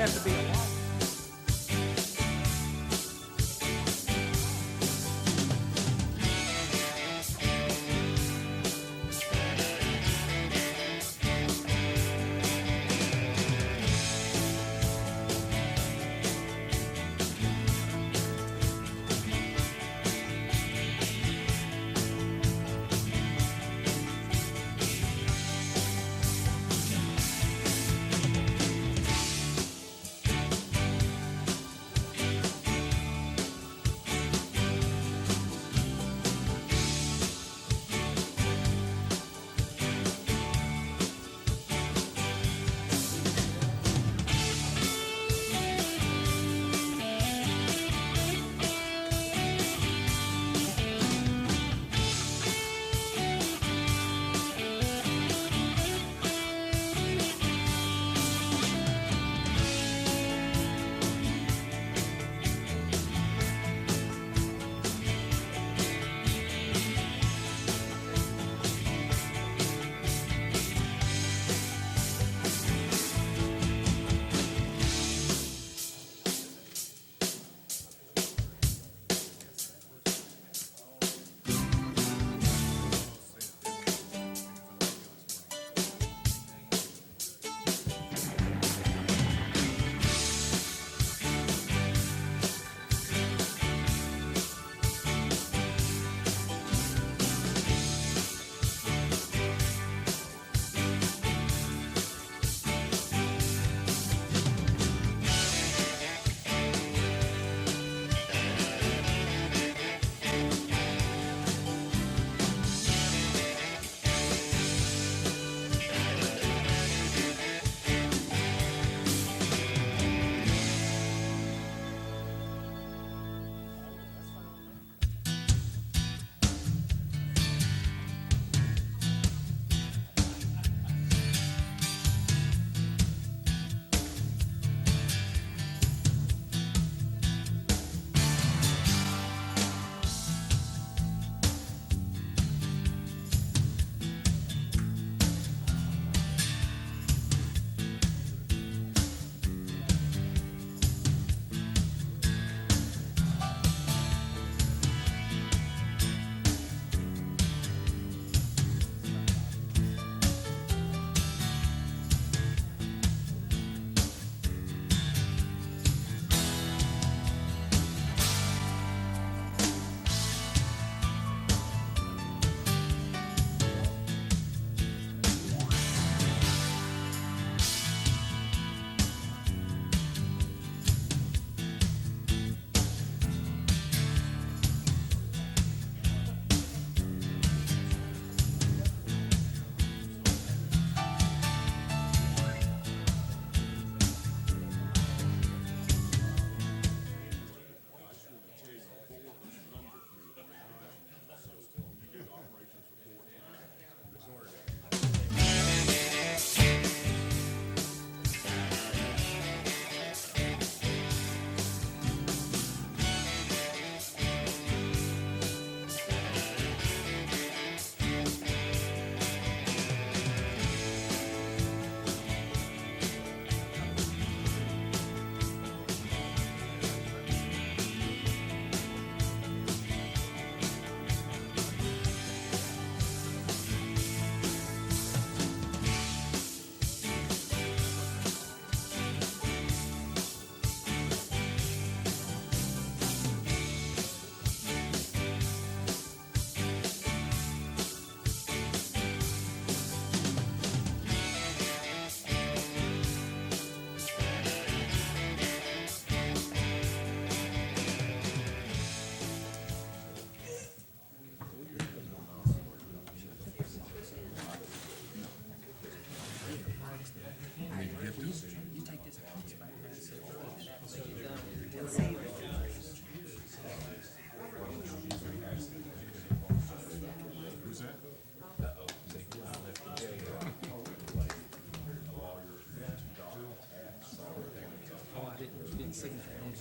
have to be a lot.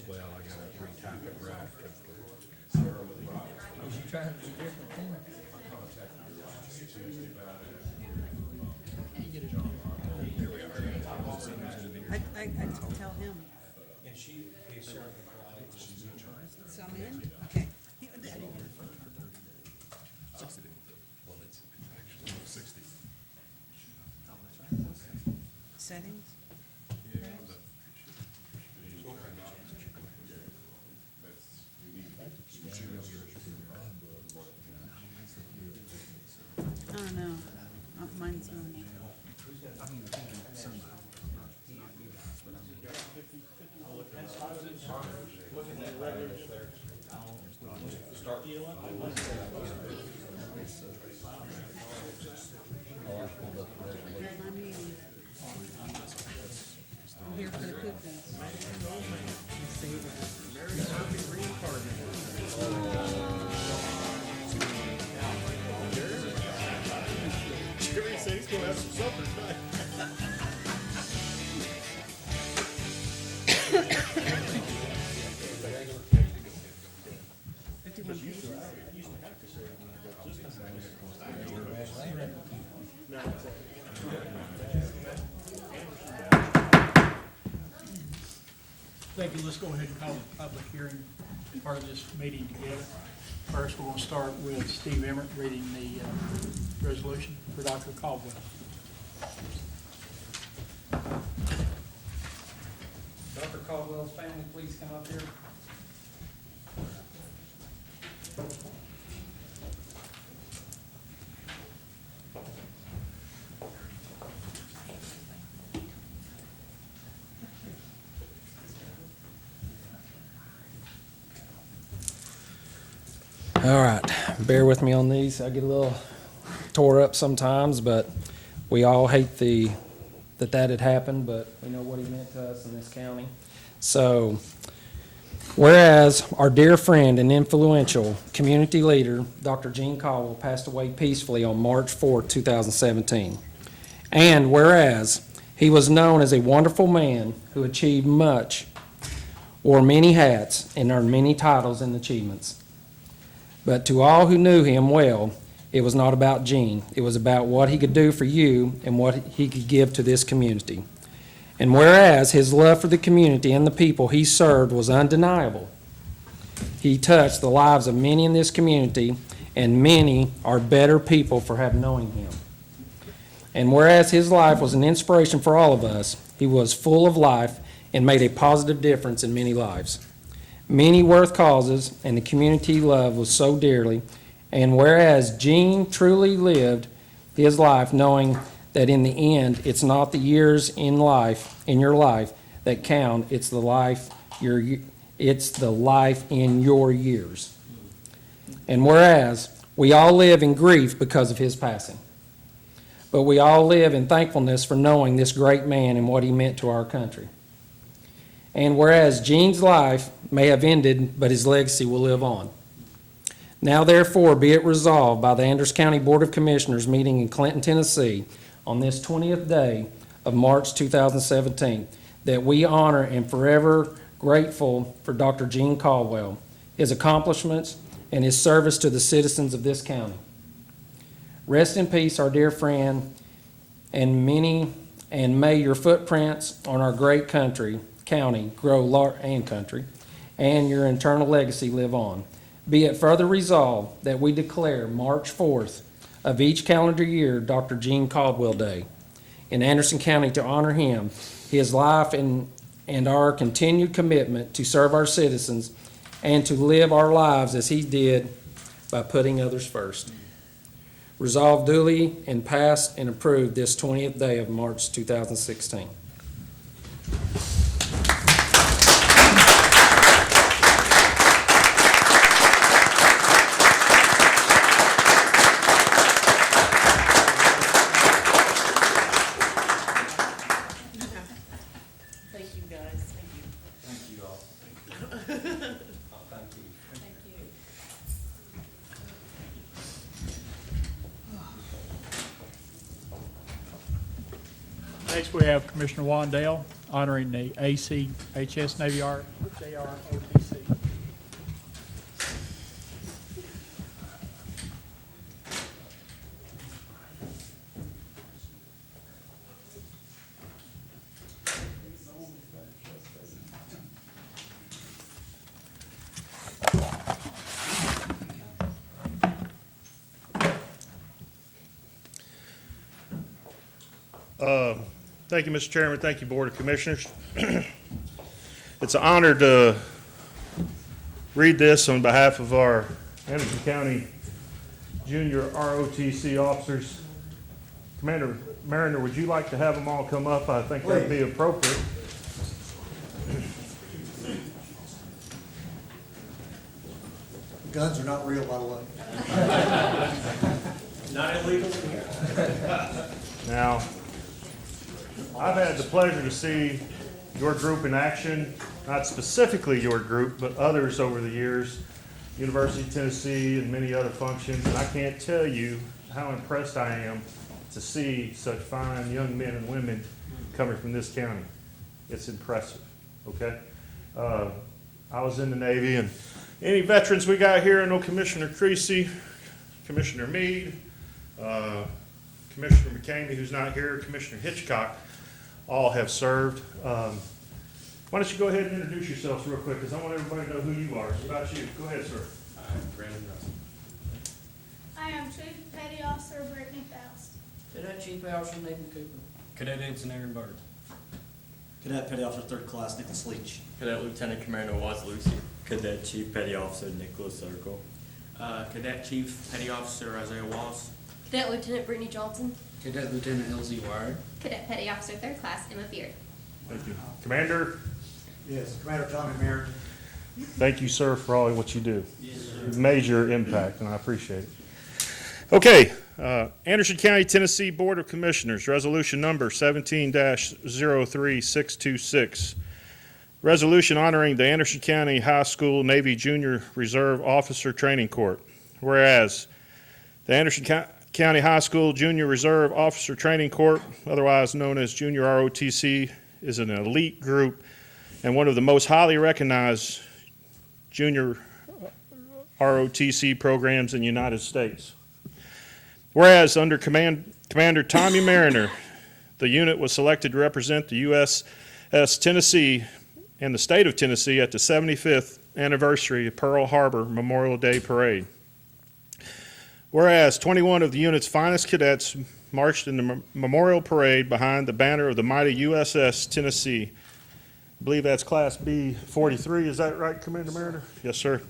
Well, I gotta retype it right, 'cause Was you trying to do different things? here we are. I tell him. And she pays Sarah for So I'm in? Okay. Settings? Oh, no. Mine's on. Here's my meeting. I'm here for the cookies. Jerry said he's gonna have some supper tonight. Thank you. Let's go ahead and call the public hearing part of this meeting together. First, we're going to start with Steve Emmert reading the resolution for Dr. Caldwell. Dr. Caldwell's family, please come up here. All right, bear with me on these. I get a little tore up sometimes, but we all hate that had happened, but we know what he meant to us in this county. So, whereas our dear friend and influential community leader, Dr. Gene Caldwell, passed away peacefully on March 4, 2017. And whereas he was known as a wonderful man who achieved much, wore many hats, and earned many titles and achievements. But to all who knew him well, it was not about Gene. It was about what he could do for you and what he could give to this community. And whereas his love for the community and the people he served was undeniable, he touched the lives of many in this community, and many are better people for having known him. And whereas his life was an inspiration for all of us, he was full of life and made a positive difference in many lives. Many worth causes, and the community he loved was so dearly. And whereas Gene truly lived his life knowing that in the end, it's not the years in your life that count, it's the life in your years. And whereas we all live in grief because of his passing, but we all live in thankfulness for knowing this great man and what he meant to our country. And whereas Gene's life may have ended, but his legacy will live on. Now therefore be it resolved by the Andrews County Board of Commissioners meeting in Clinton, Tennessee on this 20th day of March 2017 that we honor and forever grateful for Dr. Gene Caldwell, his accomplishments, and his service to the citizens of this county. Rest in peace, our dear friend, and may your footprints on our great county grow and your eternal legacy live on. Be it further resolved that we declare March 4th of each calendar year Dr. Gene Caldwell Day in Anderson County to honor him, his life, and our continued commitment to serve our citizens and to live our lives as he did by putting others first. Resolved duly and passed and approved this 20th day of March 2016. Thank you, guys. Thank you. Thank you all. Thank you. Next, we have Commissioner Wandale honoring the ACHS Navy JROTC. Thank you, Mr. Chairman. Thank you, Board of Commissioners. It's an honor to read this on behalf of our Anderson County Junior ROTC officers. Commander Mariner, would you like to have them all come up? I think that'd be appropriate. Guns are not real, by the way. Now, I've had the pleasure to see your group in action, not specifically your group, but others over the years, University of Tennessee and many other functions, and I can't tell you how impressed I am to see such fine young men and women coming from this county. It's impressive, okay? I was in the Navy, and any veterans we got here, I know Commissioner Creasy, Commissioner Meade, Commissioner McCamey, who's not here, Commissioner Hitchcock, all have served. Why don't you go ahead and introduce yourselves real quick, because I want everybody to know who you are. It's about you. Go ahead, sir. I'm Brandon Russell. I am Chief Petty Officer Brittany Faust. Cadet Chief Officer Nathan Cooper. Cadet Ensign Aaron Bird. Cadet Petty Officer 3rd Class Nicholas Leach. Cadet Lieutenant Commander Waz Lucy. Cadet Chief Petty Officer Nicholas Circle. Cadet Chief Petty Officer Isaiah Wallace. Cadet Lieutenant Brittany Johnson. Cadet Lieutenant LZ Wire. Cadet Petty Officer 3rd Class Emma Beard. Thank you. Commander, Yes, Commander Tommy Merritt. thank you, sir, for all what you do. Major impact, and I appreciate it. Okay, Anderson County, Tennessee Board of Commissioners, Resolution Number 17-03626. Resolution honoring the Anderson County High School Navy Junior Reserve Officer Training Court. Whereas the Anderson County High School Junior Reserve Officer Training Court, otherwise known as Junior ROTC, is an elite group and one of the most highly recognized junior ROTC programs in the United States. Whereas under Commander Tommy Mariner, the unit was selected to represent the USS Tennessee and the state of Tennessee at the 75th anniversary of Pearl Harbor Memorial Day Parade. Whereas 21 of the unit's finest cadets marched in the Memorial Parade behind the banner of the mighty USS Tennessee. I believe that's Class B-43, is that right, Commander Mariner? Yes, sir.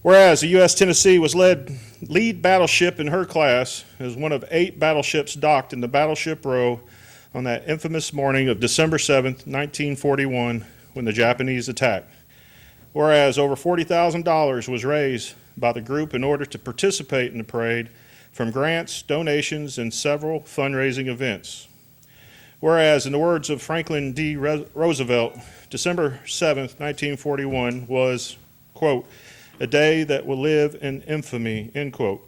Whereas the U.S. Tennessee was lead battleship in her class as one of 8 battleships docked in the Battleship Row on that infamous morning of December 7th, 1941, when the Japanese attacked. Whereas over $40,000 was raised by the group in order to participate in the parade from grants, donations, and several fundraising events. Whereas, in the words of Franklin D. Roosevelt, December 7th, 1941 was, quote, a day that will live in infamy, end quote.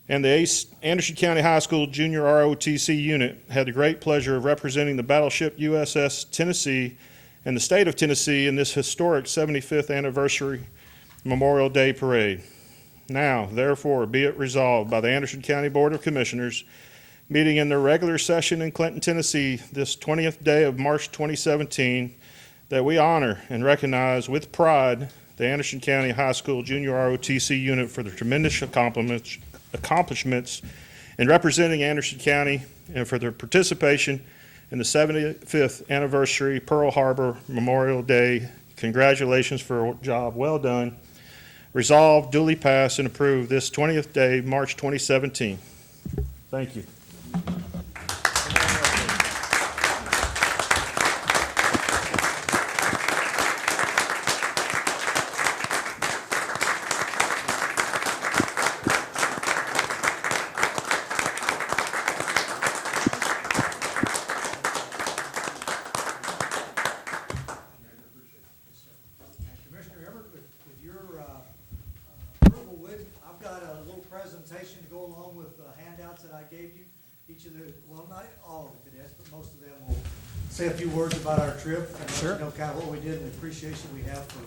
And the Anderson County High School Junior ROTC unit had the great pleasure of representing the battleship USS Tennessee and the state of Tennessee in this historic 75th anniversary Memorial Day Parade. Now, therefore, be it resolved by the Anderson County Board of Commissioners, meeting in their regular session in Clinton, Tennessee, this 20th day of March 2017, that we honor and recognize with pride the Anderson County High School Junior ROTC unit for their tremendous accomplishments in representing Anderson County and for their participation in the 75th anniversary Pearl Harbor Memorial Day. Congratulations for a job well done. Resolved, duly passed, and approved this 20th day, March 2017. Thank you. Commissioner Everett, with your approval, I've got a little presentation to go along with the handouts that I gave you. Each of the, well, not all of the cadets, but most of them will say a few words about our trip and let you know kind of what we did and the appreciation we have for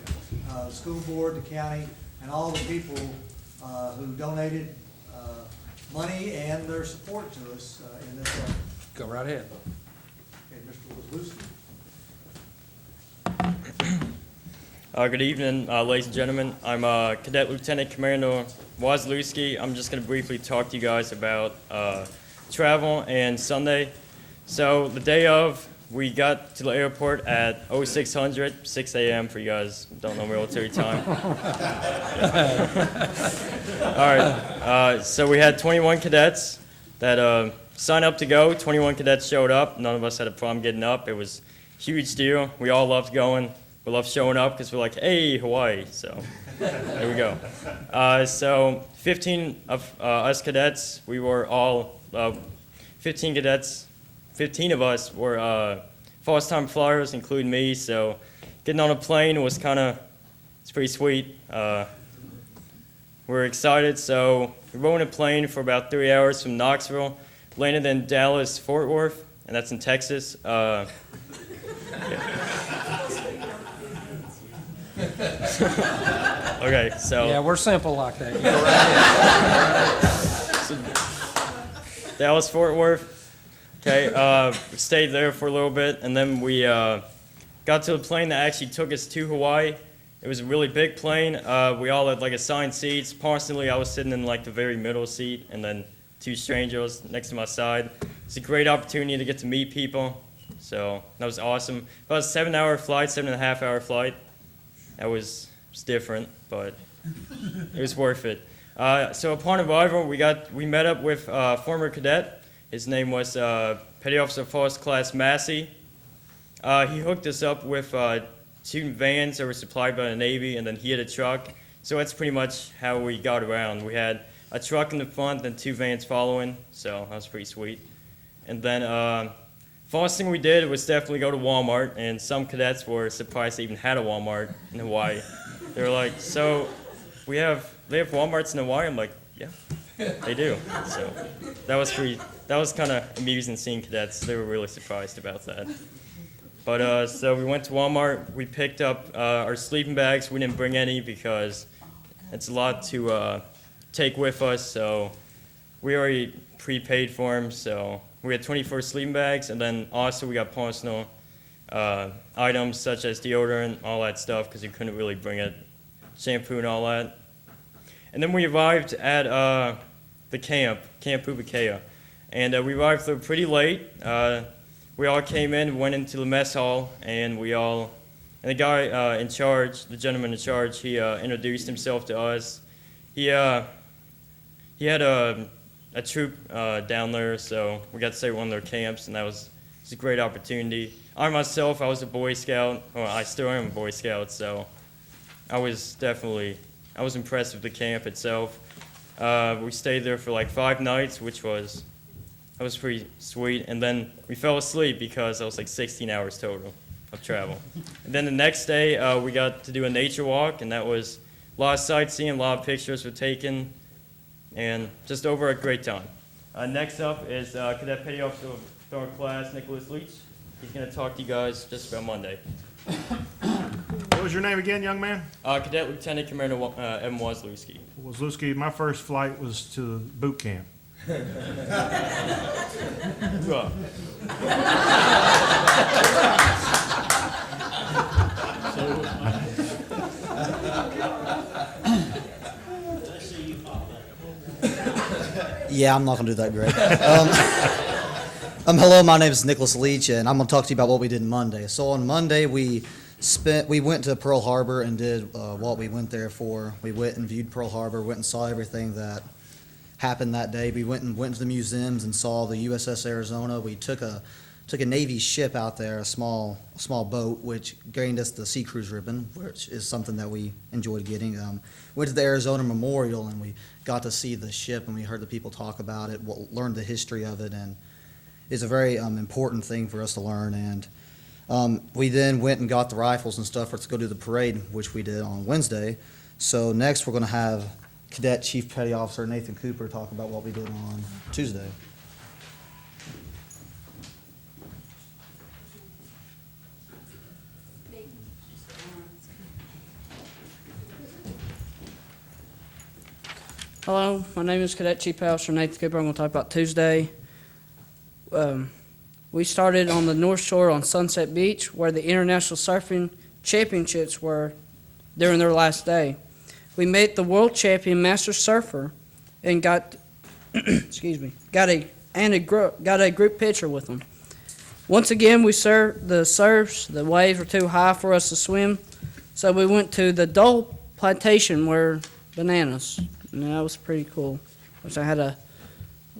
the school board, the county, and all the people who donated money and their support to us in this effort. Go right ahead. Okay, Mr. Wazlewski. Good evening, ladies and gentlemen. I'm Cadet Lieutenant Commander Waz Lucy. I'm just going to briefly talk to you guys about travel and Sunday. So the day of, we got to the airport at 0600, 6 a.m. for you guys who don't know military time. All right, so we had 21 cadets that signed up to go. 21 cadets showed up. None of us had a problem getting up. It was a huge deal. We all loved going. We loved showing up because we're like, hey, Hawaii. So there we go. So 15 of us cadets, we were all 15 cadets. 15 of us were first-time flyers, including me. So getting on a plane was it's pretty sweet. We're excited. So we rode in a plane for about 3 hours from Knoxville, landed in Dallas, Fort Worth, and that's in Texas. Okay, so Yeah, we're simple like that. Dallas, Fort Worth. Okay, we stayed there for a little bit, and then we got to a plane that actually took us to Hawaii. It was a really big plane. We all had like assigned seats. Personally, I was sitting in like the very middle seat, and then two strangers next to my side. It's a great opportunity to get to meet people, so that was awesome. About a 7-hour flight, 7.5-hour flight. That was different, but it was worth it. So upon arrival, we met up with a former cadet. His name was Petty Officer First Class Massey. He hooked us up with two vans that were supplied by the Navy, and then he had a truck. So that's pretty much how we got around. We had a truck in the front and 2 vans following, so that was pretty sweet. And then first thing we did was definitely go to Walmart, and some cadets were surprised they even had a Walmart in Hawaii. They were like, so they have Walmarts in Hawaii? I'm like, yeah, they do. So that was kind of amusing seeing cadets. They were really surprised about that. But so we went to Walmart. We picked up our sleeping bags. We didn't bring any because it's a lot to take with us. So we already prepaid for them. So we had 24 sleeping bags, and then also we got personal items such as deodorant, all that stuff, because we couldn't really bring it, shampoo and all that. And then we arrived at the Camp Pupukea, and we arrived there pretty late. We all came in, went into the mess hall, and the guy in charge, the gentleman in charge, he introduced himself to us. He had a troop down there, so we got to stay at one of their camps, and it was a great opportunity. I myself, I was a Boy Scout. Well, I still am a Boy Scout, so I was impressed with the camp itself. We stayed there for like 5 nights, that was pretty sweet. And then we fell asleep because that was like 16 hours total of travel. And then the next day, we got to do a nature walk, and that was a lot of sightseeing, a lot of pictures were taken, and just over a great time. Next up is Cadet Petty Officer of 3rd Class, Nicholas Leach. He's going to talk to you guys just about Monday. What was your name again, young man? Cadet Lieutenant Commander M. Wozlewski. Wozlewski, my first flight was to boot camp. Yeah, I'm not going to do that, Greg. Hello, my name is Nicholas Leach, and I'm going to talk to you about what we did Monday. So on Monday, we went to Pearl Harbor and did what we went there for. We went and viewed Pearl Harbor, went and saw everything that happened that day. We went to the museums and saw the USS Arizona. We took a Navy ship out there, a small boat, which gained us the Sea Cruise ribbon, which is something that we enjoyed getting. Went to the Arizona Memorial, and we got to see the ship, and we heard the people talk about it, learned the history of it, and it's a very important thing for us to learn. And we then went and got the rifles and stuff to go do the parade, which we did on Wednesday. So next we're going to have Cadet Chief Petty Officer Nathan Cooper talk about what we did on Tuesday. Hello, my name is Cadet Chief Petty Officer Nathan Cooper. I'm going to talk about Tuesday. We started on the North Shore on Sunset Beach, where the International Surfing Championships were during their last day. We met the world champion master surfer and got a group picture with him. Once again, the waves were too high for us to swim, so we went to the Dole Plantation where bananas, and that was pretty cool. Which I had a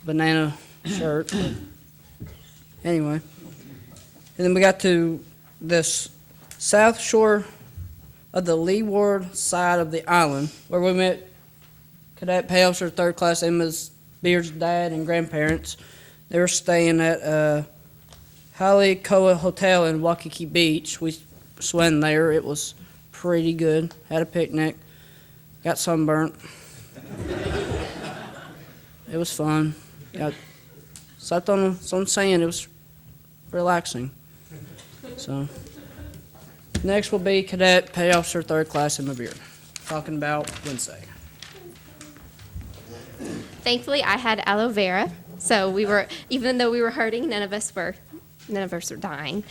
banana shirt. But anyway, and then we got to this south shore of the leeward side of the island where we met Cadet Petty Officer 3rd Class Emma Beard's dad and grandparents. They were staying at Halikoa Hotel in Waikiki Beach. We swam there. It was pretty good. Had a picnic. Got sunburnt. It was fun. Slept on some sand. It was relaxing. So, next will be Cadet Petty Officer 3rd Class Emma Beard, talking about Wednesday. Thankfully, I had aloe vera, so even though we were hurting, none of us were dying.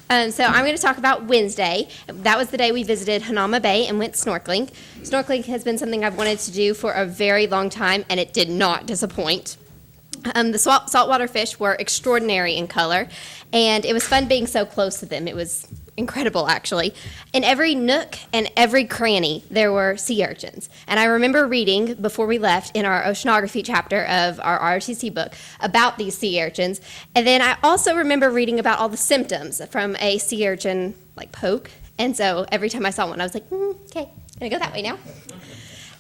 So I'm going to talk about Wednesday. That was the day we visited Hanauma Bay and went snorkeling. Snorkeling has been something I've wanted to do for a very long time, and it did not disappoint. The saltwater fish were extraordinary in color, and it was fun being so close to them. It was incredible, actually. In every nook and every cranny, there were sea urchins. And I remember reading, before we left, in our oceanography chapter of our ROTC book about these sea urchins. And then I also remember reading about all the symptoms from a sea urchin, like poke. And so every time I saw one, I was like, okay, gonna go that way now.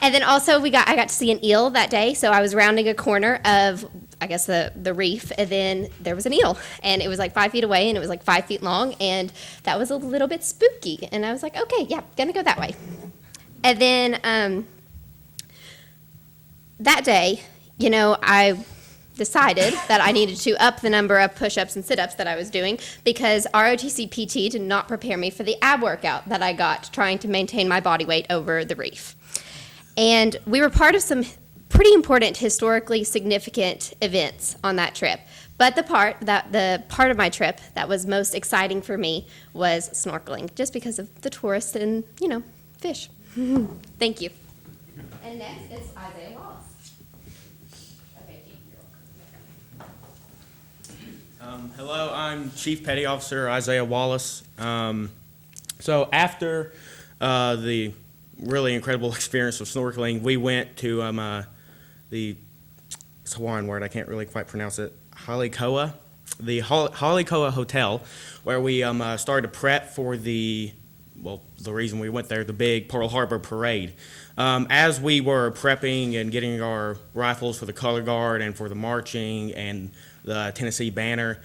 And then also I got to see an eel that day. So I was rounding a corner of, I guess, the reef, and then there was an eel. And it was like 5 feet away, and it was like 5 feet long, and that was a little bit spooky. And I was like, okay, yeah, gonna go that way. And then that day, I decided that I needed to up the number of push-ups and sit-ups that I was doing because ROTC PT did not prepare me for the ab workout that I got trying to maintain my body weight over the reef. And we were part of some pretty important historically significant events on that trip. But the part of my trip that was most exciting for me was snorkeling, just because of the tourists and, fish. Thank you. And next is Isaiah Wallace. Okay, Hello, I'm Chief Petty Officer Isaiah Wallace. So after the really incredible experience of snorkeling, we went to it's a Hawaiian word, I can't really quite pronounce it, Halikoa, the Halikoa Hotel, where we started to prep for the reason we went there, the big Pearl Harbor parade. As we were prepping and getting our rifles for the color guard and for the marching and the Tennessee banner,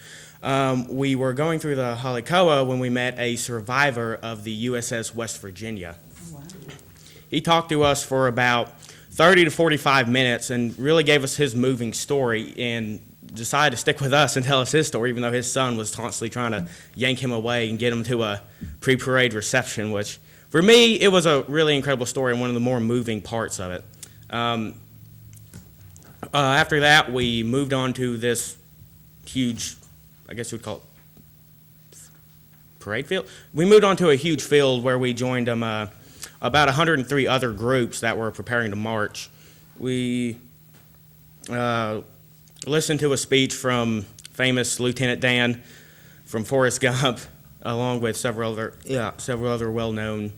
we were going through the Halikoa when we met a survivor of the USS West Virginia. He talked to us for about 30 to 45 minutes and really gave us his moving story and decided to stick with us and tell us his story, even though his son was constantly trying to yank him away and get him to a pre-parade reception, which for me, it was a really incredible story and one of the more moving parts of it. After that, we moved on to this huge, I guess you would call it parade field. We moved on to a huge field where we joined about 103 other groups that were preparing to march. We listened to a speech from famous Lieutenant Dan from Forrest Gump, along with several other well-known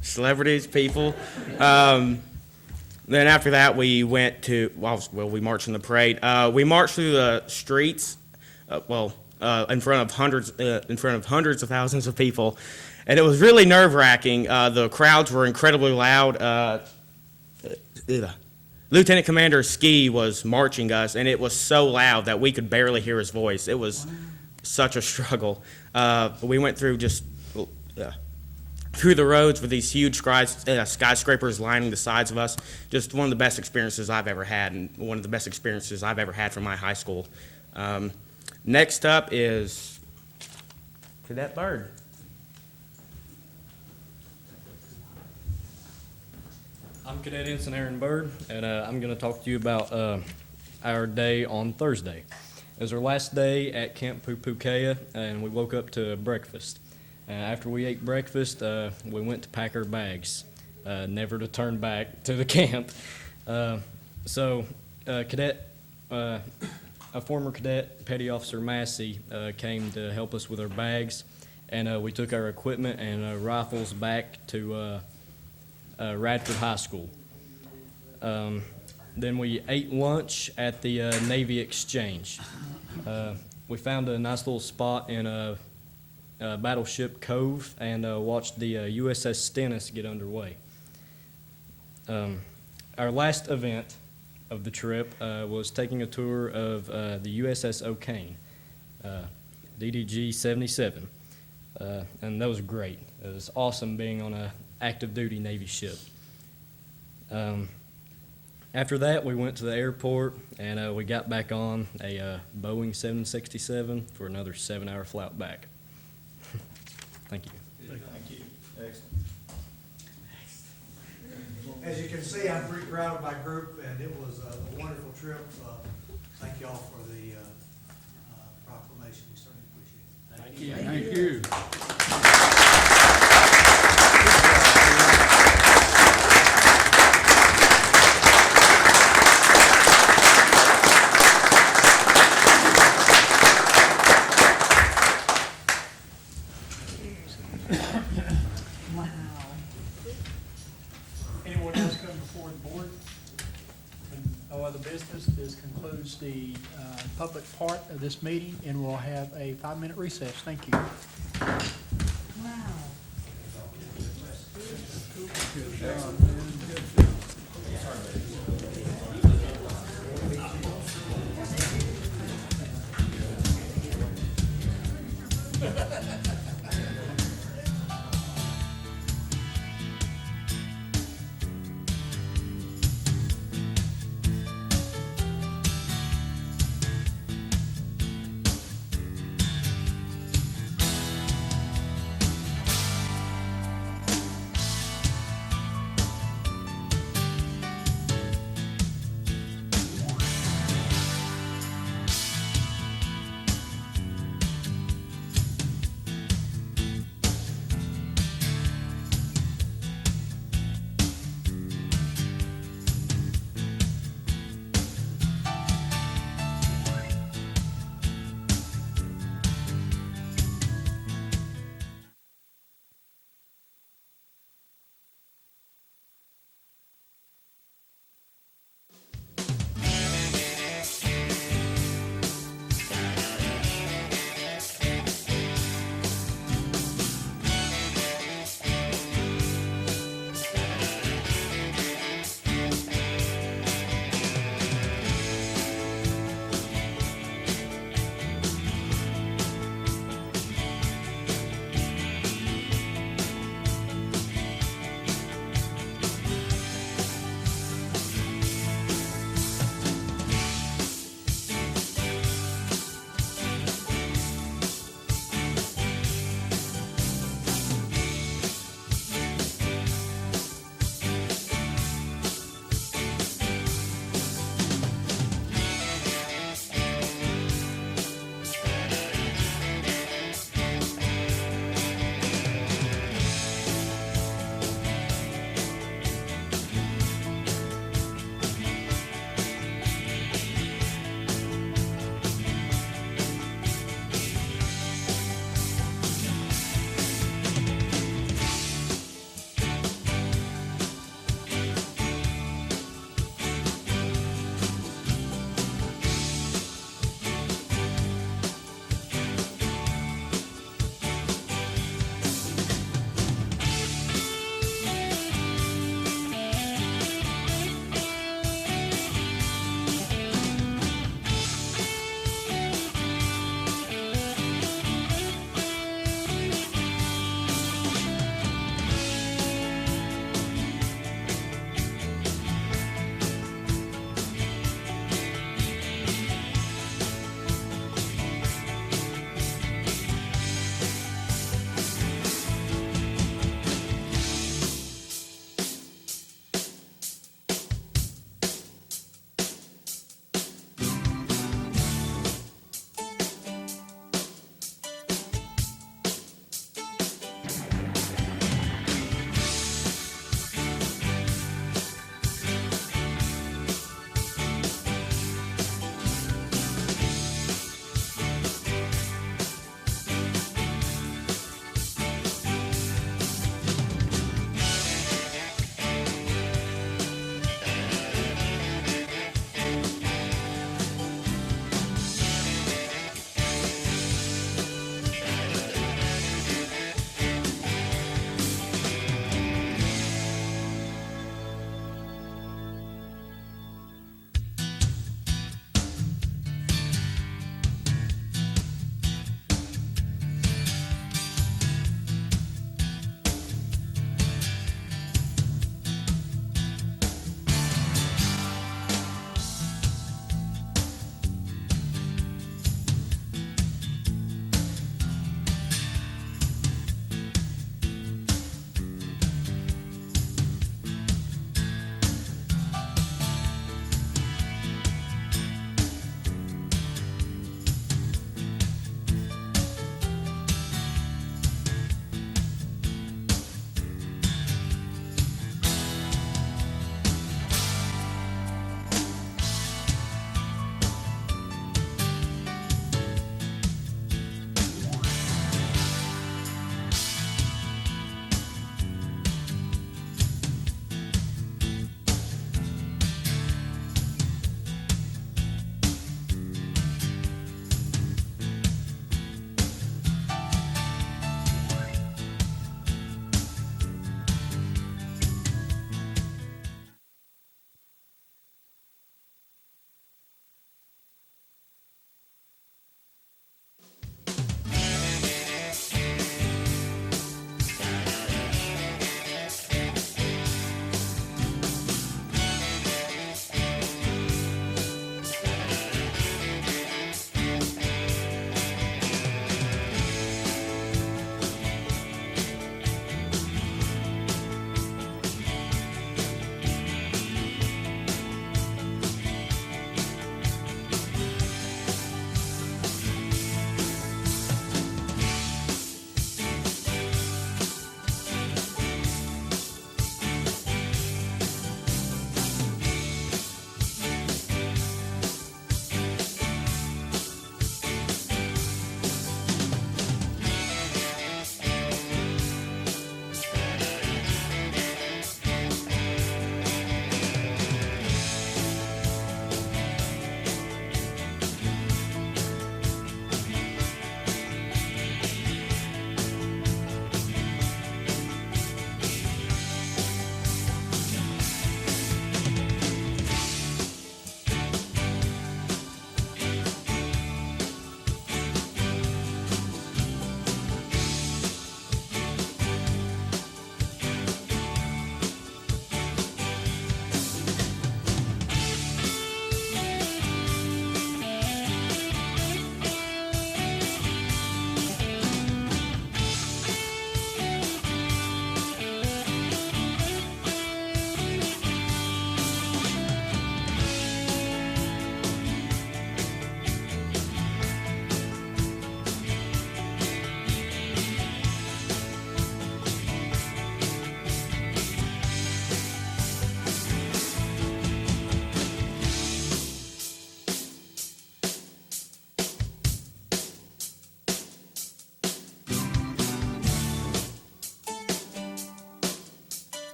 celebrities, people. Then after that, we went to we marched in the parade. We marched through the streets. In front of hundreds of thousands of people, and it was really nerve-wracking. The crowds were incredibly loud. Lieutenant Commander Ski was marching us, and it was so loud that we could barely hear his voice. It was such a struggle. We went through through the roads with these huge skyscrapers lining the sides of us. Just one of the best experiences I've ever had, and one of the best experiences I've ever had from my high school. Next up is Cadet Bird. I'm Cadet Ensign Aaron Bird, and I'm going to talk to you about our day on Thursday. It was our last day at Camp Pupukea, and we woke up to breakfast. After we ate breakfast, we went to pack our bags, never to turn back to the camp. a former cadet, Petty Officer Massey, came to help us with our bags, and we took our equipment and rifles back to Radford High School. Then we ate lunch at the Navy Exchange. We found a nice little spot in Battleship Cove and watched the USS Stennis get underway. Our last event of the trip was taking a tour of the USS O'Kane, DDG 77, and that was great. It was awesome being on an active duty Navy ship. After that, we went to the airport and we got back on a Boeing 767 for another 7-hour flight back. Thank you. Thank you. Excellent. As you can see, I'm pretty proud of my group, and it was a wonderful trip. Thank you all for the proclamation. We certainly appreciate it. Thank you. Anyone else come before the board? And no other business, this concludes the public part of this meeting, and we'll have a 5-minute recess. Thank you. Wow. Good job, man.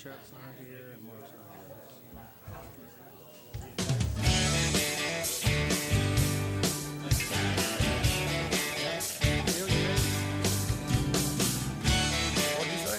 Chuck's not here, and Mark's not here. What'd you say?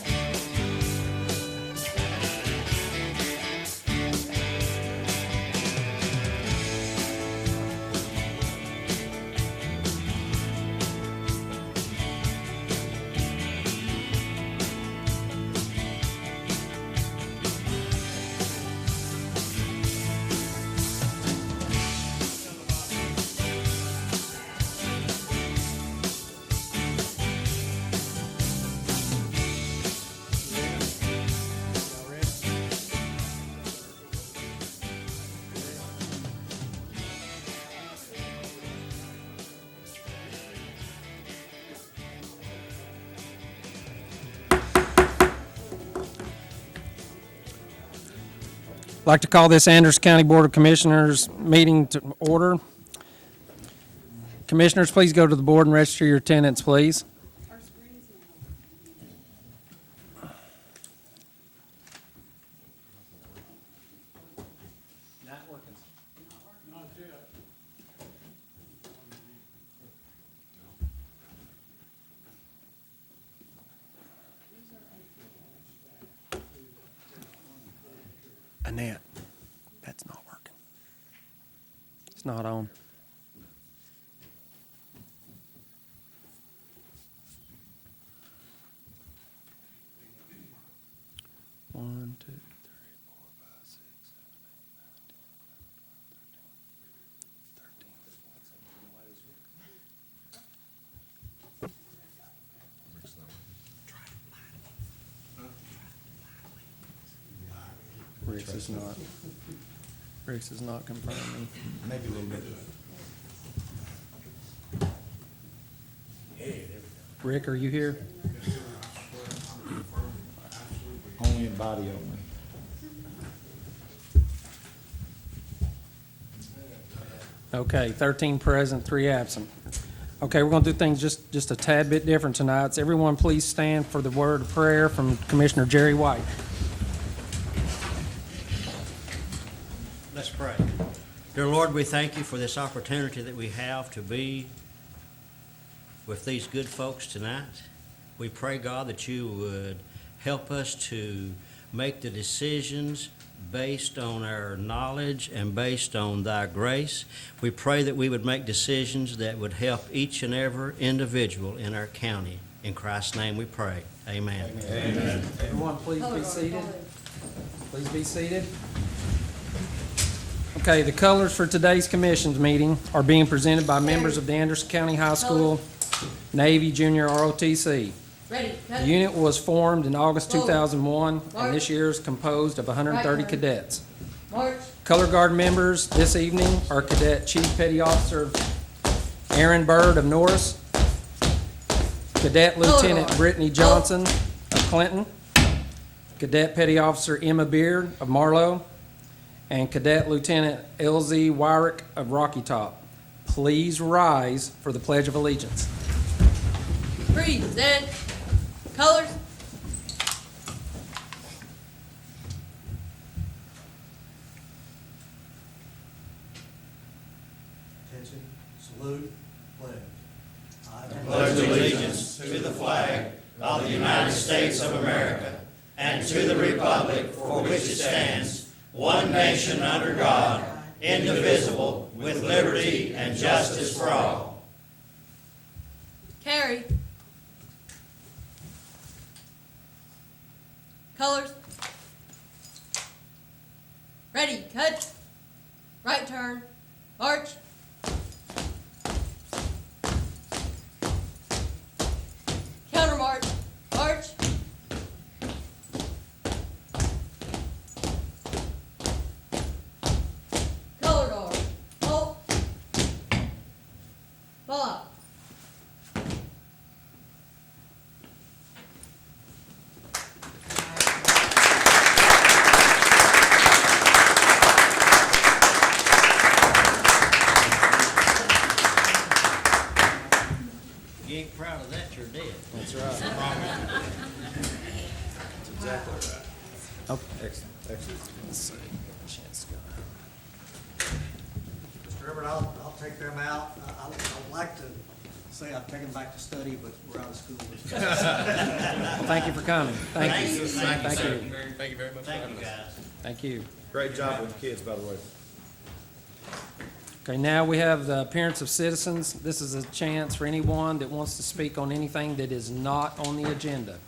I'd like to call this Anderson County Board of Commissioners meeting to order. Commissioners, please go to the board and register your attendance, please. Annette, that's not working. It's not on. One, two, three, 4, 5, 6, 7, 8, 9, 10, 11, 12, 13. Rex is not confirming. Maybe a little bit. Rick, are you here? Only in body only. Okay, 13 present, 3 absent. Okay, we're going to do things just a tad bit different tonight. So everyone please stand for the word of prayer from Commissioner Jerry White. Let's pray. Dear Lord, we thank you for this opportunity that we have to be with these good folks tonight. We pray, God, that you would help us to make the decisions based on our knowledge and based on thy grace. We pray that we would make decisions that would help each and every individual in our county. In Christ's name we pray. Amen. Amen. Everyone please be seated. Please be seated. Okay, the colors for today's commission's meeting are being presented by members of the Anderson County High School Navy Junior ROTC. Ready, The unit was formed in August 2001, and this year is composed of 130 cadets. March. Color Guard members this evening are Cadet Chief Petty Officer Aaron Byrd of Norris, Cadet Lieutenant Brittany Johnson of Clinton, Cadet Petty Officer Emma Beard of Marlow, and Cadet Lieutenant LZ Wyrick of Rocky Top. Please rise for the Pledge of Allegiance. Present. Colors. Attention, salute, pledge. I Pledge allegiance to the flag of the United States of America and to the republic for which it stands, one nation under God, indivisible, with liberty and justice for all. Carry. Colors. Ready, cut. Right turn. March. Counter march. March. Color guard. Halt. Ball out. You ain't proud of that, you're dead. That's right. That's exactly right. Oh, Excellent, excellent. let's see. Chance to go. Mr. Everett, I'll take them out. I'd like to say I'd take them back to study, but we're out of school. Well, thank you for coming. Thank you. Thank you, Thank you. Thank you very much. Thank you, guys. Thank you. Great job with the kids, by the way. Okay, now we have the appearance of citizens. This is a chance for anyone that wants to speak on anything that is not on the agenda.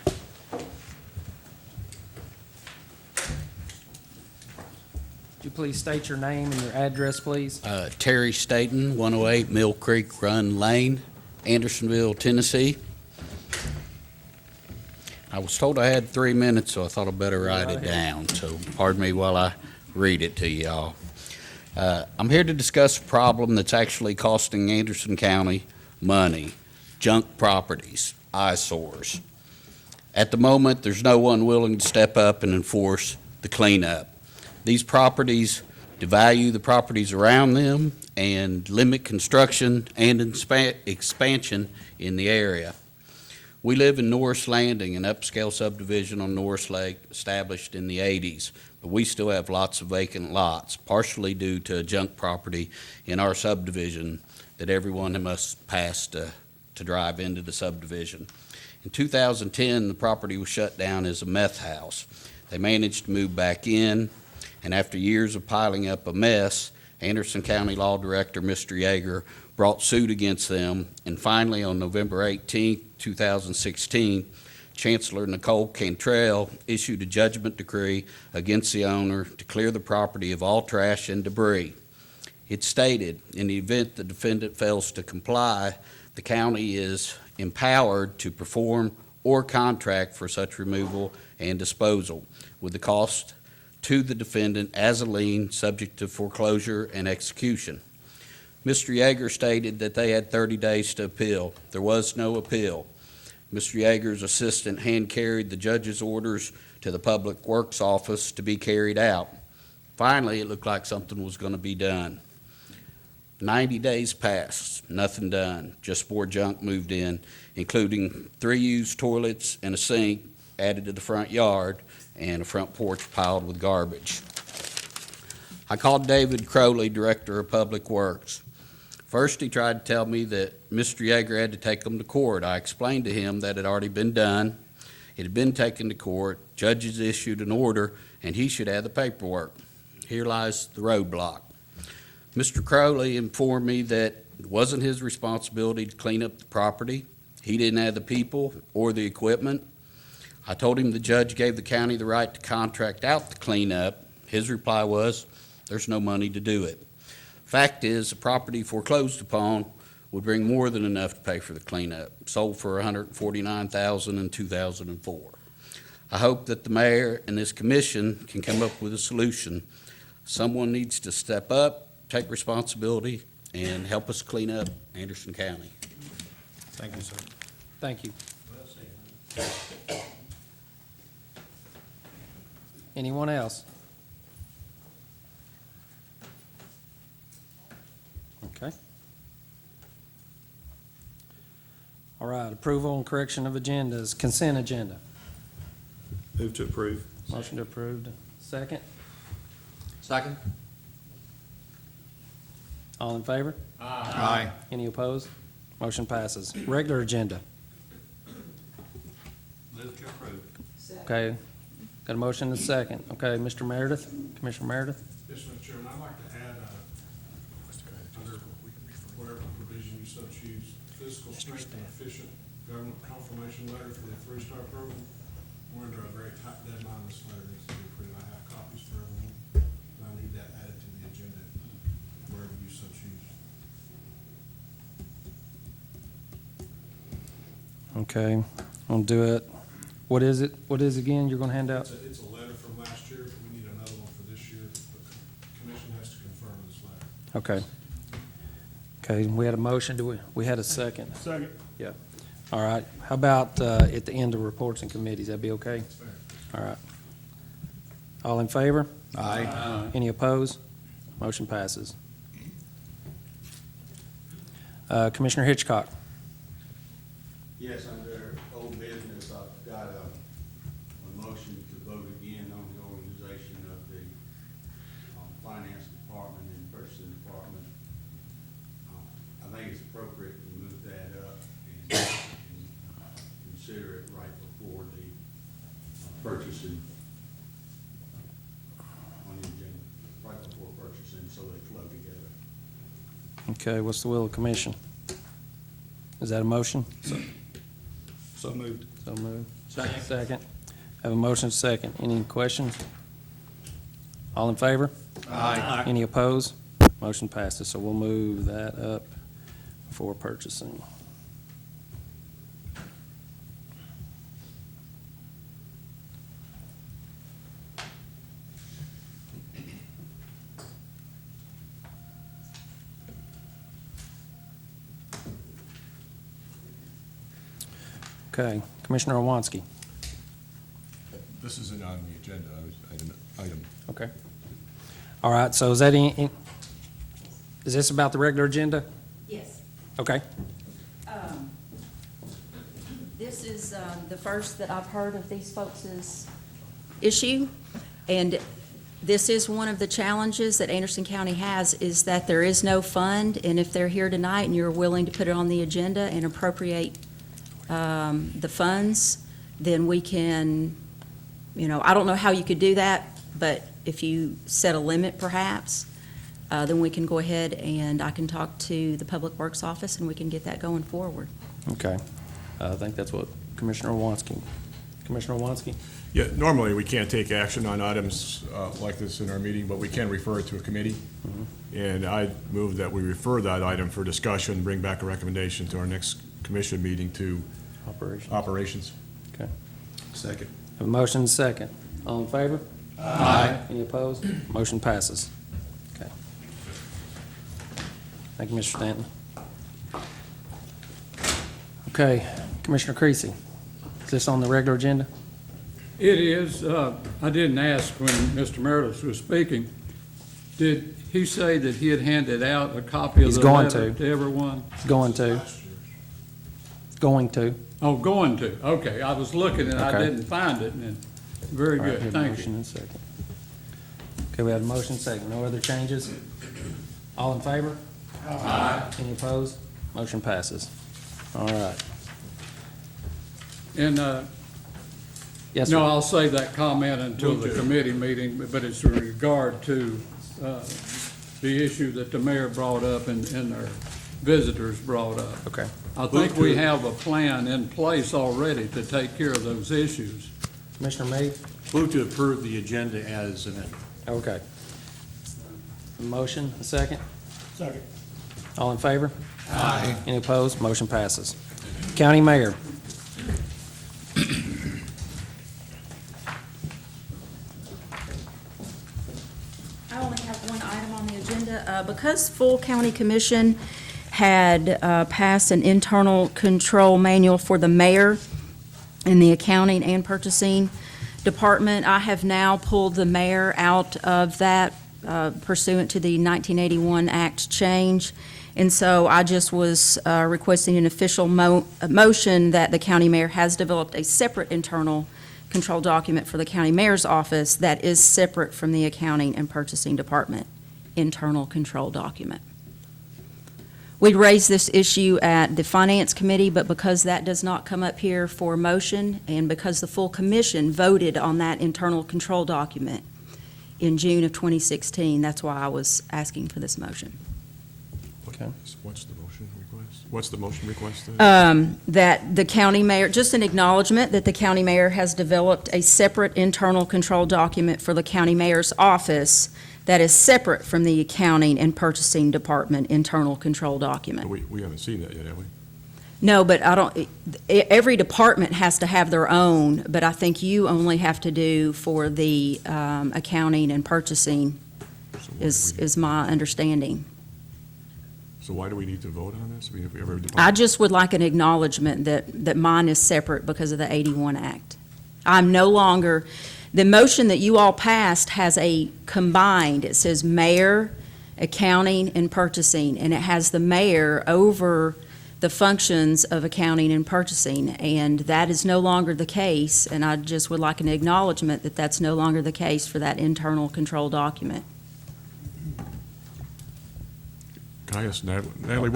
Would you please state your name and your address, please? Terry Staten, 108 Mill Creek Run Lane, Andersonville, Tennessee. I was told I had 3 minutes, so I thought I'd better write it down. So pardon me while I read it to y'all. I'm here to discuss a problem that's actually costing Anderson County money: junk properties, eyesores. At the moment, there's no one willing to step up and enforce the cleanup. These properties devalue the properties around them and limit construction and expansion in the area. We live in Norris Landing, an upscale subdivision on Norris Lake established in the 80s, but we still have lots of vacant lots, partially due to a junk property in our subdivision that everyone must pass to drive into the subdivision. In 2010, the property was shut down as a meth house. They managed to move back in, and after years of piling up a mess, Anderson County Law Director Mr. Yeager brought suit against them, and finally on November 18, 2016, Chancellor Nicole Cantrell issued a judgment decree against the owner to clear the property of all trash and debris. It stated, in the event the defendant fails to comply, the county is empowered to perform or contract for such removal and disposal, with the cost to the defendant as a lien subject to foreclosure and execution. Mr. Yeager stated that they had 30 days to appeal. There was no appeal. Mr. Yeager's assistant hand-carried the judge's orders to the Public Works office to be carried out. Finally, it looked like something was going to be done. 90 days passed, nothing done, just more junk moved in, including 3 used toilets and a sink added to the front yard and a front porch piled with garbage. I called David Crowley, Director of Public Works. First, he tried to tell me that Mr. Yeager had to take them to court. I explained to him that it had already been done. It had been taken to court. Judges issued an order, and he should have the paperwork. Here lies the roadblock. Mr. Crowley informed me that it wasn't his responsibility to clean up the property. He didn't have the people or the equipment. I told him the judge gave the county the right to contract out the cleanup. His reply was, there's no money to do it. Fact is, the property foreclosed upon would bring more than enough to pay for the cleanup, sold for $149,000 in 2004. I hope that the mayor and this commission can come up with a solution. Someone needs to step up, take responsibility, and help us clean up Anderson County. Thank you, sir. Thank you. Anyone else? Okay. All right, approval and correction of agendas, consent agenda. Move to approve. Motion to approve. Second. Second. All in favor? Aye. Any opposed? Motion passes. Regular agenda. Move to approve. Okay, got a motion and a second. Okay, Mr. Meredith, Commissioner Meredith? Yes, Mr. Chairman, I'd like to add, under whatever provision you so choose, physical strength and efficient government confirmation letter for the 3-star program. We're under a very tight deadline. This letter needs to be approved. I have copies for everyone, and I need that added to the agenda wherever you so choose. Okay, I'll do it. What is it? What is it again you're gonna hand out? It's a letter from last year. We need another one for this year. The commission has to confirm this letter. Okay. Okay, we had a motion. We had a second? Second. Yeah. All right. How about at the end of reports and committees? That'd be okay? That's fair. All right. All in favor? Aye. Any opposed? Motion passes. Commissioner Hitchcock. Yes, under old business, I've got a motion to vote again on the Okay, what's the will of the commission? Is that a motion? So moved. So moved. Second. Second. Have a motion second. Any questions? All in favor? Aye. Any opposed? Motion passes, so we'll move that up for purchasing. Okay, Commissioner Owanski. This isn't on the agenda, item. Okay. All right, so is this about the regular agenda? Yes. Okay. This is the first that I've heard of these folks' issue, and this is one of the challenges that Anderson County has, is that there is no fund, and if they're here tonight and you're willing to put it on the agenda and appropriate the funds, then we can, I don't know how you could do that, but if you set a limit perhaps, then we can go ahead and I can talk to the Public Works Office and we can get that going forward. Okay. I think that's what Commissioner Owanski. Commissioner Owanski? Yeah, normally we can't take action on items like this in our meeting, but we can refer it to a committee. And I move that we refer that item for discussion, bring back a recommendation to our next commission meeting to operations. Okay. Second. Have a motion second. All in favor? Aye. Any opposed? Motion passes. Okay. Thank you, Mr. Stanton. Okay, Commissioner Creasy, is this on the regular agenda? It is. I didn't ask when Mr. Meredith was speaking. Did he say that he had handed out a copy of the letter to everyone? He's going to. Going to. Oh, going to. Okay, I was looking and I Okay. didn't find it. And very All right, good. we have a Thank motion you. and a second. Okay, we have a motion second. No other changes? All in favor? Aye. Any opposed? Motion passes. All right. And, Yes, no, sir. I'll save that comment until the committee meeting, but it's in regard to the issue that the mayor brought up and our visitors brought up. Okay. I think we have a plan in place already to take care of those issues. Commissioner Meade? Move to approve the agenda as amended. Okay. Motion, a second? Second. All in favor? Aye. Any opposed? Motion passes. County Mayor. I only have one item on the agenda. Because full county commission had passed an internal control manual for the mayor in the accounting and purchasing department, I have now pulled the mayor out of that pursuant to the 1981 Act change. And so I just was requesting an official motion that the county mayor has developed a separate internal control document for the county mayor's office that is separate from the accounting and purchasing department internal control document. We raised this issue at the Finance Committee, but because that does not come up here for motion, and because the full commission voted on that internal control document in June of 2016, that's why I was asking for this motion. Okay. What's the motion request? What's the motion request? That the county mayor, just an acknowledgement that the county mayor has developed a separate internal control document for the county mayor's office that is separate from the accounting and purchasing department internal control document. We haven't seen that yet, have we? No, but I don't, every department has to have their own, but I think you only have to do for the accounting and purchasing is my understanding. So why do we need to vote on this? I mean, if every I department- just would like an acknowledgement that mine is separate because of the 81 Act. I'm no longer, the motion that you all passed has a combined, it says mayor, accounting, and purchasing, and it has the mayor over the functions of accounting and purchasing, and that is no longer the case, and I just would like an acknowledgement that that's no longer the case for that internal control document. Can I ask Natalie,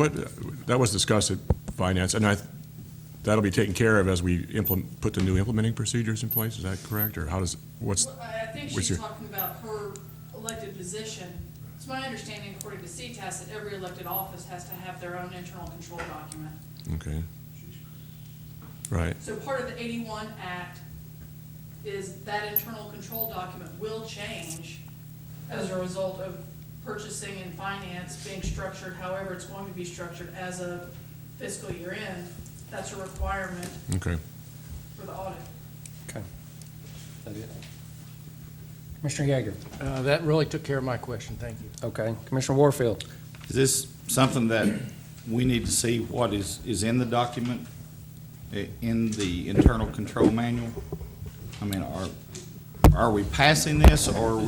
that was discussed at Finance, and that'll be taken care of as we put the new implementing procedures in place, is that correct? Or how does, I think what's she's your- talking about her elected position It's my understanding, according to CTAS, that every elected office has to have their own internal control document. Okay. Right. So part of the 81 Act is that internal control document will change as a result of purchasing and finance being structured however it's going to be structured as a fiscal year end. That's a requirement Okay. for the audit. Okay. Is that it? Commissioner Yeager? That really took care of my question, thank you. Okay. Commissioner Warfield? Is this something that we need to see what is in the document, in the internal control manual? I mean, are we passing this, or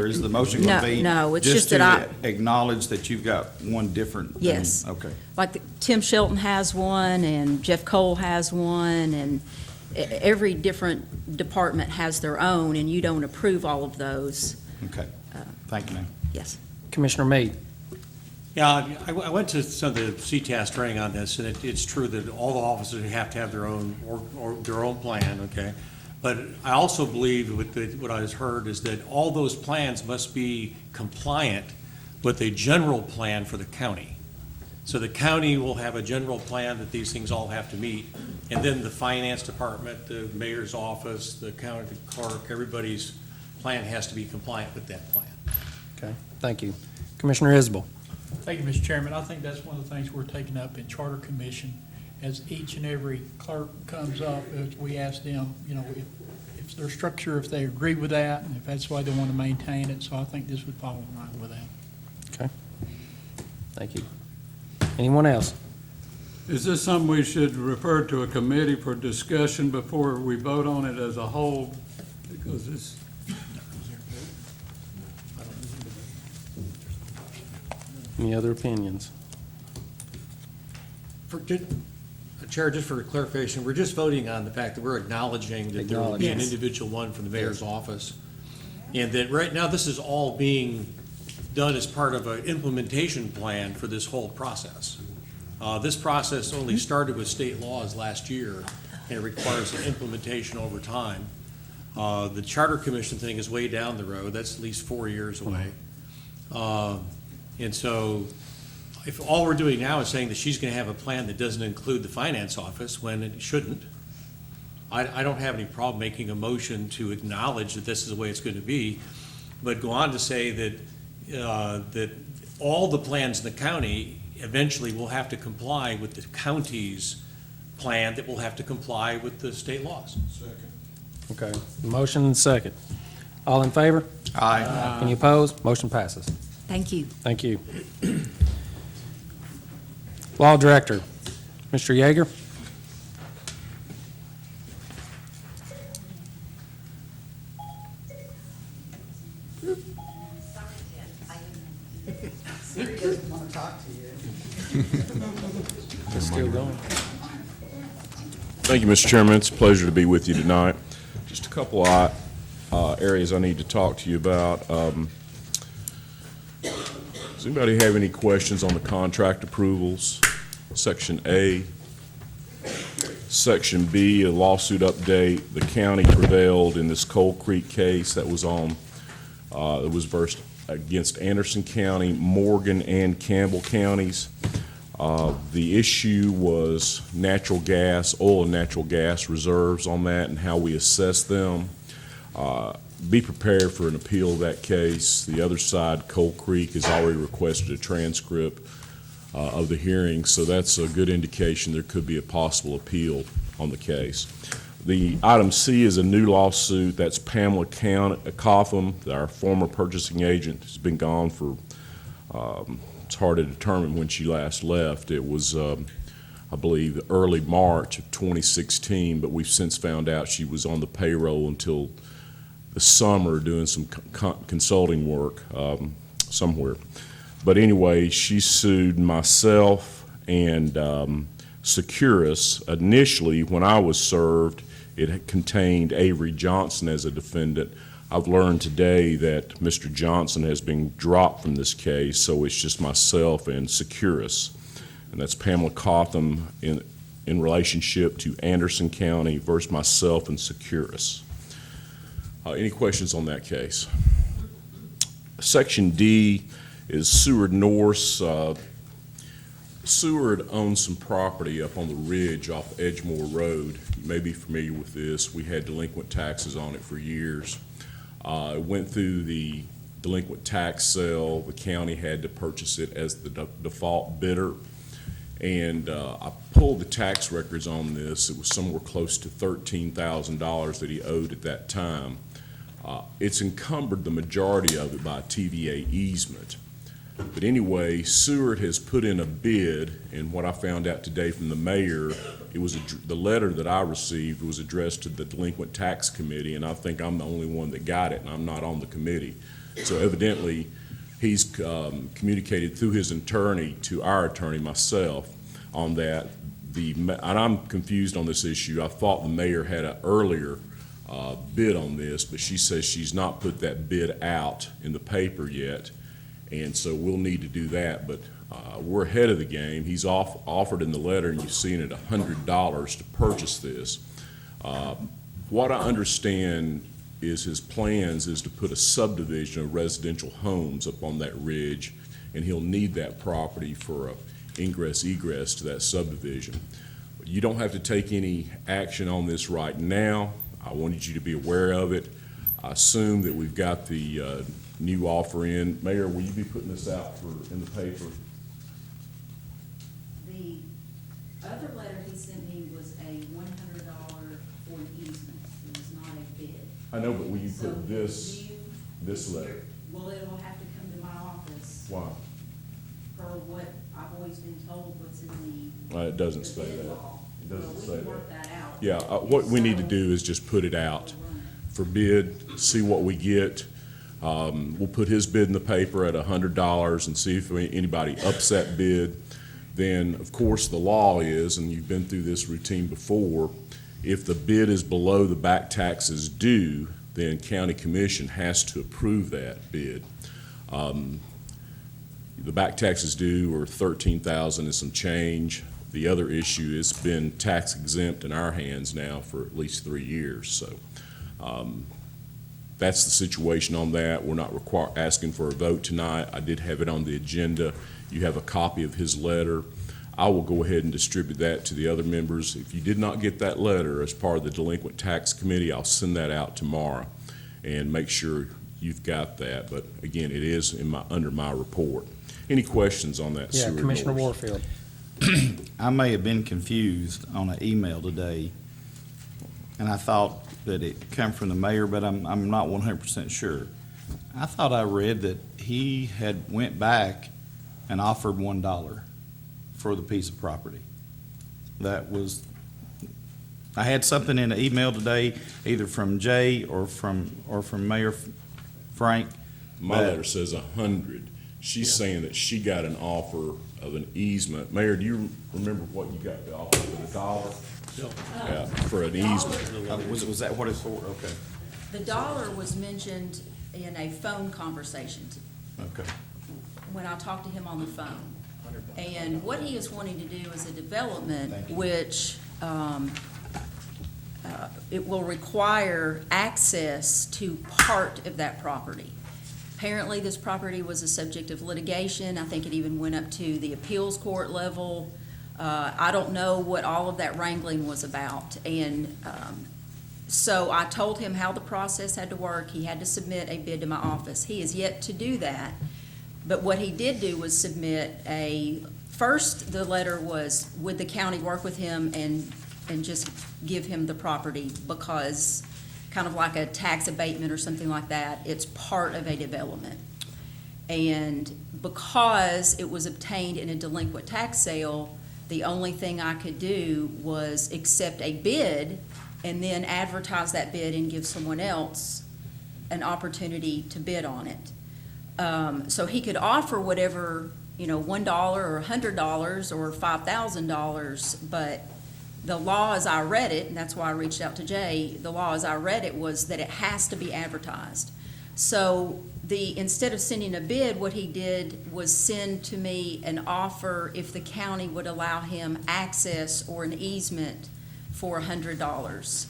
is the motion going to be? No, it's just that to acknowledge that you've got one different? than- Yes. Okay. Like Tim Shelton has one, and Jeff Cole has one, and every different department has their own, and you don't approve all of those. Okay. Thank you, ma'am. Yes. Commissioner Meade? Yeah, I went to some of the CTAS training on this, and it's true that all the officers have to have their own, or their own plan, okay? But I also believe what I has heard is that all those plans must be compliant with a general plan for the county. So the county will have a general plan that these things all have to meet, and then the finance department, the mayor's office, the county clerk, everybody's plan has to be compliant with that plan. Okay, thank you. Commissioner Isbell? Thank you, Mr. Chairman. I think that's one of the things we're taking up in Charter Commission. As each and every clerk comes up, as we ask them, you know, if their structure, if they agree with that, and if that's why they want to maintain it. So I think this would fall in line with that. Okay. Thank you. Anyone else? Is this something we should refer to a committee for discussion before we vote on it as a whole? Because it's, Any other opinions? Chair, just for clarification, we're just voting on the fact that we're acknowledging that there will be an Yes. individual one from the mayor's office. And that right now, this is all being done as part of an implementation plan for this whole process. This process only started with state laws last year, and it requires an implementation over time. The Charter Commission thing is way down the road. That's at least 4 years away. And so if all we're doing now is saying that she's going to have a plan that doesn't include the finance office when it shouldn't, I don't have any problem making a motion to acknowledge that this is the way it's going to be, but go on to say that, that all the plans in the county eventually will have to comply with the county's plan that will have to comply with the state laws. Second. Okay, motion and second. All in favor? Aye. Any opposed? Motion passes. Thank you. Thank you. Law Director, Mr. Yeager? Siri doesn't want to talk to you. It's still going. Thank you, Mr. Chairman. It's a pleasure to be with you tonight. Just a couple of areas I need to talk to you about. Does anybody have any questions on the contract approvals? Section A. Section B, a lawsuit update. The county prevailed in this Coal Creek case that was on, it was versed against Anderson County, Morgan, and Campbell counties. The issue was natural gas, oil and natural gas reserves on that and how we assess them. Be prepared for an appeal of that case. The other side, Coal Creek, has already requested a transcript of the hearing, so that's a good indication there could be a possible appeal on the case. The item C is a new lawsuit. That's Pamela Cotham, our former purchasing agent, has been gone for, it's hard to determine when she last left. It was, I believe, early March of 2016, but we've since found out she was on the payroll until the summer doing some consulting work somewhere. But anyway, she sued myself and Securus. Initially, when I was served, it had contained Avery Johnson as a defendant. I've learned today that Mr. Johnson has been dropped from this case, so it's just myself and Securus. And that's Pamela Cotham in relationship to Anderson County versus myself and Securus. Any questions on that case? Section D is Seward Norse. Seward owns some property up on the ridge off Edgemore Road. You may be familiar with this. We had delinquent taxes on it for years. It went through the delinquent tax sale. The county had to purchase it as the default bidder. And I pulled the tax records on this. It was somewhere close to $13,000 that he owed at that time. It's encumbered the majority of it by a TVA easement. But anyway, Seward has put in a bid, and what I found out today from the mayor, it was the letter that I received was addressed to the Delinquent Tax Committee, and I think I'm the only one that got it, and I'm not on the committee. So evidently, he's communicated through his attorney to our attorney, myself, on that. And I'm confused on this issue. I thought the mayor had an earlier bid on this, but she says she's not put that bid out in the paper yet. And so we'll need to do that, but we're ahead of the game. He's offered in the letter, and you've seen it, $100 to purchase this. What I understand is his plans is to put a subdivision of residential homes up on that ridge, and he'll need that property for a ingress egress to that subdivision. But you don't have to take any action on this right now. I wanted you to be aware of it. I assume that we've got the new offer in. Mayor, will you be putting this out in the paper? The other letter he sent me was a $100 for an easement. It was not a bid. I know, but will you So put this letter? Well, it will have to come to my office Why? per what I've always been told what's in the. It doesn't the say bid that. law. It doesn't Well, we say can that. work that out. Yeah, what we need to do is just put it out for bid, see what we get. We'll put his bid in the paper at $100 and see if anybody ups that bid. Then, of course, the law is, and you've been through this routine before, if the bid is below the back taxes due, then county commission has to approve that bid. The back taxes due are $13,000 and some change. The other issue is been tax exempt in our hands now for at least 3 years, so that's the situation on that. We're not asking for a vote tonight. I did have it on the agenda. You have a copy of his letter. I will go ahead and distribute that to the other members. If you did not get that letter as part of the Delinquent Tax Committee, I'll send that out tomorrow and make sure you've got that. But again, it is under my report. Any questions on that? Yeah, Seward Commissioner Norris? Warfield. I may have been confused on an email today, and I thought that it come from the mayor, but I'm not 100% sure. I thought I read that he had went back and offered $1 for the piece of property. I had something in the email today, either from Jay or from Mayor Frank. My that- letter says 100. She's saying that she got an offer of an easement. Mayor, do you remember what you got the offer for, $1? Yeah, for an easement. Was that what it's for? Okay. The dollar was mentioned in a phone conversation Okay. when I talked to him on the phone. And what he is wanting to do is a development which it will require access to part of that property. Apparently, this property was a subject of litigation. I think it even went up to the appeals court level. I don't know what all of that wrangling was about. And so I told him how the process had to work. He had to submit a bid to my office. He is yet to do that. But what he did do was submit first the letter was, would the county work with him and just give him the property because kind of like a tax abatement or something like that, it's part of a development. And because it was obtained in a delinquent tax sale, the only thing I could do was accept a bid and then advertise that bid and give someone else an opportunity to bid on it. So he could offer whatever, $1 or $100 or $5,000, but the law as I read it, and that's why I reached out to Jay, the law as I read it was that it has to be advertised. So instead of sending a bid, what he did was send to me an offer if the county would allow him access or an easement for $100.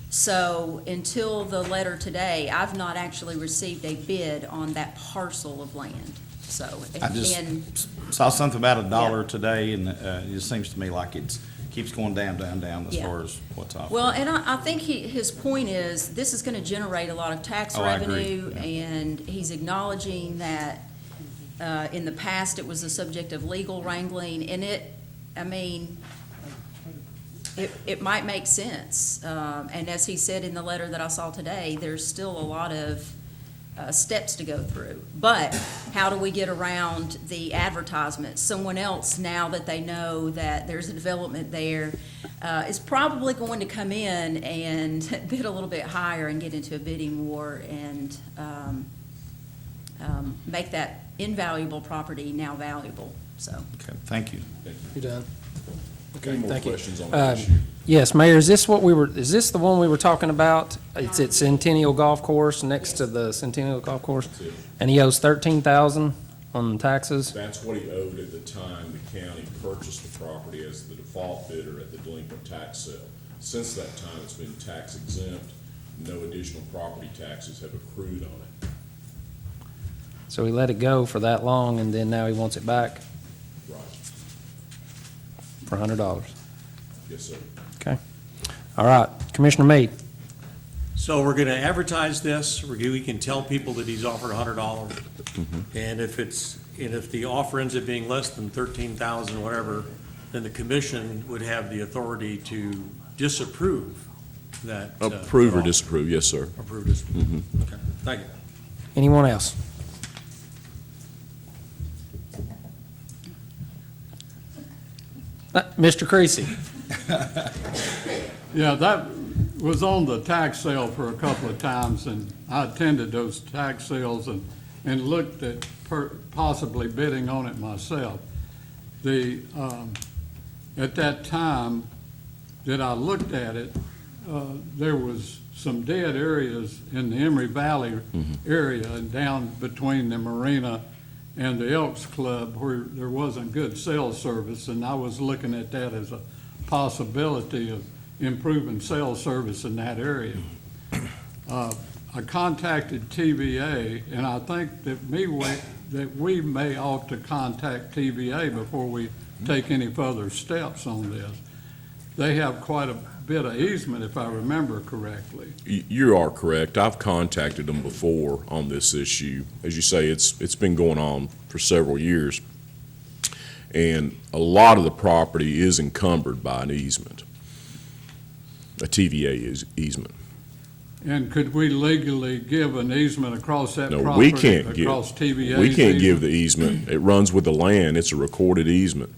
So until the letter today, I've not actually received a bid on that parcel of land. so. I just and- saw something about $1 Yeah. today, and it just seems to me like keeps going down, down, down as Yeah. far as what's offered. Well, and I think his point is, this is gonna generate a lot of tax Oh, I agree. revenue, and he's acknowledging that, in the past, it was a subject of legal wrangling, and it might make sense. And as he said in the letter that I saw today, there's still a lot of steps to go through. But how do we get around the advertisement? Someone else, now that they know that there's a development there, is probably going to come in and bid a little bit higher and get into a bidding war and make that invaluable property now valuable, so. Okay, thank you. You done? Any more Thank you. questions on that issue? Yes, Mayor, is this the one we were talking about? It's at Centennial Golf Course, next to the Centennial Golf Course? That's it. And he owes $13,000 on taxes? That's what he owed at the time the county purchased the property as the default bidder at the delinquent tax sale. Since that time, it's been tax exempt. No additional property taxes have accrued on it. So he let it go for that long, and then now he wants it back Right. for $100. Yes, sir. Okay. All right, Commissioner Meade. So we're gonna advertise this, we can tell people that he's offered $100. Mm-hmm. And if the offer ends up being less than 13,000, whatever, then the commission would have the authority to disapprove that. Approve or offer. disapprove, yes, sir. Approve, disapprove. Mhm. Okay, thank you. Anyone else? Mr. Creasy. Yeah, that was on the tax sale for a couple of times, and I attended those tax sales and looked at possibly bidding on it myself. At that time that I looked at it, there was some dead areas in the Emory Valley area and down between the marina and the Elks Club where there wasn't good cell service, and I was looking at that as a possibility of improving cell service in that area. I contacted TVA, and I think that we may ought to contact TVA before we take any further steps on this. They have quite a bit of easement, if I remember correctly. You are correct. I've contacted them before on this issue. As you say, it's been going on for several years. And a lot of the property is encumbered by an easement, a TVA easement. And could we legally give an easement across that No, property? we can't give, Across TVA's we can't give easement? the easement. It runs with the land. It's a recorded easement.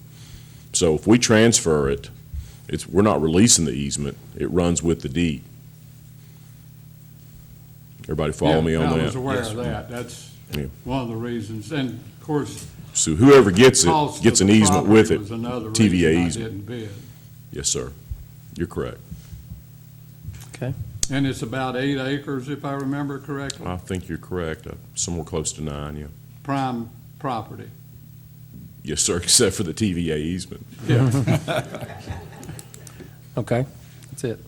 So if we transfer it, we're not releasing the easement. It runs with the deed. Everybody follow me on that? Yeah, I was aware Yes. of that. That's Yeah. one of the reasons. And of course, So whoever gets it, cost gets of an the easement with property it. was another TVA reason I easement. didn't bid. Yes, sir. You're correct. Okay. And it's about 8 acres, if I remember correctly, I think you're correct. Somewhere close to 9, yeah. prime property. Yes, sir, except for the TVA easement. Yeah. Okay, that's it.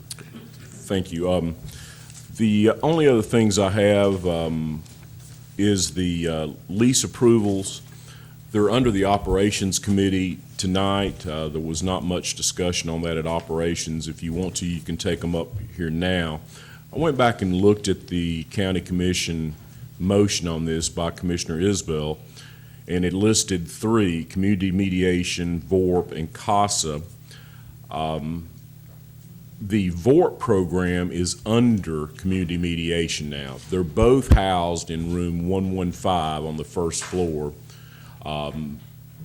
Thank you. The only other things I have is the lease approvals. They're under the Operations Committee tonight. There was not much discussion on that at Operations. If you want to, you can take them up here now. I went back and looked at the County Commission motion on this by Commissioner Isbell, and it listed 3, Community Mediation, VORP, and CASA. The VORP program is under community mediation now. They're both housed in room 115 on the first floor.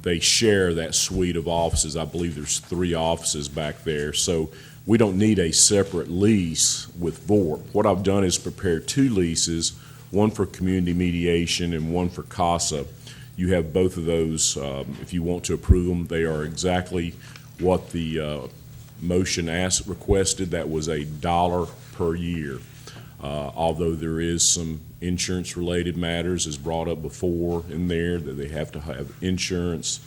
They share that suite of offices. I believe there's 3 offices back there. So we don't need a separate lease with VORP. What I've done is prepare 2 leases, one for community mediation and one for CASA. You have both of those if you want to approve them. They are exactly what the motion requested. That was $1 per year. Although there is some insurance-related matters, as brought up before in there, that they have to have insurance,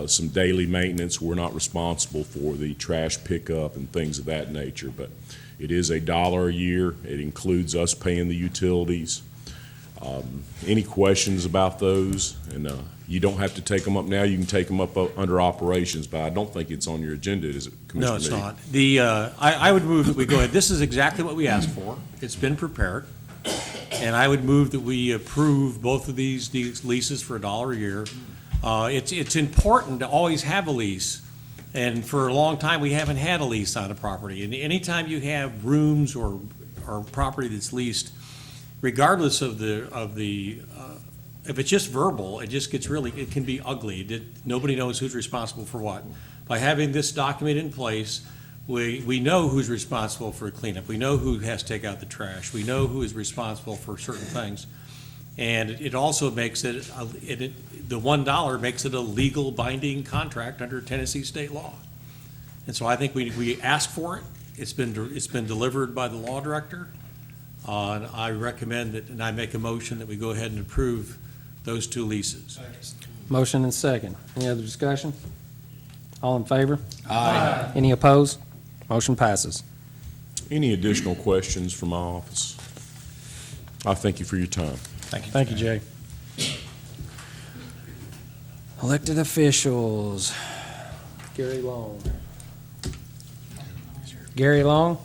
some daily maintenance. We're not responsible for the trash pickup and things of that nature, but it is $1 a year. It includes us paying the utilities. Any questions about those? And you don't have to take them up now. You can take them up under operations, but I don't think it's on your agenda, is it, Commissioner? No, it's Meade? not. The, I would move that we go ahead. This is exactly what we asked for. It's been prepared. And I would move that we approve both of these leases for $1 a year. It's important to always have a lease. And for a long time, we haven't had a lease on a property. And anytime you have rooms or property that's leased, regardless of if it's just verbal, it just gets it can be ugly. Nobody knows who's responsible for what. By having this document in place, we know who's responsible for cleanup. We know who has to take out the trash. We know who is responsible for certain things. And it also makes the $1 makes it a legal binding contract under Tennessee state law. And so I think we asked for it. It's been delivered by the law director. And I recommend that, and I make a motion that we go ahead and approve those 2 leases. Motion and second. Any other discussion? All in favor? Aye. Any opposed? Motion passes. Any additional questions from my office? I thank you for your time. Thank you, Jay. Elected officials. Gary Long. Gary Long?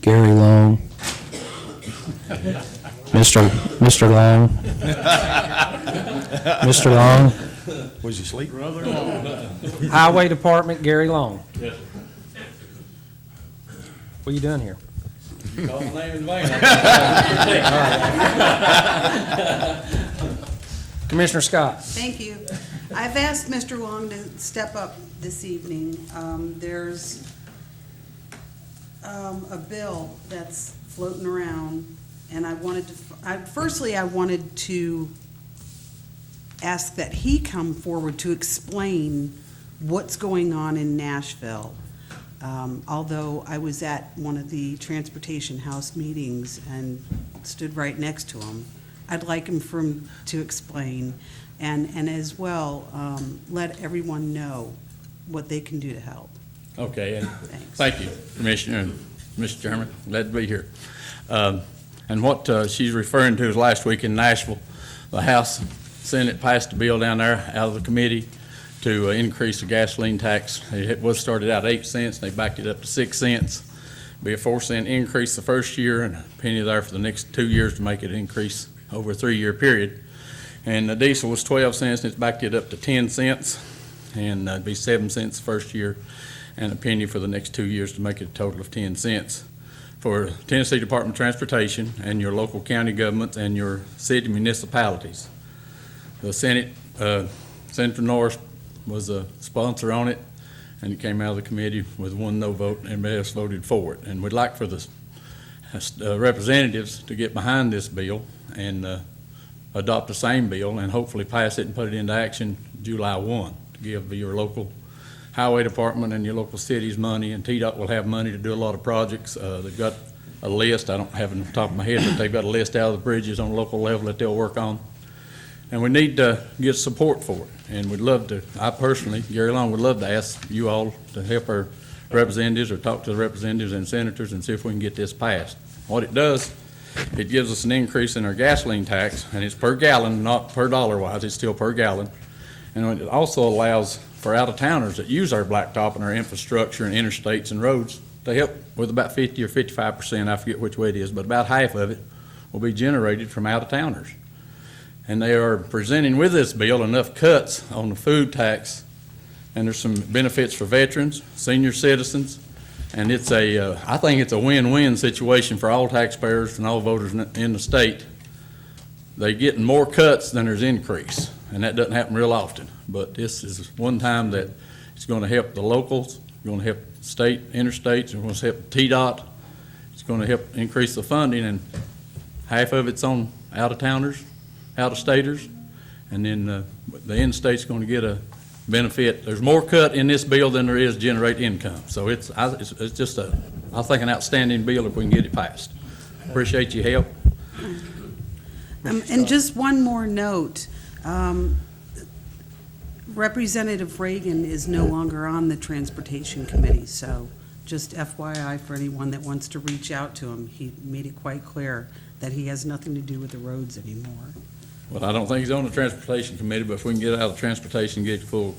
Gary Long. Mr. Long. Mr. Long. Was you asleep? Highway Department, Gary Long. Yes. What are you doing here? You called my name in vain. Commissioner Scott. Thank you. I've asked Mr. Long to step up this evening. There's a bill that's floating around, and I wanted to ask that he come forward to explain what's going on in Nashville. Although I was at one of the Transportation House meetings and stood right next to him, I'd like him to explain and as well let everyone know what they can do to help. Okay, and Thanks. thank you, Commissioner and Mr. Chairman. Glad to be here. And what she's referring to is last week in Nashville, the House, Senate passed a bill down there out of the committee to increase the gasoline tax. It was started out 8 cents, they backed it up to 6 cents. Be a 4-cent increase the first year and a penny there for the next 2 years to make it increase over a 3-year period. And the diesel was 12 cents and it's backed it up to 10 cents. And it'd be 7 cents the first year and a penny for the next 2 years to make it a total of 10 cents. For Tennessee Department of Transportation and your local county governments and your city municipalities. The Senate, Senator Norris was a sponsor on it, and it came out of the committee with 1 no vote, and everybody else voted for it. And we'd like for the representatives to get behind this bill and adopt the same bill and hopefully pass it and put it into action July 1 to give your local highway department and your local cities money, and TDOT will have money to do a lot of projects. They've got a list, I don't have it on the top of my head, but they've got a list out of the bridges on a local level that they'll work on. And we need to get support for it. And we'd love to, I personally, Gary Long, would love to ask you all to help our representatives or talk to the representatives and senators and see if we can get this passed. What it does, it gives us an increase in our gasoline tax, and it's per gallon, not per dollar wise, it's still per gallon. And it also allows for out-of-towners that use our blacktop and our infrastructure and interstates and roads to help with about 50 or 55%, I forget which way it is, but about half of it will be generated from out-of-towners. And they are presenting with this bill enough cuts on the food tax, and there's some benefits for veterans, senior citizens, and it's I think it's a win-win situation for all taxpayers and all voters in the state. They're getting more cuts than there's increase, and that doesn't happen real often. But this is one time that it's going to help the locals, going to help state interstates, it's going to help TDOT, it's going to help increase the funding, and half of it's on out-of-towners, out-of-staters, and then the in-state's going to get a benefit. There's more cut in this bill than there is generate income. So it's just I think, an outstanding bill if we can get it passed. Appreciate your help. And just one more note. Representative Reagan is no longer on the Transportation Committee, so just FYI for anyone that wants to reach out to him, he made it quite clear that he has nothing to do with the roads anymore. Well, I don't think he's on the Transportation Committee, but if we can get out of transportation, get it full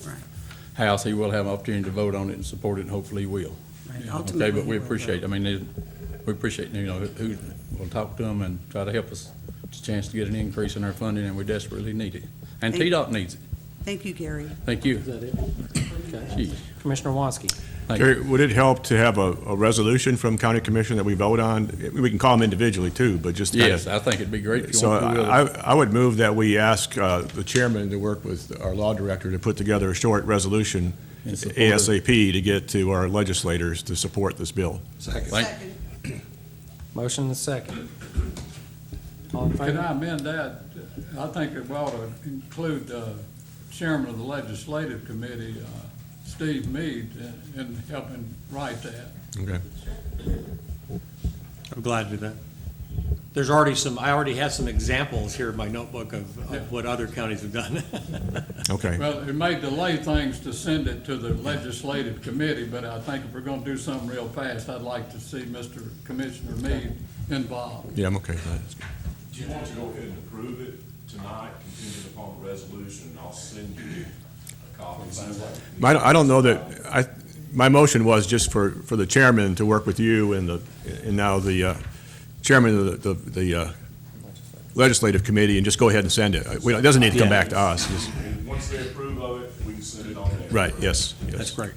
house, he will have an opportunity to vote on it and support it, and hopefully he will. Right, Okay, ultimately but we he will appreciate, I mean, we appreciate, who, we'll talk to them and try to help us, it's a chance to get an increase in our funding, and we desperately need it. And Thank- TDOT needs it. Thank you, Gary. Thank you. Is that it? Okay. Commissioner Wanski. Thank you. Gary, would it help to have a resolution from county commission that we vote on? We can call them individually too, but just kind of. Yes, I think it'd be great if you So want to. I would move that we ask the chairman to work with our law director to put together a short resolution In support of- ASAP to get to our legislators to support this bill. Second. Motion and second. All in Can favor? I amend that? I think it ought to include Chairman of the Legislative Committee, Steve Mead, in helping write that. Okay. I'm glad to do that. There's already I already have some examples here in my notebook of what other counties have done. Okay. Well, it may delay things to send it to the Legislative Committee, but I think if we're going to do something real fast, I'd like to see Mr. Commissioner Mead involved. Yeah, I'm okay with that. Do you want to go ahead and approve it tonight, contingent upon the resolution, and I'll send you a copy? I don't know that, my motion was just for the chairman to work with you and now the chairman of the legislative committee and just go ahead and send it. It doesn't need to come back to us. Once they approve of it, we can send it on there. Right, yes. That's great.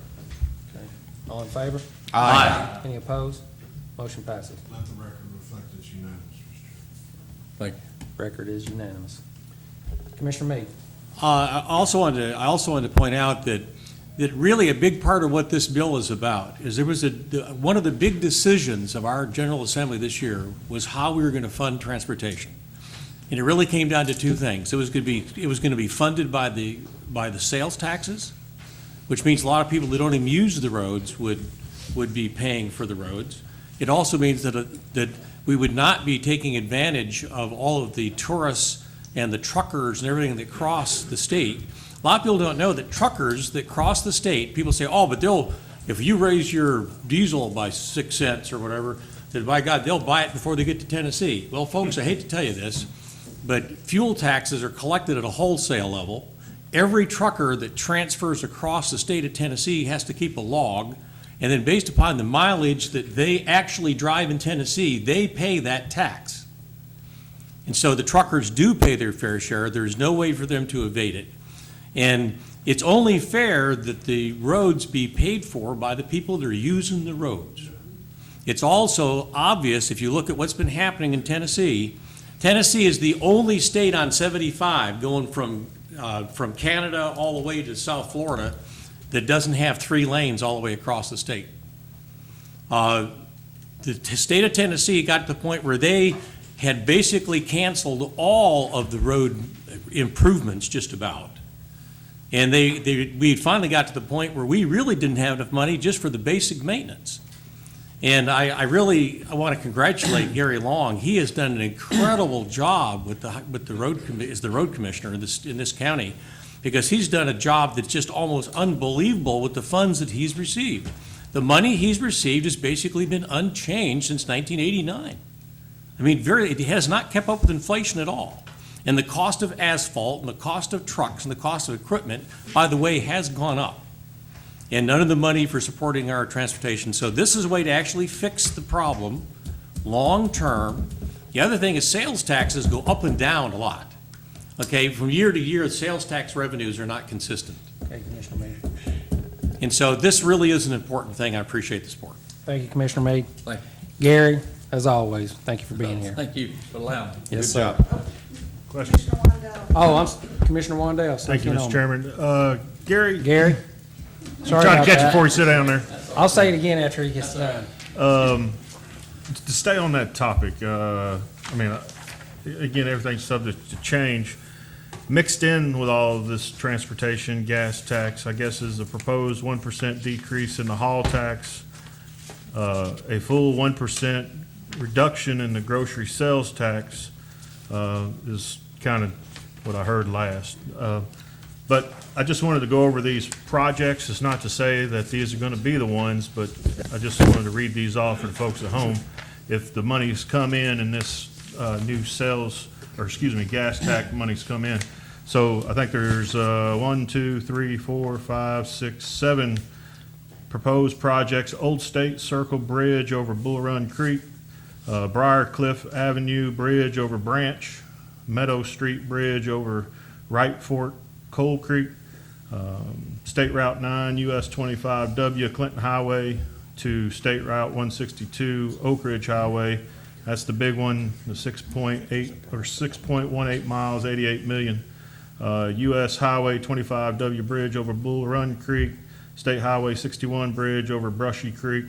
Okay. All in favor? Aye. Any opposed? Motion passes. Let the record reflect it's unanimous, Mr. Chairman. Thank you. Record is unanimous. Commissioner Mead. I also wanted to point out that really a big part of what this bill is about is there was one of the big decisions of our General Assembly this year was how we were going to fund transportation. And it really came down to two things. It was going to be funded by the sales taxes, which means a lot of people that don't even use the roads would be paying for the roads. It also means that we would not be taking advantage of all of the tourists and the truckers and everything that cross the state. A lot of people don't know that truckers that cross the state, people say, oh, but if you raise your diesel by 6 cents or whatever, then by God, they'll buy it before they get to Tennessee. Well, folks, I hate to tell you this, but fuel taxes are collected at a wholesale level. Every trucker that transfers across the state of Tennessee has to keep a log, and then based upon the mileage that they actually drive in Tennessee, they pay that tax. And so the truckers do pay their fair share. There's no way for them to evade it. And it's only fair that the roads be paid for by the people that are using the roads. It's also obvious, if you look at what's been happening in Tennessee, Tennessee is the only state on 75 going from Canada all the way to South Florida that doesn't have 3 lanes all the way across the state. The state of Tennessee got to the point where they had basically canceled all of the road improvements just about. And we finally got to the point where we really didn't have enough money just for the basic maintenance. And I want to congratulate Gary Long. He has done an incredible job with the road commissioner in this county, because he's done a job that's just almost unbelievable with the funds that he's received. The money he's received has basically been unchanged since 1989. I mean, it has not kept up with inflation at all. And the cost of asphalt and the cost of trucks and the cost of equipment, by the way, has gone up. And none of the money for supporting our transportation. So this is a way to actually fix the problem long-term. The other thing is sales taxes go up and down a lot. Okay, from year to year, sales tax revenues are not consistent. Okay, Commissioner Mead. And so this really is an important thing. I appreciate the support. Thank you, Commissioner Mead. Thank you. Gary, as always, thank you for being here. Thank you for allowing me. Yes, Good sir. job. Question. Oh, Commissioner Wandale. Thank you, Mr. Chairman. Gary? Gary? I'm Sorry trying about to catch you that. before you sit down there. I'll say it again after he gets done. To stay on that topic, again, everything's subject to change. Mixed in with all of this transportation gas tax, I guess, is a proposed 1% decrease in the haul tax, a full 1% reduction in the grocery sales tax is kind of what I heard last. But I just wanted to go over these projects. It's not to say that these are going to be the ones, but I just wanted to read these off for the folks at home. If the money's come in and this new sales, or excuse me, gas tax money's come in. So I think there's 1, 2, 3, 4, 5, 6, 7 proposed projects. Old State Circle Bridge over Bull Run Creek, Briar Cliff Avenue Bridge over Branch, Meadow Street Bridge over Wright Fork Coal Creek, State Route 9, US 25W Clinton Highway to State Route 162 Oak Ridge Highway. That's the big one, the 6.8 or 6.18 miles, 88 million. US Highway 25W Bridge over Bull Run Creek, State Highway 61 Bridge over Brushy Creek,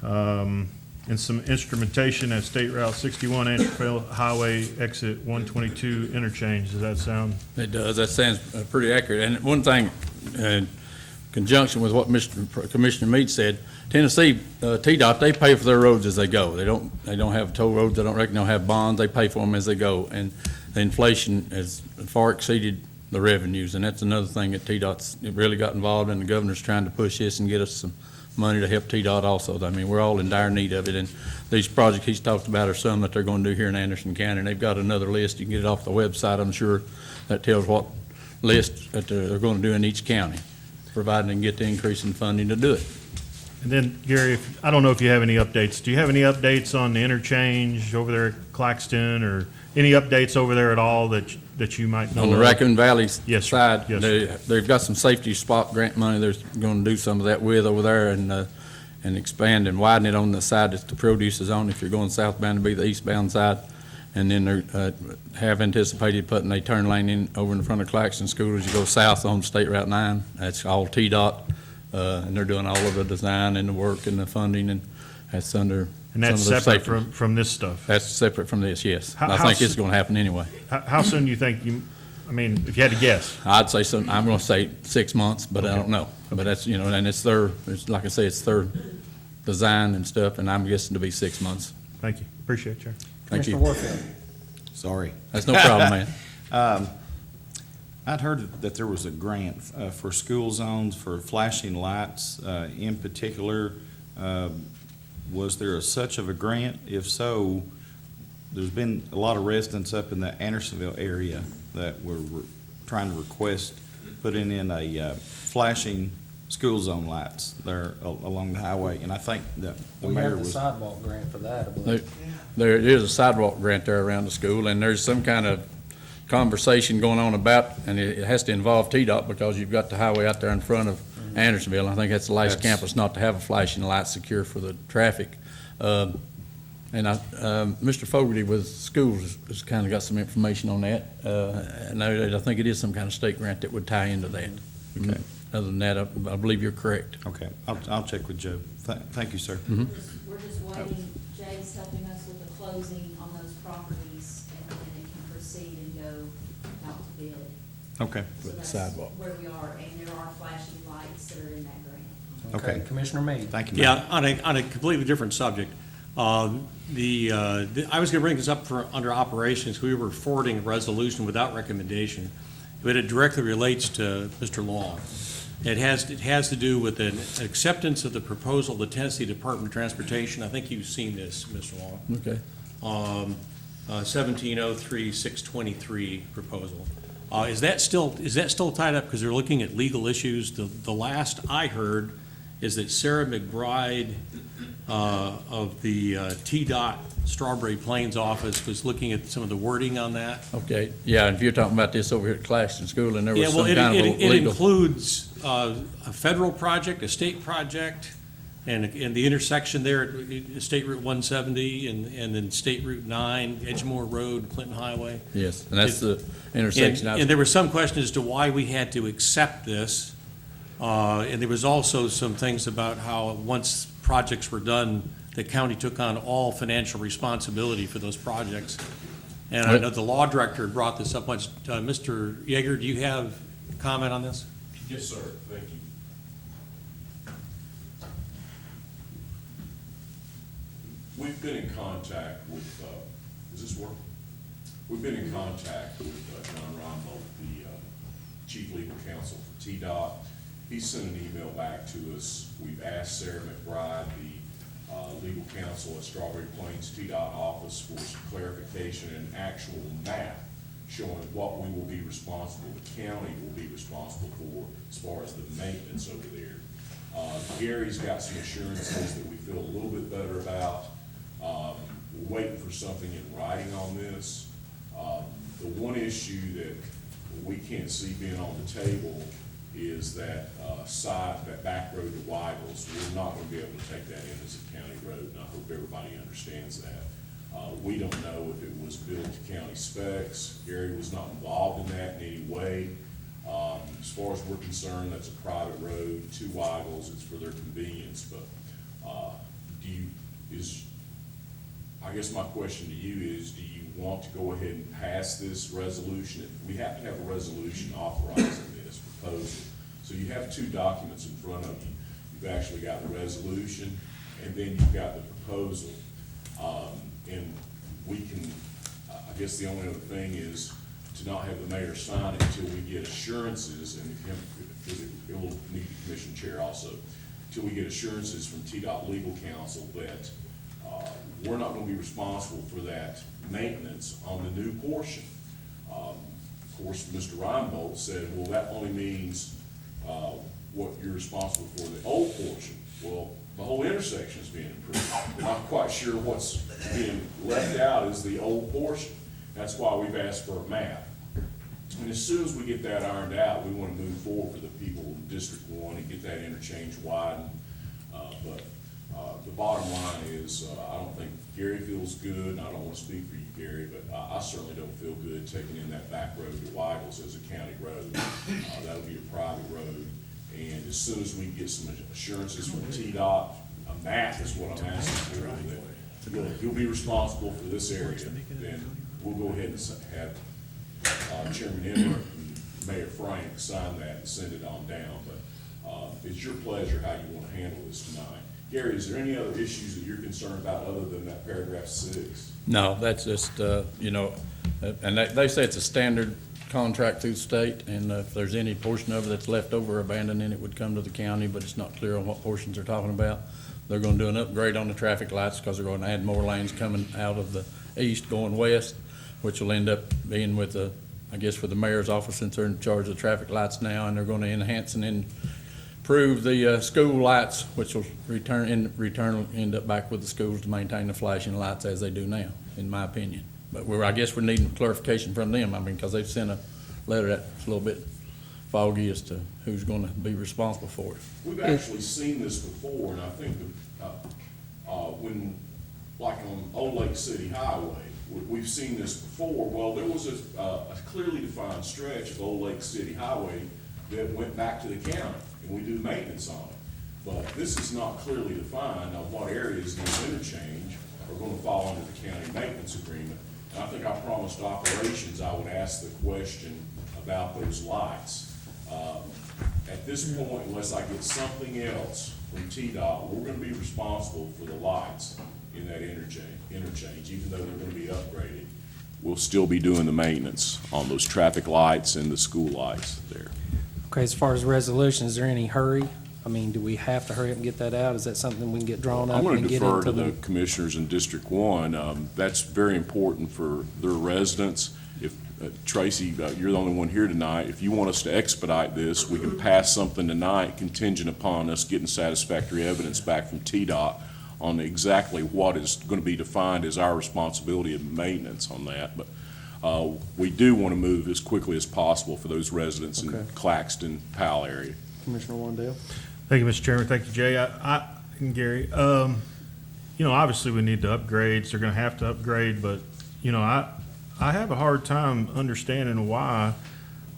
and some instrumentation at State Route 61 Antrim Highway exit 122 interchange. Does that sound? It does. That sounds pretty accurate. And one thing, in conjunction with what Commissioner Meade said, Tennessee, TDOT, they pay for their roads as they go. They don't have toll roads. They don't have bonds. They pay for them as they go. And the inflation has far exceeded the revenues. And that's another thing that TDOT's really got involved in. The governor's trying to push this and get us some money to help TDOT also. I mean, we're all in dire need of it. And these projects he's talked about are some that they're going to do here in Anderson County. And they've got another list. You can get it off the website, I'm sure, that tells what list that they're going to do in each county, providing they can get the increase in funding to do it. And then, Gary, I don't know if you have any updates. Do you have any updates on the interchange over there at Claxton, or any updates over there at all that you might know On the of? Raccoon Valley Yes, sir. side, Yes, sir. they've got some safety spot grant money they're going to do some of that with over there and expand and widen it on the side that the produce is on. If you're going southbound, to be the eastbound side. And then they have anticipated putting a turn lane in over in front of Claxton School as you go south on State Route 9. That's all TDOT, and they're doing all of the design and the work and the funding, and that's under And that's some of the separate safety. from this stuff? That's separate from this, yes. How- I how think it's s- going to happen anyway. How soon do you think I mean, if you had to guess? I'd say I'm going to say 6 months, but I don't know. But that's, and it's like I say, it's their design and stuff, and I'm guessing to be 6 months. Thank you. Appreciate it, Chair. Thank you. Commissioner Warfield. Sorry. That's no problem, man. I'd heard that there was a grant for school zones for flashing lights in particular. Was there such of a grant? If so, there's been a lot of residents up in the Andersonville area that were trying to request putting in a flashing school zone lights there along the highway. And I think that the We mayor have the was. sidewalk grant for that, I believe. There is a sidewalk grant there around the school, and there's some kind of conversation going on about, and it has to involve TDOT because you've got the highway out there in front of Andersonville. I think that's the last campus not to have a flashing light secure for the traffic. Mr. Fogarty with schools has kind of got some information on that. And I think it is some kind of state grant that would tie into that. Okay. Other than that, I believe you're correct. Okay, I'll check with Joe. Thank you, sir. Mhm. We're just waiting, Jay's helping us with the closing on those properties, and then it can proceed and go out to bid. Okay. So that's Sidewalk. where we are, and there are flashing lights that are in that grant. Okay. Commissioner Meade. Thank you. Yeah, on a completely different subject. I was gonna bring this up under operations. We were forwarding a resolution without recommendation, but it directly relates to Mr. Long. It has to do with an acceptance of the proposal of the Tennessee Department of Transportation. I think you've seen this, Mr. Long. Okay. 1703-623 proposal. Is that still tied up because they're looking at legal issues? The last I heard is that Sarah McBride of the TDOT Strawberry Plains office was looking at some of the wording on that. Okay, yeah, and if you're talking about this over here at Claxton School, and there was Yeah, well, some kind of a it legal. includes a federal project, a state project, and the intersection there at State Route 170 and then State Route 9, Edgemore Road, Clinton Highway. Yes, and that's the intersection. And there was some question as to why we had to accept this. And there was also some things about how once projects were done, the county took on all financial responsibility for those projects. And I know the law director brought this up once. Mr. Yeager, do you have a comment on this? Yes, sir, thank you. We've been in contact with, is this working? We've been in contact with John Rombo, the chief legal counsel for TDOT. He sent an email back to us. We've asked Sarah McBride, the legal counsel at Strawberry Plains TDOT office, for some clarification and actual map showing what we will be responsible, the county will be responsible for as far as the maintenance over there. Gary's got some assurances that we feel a little bit better about. We're waiting for something in writing on this. The one issue that we can't see being on the table is that that back road to Weigels. We're not gonna be able to take that in as a county road, and I hope everybody understands that. We don't know if it was built to county specs. Gary was not involved in that in any way. As far as we're concerned, that's a private road to Weigels. It's for their convenience, but I guess my question to you is, do you want to go ahead and pass this resolution? We have to have a resolution authorizing this proposal. So you have two documents in front of you. You've actually got the resolution, and then you've got the proposal. And we can, I guess the only other thing is to not have the mayor sign it until we get assurances, and it will need the commission chair also, until we get assurances from TDOT legal counsel that we're not going to be responsible for that maintenance on the new portion. Of course, Mr. Reinbold said, well, that only means what you're responsible for the old portion. Well, the whole intersection is being improved. We're not quite sure what's being left out is the old portion. That's why we've asked for a map. And as soon as we get that ironed out, we want to move forward for the people in District 1 and get that interchange widened. But the bottom line is, I don't think Gary feels good, and I don't want to speak for you, Gary, but I certainly don't feel good taking in that back road to Weigels as a county road. That'll be a private road. And as soon as we get some assurances from TDOT, a map is what I'm asking for, that you'll be responsible for this area, then we'll go ahead and have Chairman Emmer and Mayor Frank sign that and send it on down. But it's your pleasure how you want to handle this tonight. Gary, is there any other issues that you're concerned about other than that paragraph 6? No, that's just, and they say it's a standard contract through the state, and if there's any portion of it that's left over or abandoned, then it would come to the county, but it's not clear on what portions they're talking about. They're gonna do an upgrade on the traffic lights because they're gonna add more lanes coming out of the east going west, which will end up being with the, I guess, with the mayor's office, since they're in charge of the traffic lights now, and they're gonna enhance and improve the school lights, which will end up back with the schools to maintain the flashing lights as they do now, in my opinion. But I guess we're needing clarification from them, because they've sent a letter that's a little bit foggy as to who's gonna be responsible for it. We've actually seen this before, and I think when, like on Old Lake City Highway, we've seen this before. Well, there was a clearly defined stretch of Old Lake City Highway that went back to the county, and we do maintenance on it. But this is not clearly defined on what areas in this interchange are gonna fall under the county maintenance agreement. And I think I promised operations I would ask the question about those lights. At this point, unless I get something else from TDOT, we're gonna be responsible for the lights in that interchange, even though they're gonna be upgraded. We'll still be doing the maintenance on those traffic lights and the school lights there. Okay, as far as resolution, is there any hurry? I mean, do we have to hurry up and get that out? Is that something we can get drawn up I'm and gonna get defer into to the commissioners in District 1. That's very important for their residents. If, Tracy, you're the only one here tonight. If you want us to expedite this, we can pass something tonight contingent upon us getting satisfactory evidence back from TDOT on exactly what is going to be defined as our responsibility of maintenance on that. But we do want to move as quickly as possible for those residents in Claxton, Powell area. Commissioner Wandale? Thank you, Mr. Chairman. Thank you, Jay. And Gary, obviously we need the upgrades. They're going to have to upgrade, but, I have a hard time understanding why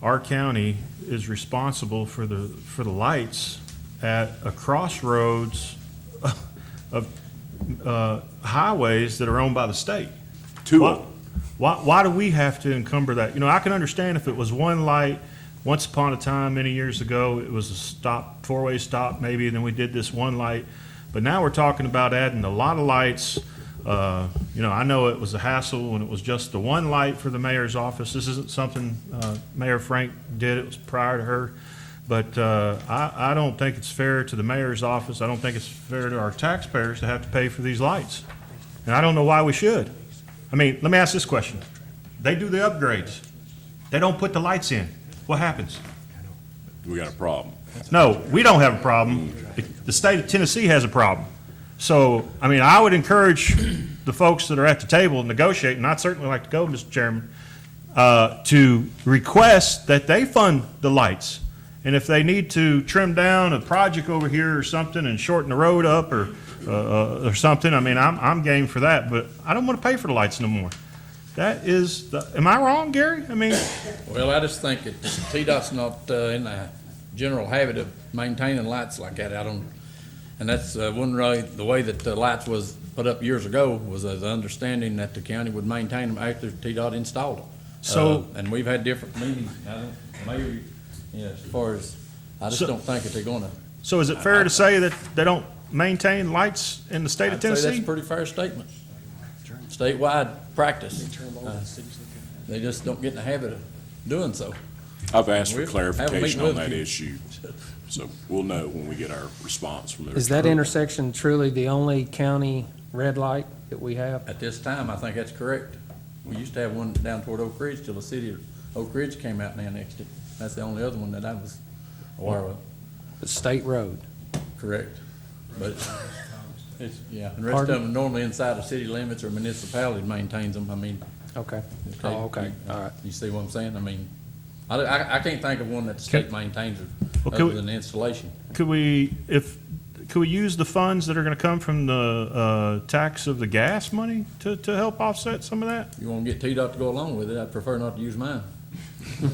our county is responsible for the lights at a crossroads of highways that are owned by the state. Why do we have to encumber that? I can understand if it was one light. Once upon a time, many years ago, it was a stop, four-way stop maybe, and then we did this one light. But now we're talking about adding a lot of lights You know, I know it was a hassle when it was just the one light for the mayor's office. This isn't something Mayor Frank did, it was prior to her. But I don't think it's fair to the mayor's office. I don't think it's fair to our taxpayers to have to pay for these lights. And I don't know why we should. I mean, let me ask this question. They do the upgrades. They don't put the lights in. What happens? We got a problem. No, we don't have a problem. The state of Tennessee has a problem. So, I mean, I would encourage the folks that are at the table negotiating, I'd certainly like to go, Mr. Chairman, to request that they fund the lights. And if they need to trim down a project over here or something and shorten the road up or something, I mean, I'm game for that, but I don't want to pay for the lights no more. That is, am I wrong, Gary? I mean, Well, I just think that TDOT's not in the general habit of maintaining lights like that out on, and that's one really, the way that the lights was put up years ago was the understanding that the county would maintain them after TDOT installed them. So- And we've had different meetings, maybe, yeah, as far as, I just So- don't think that they're gonna. so is it fair to say that they don't maintain lights in the state of I'd say that's Tennessee? a pretty fair statement. Statewide practice. They just don't get in the habit of doing so. I've asked for We'll have a clarification meeting on with that you. issue, so we'll know when we get our response from the. Is that intersection truly the only county red light that we have? At this time, I think that's correct. We used to have one down toward Oak Ridge till the city of Oak Ridge came out and annexed it. That's the only other one that I was aware of. The state road. Correct. But it's, yeah, and the rest of Pardon? them normally inside the city limits or municipality maintains them. I mean. Okay. Oh, okay, all right. You see what I'm saying? I mean, I can't think of one that the state maintains Well, other than the installation. Could we use the funds that are gonna come from the tax of the gas money to help offset some of that? You wanna get TDOT to go along with it, I'd prefer not to use mine. Well,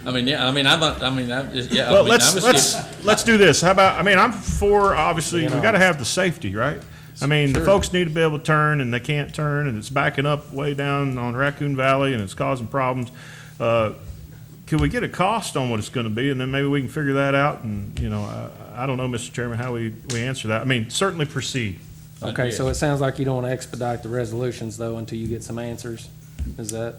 I mean, I'm just, yeah. well, I mean, I'm just let's do this. How about, I mean, I'm for, obviously, we gotta have the safety, right? I mean, the Sure. folks need to be able to turn, and they can't turn, and it's backing up way down on Raccoon Valley, and it's causing problems. Could we get a cost on what it's gonna be, and then maybe we can figure that out, and, you know, I don't know, Mr. Chairman, how we answer that. I mean, certainly proceed. Okay, so it sounds like you don't want to expedite the resolutions, though, until you get some answers. Is that?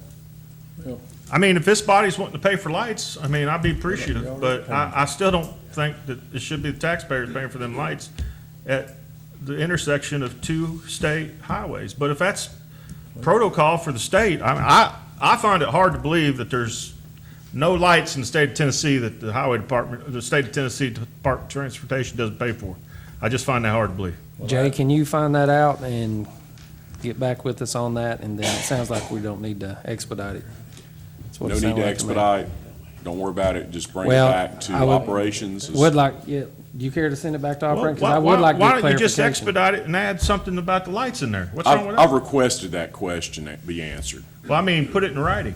I mean, if this body's wanting to pay for lights, I mean, I'd be appreciative, but I still don't think that it should be the taxpayers paying for them lights at the intersection of two state highways. But if that's protocol for the state, I find it hard to believe that there's no lights in the state of Tennessee that the highway department, the state of Tennessee Department of Transportation doesn't pay for. I just find that hard to believe. Jay, can you find that out and get back with us on that? And then it sounds like we don't need to expedite it. That's what No it need sounded to like me. expedite, don't worry about it, just bring it Well, back to I would- operations. Would like, yeah, do you care to send it back to operations? Because Why- I would like to Why get don't you just clarification. expedite it and add something about the lights in there? What's wrong with I've that? requested that question that be answered. Well, I mean, put it in writing.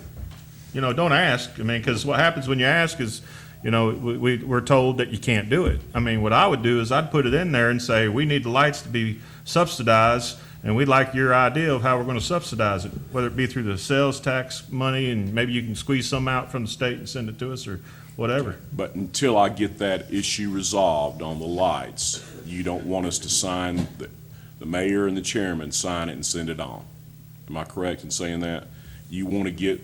You know, don't ask. I mean, because what happens when you ask is, you know, we're told that you can't do it. I mean, what I would do is I'd put it in there and say, we need the lights to be subsidized, and we'd like your idea of how we're going to subsidize it, whether it be through the sales tax money, and maybe you can squeeze some out from the state and send it to us, or whatever. But until I get that issue resolved on the lights, you don't want us to sign, the mayor and the chairman sign it and send it on. Am I correct in saying that? You want to get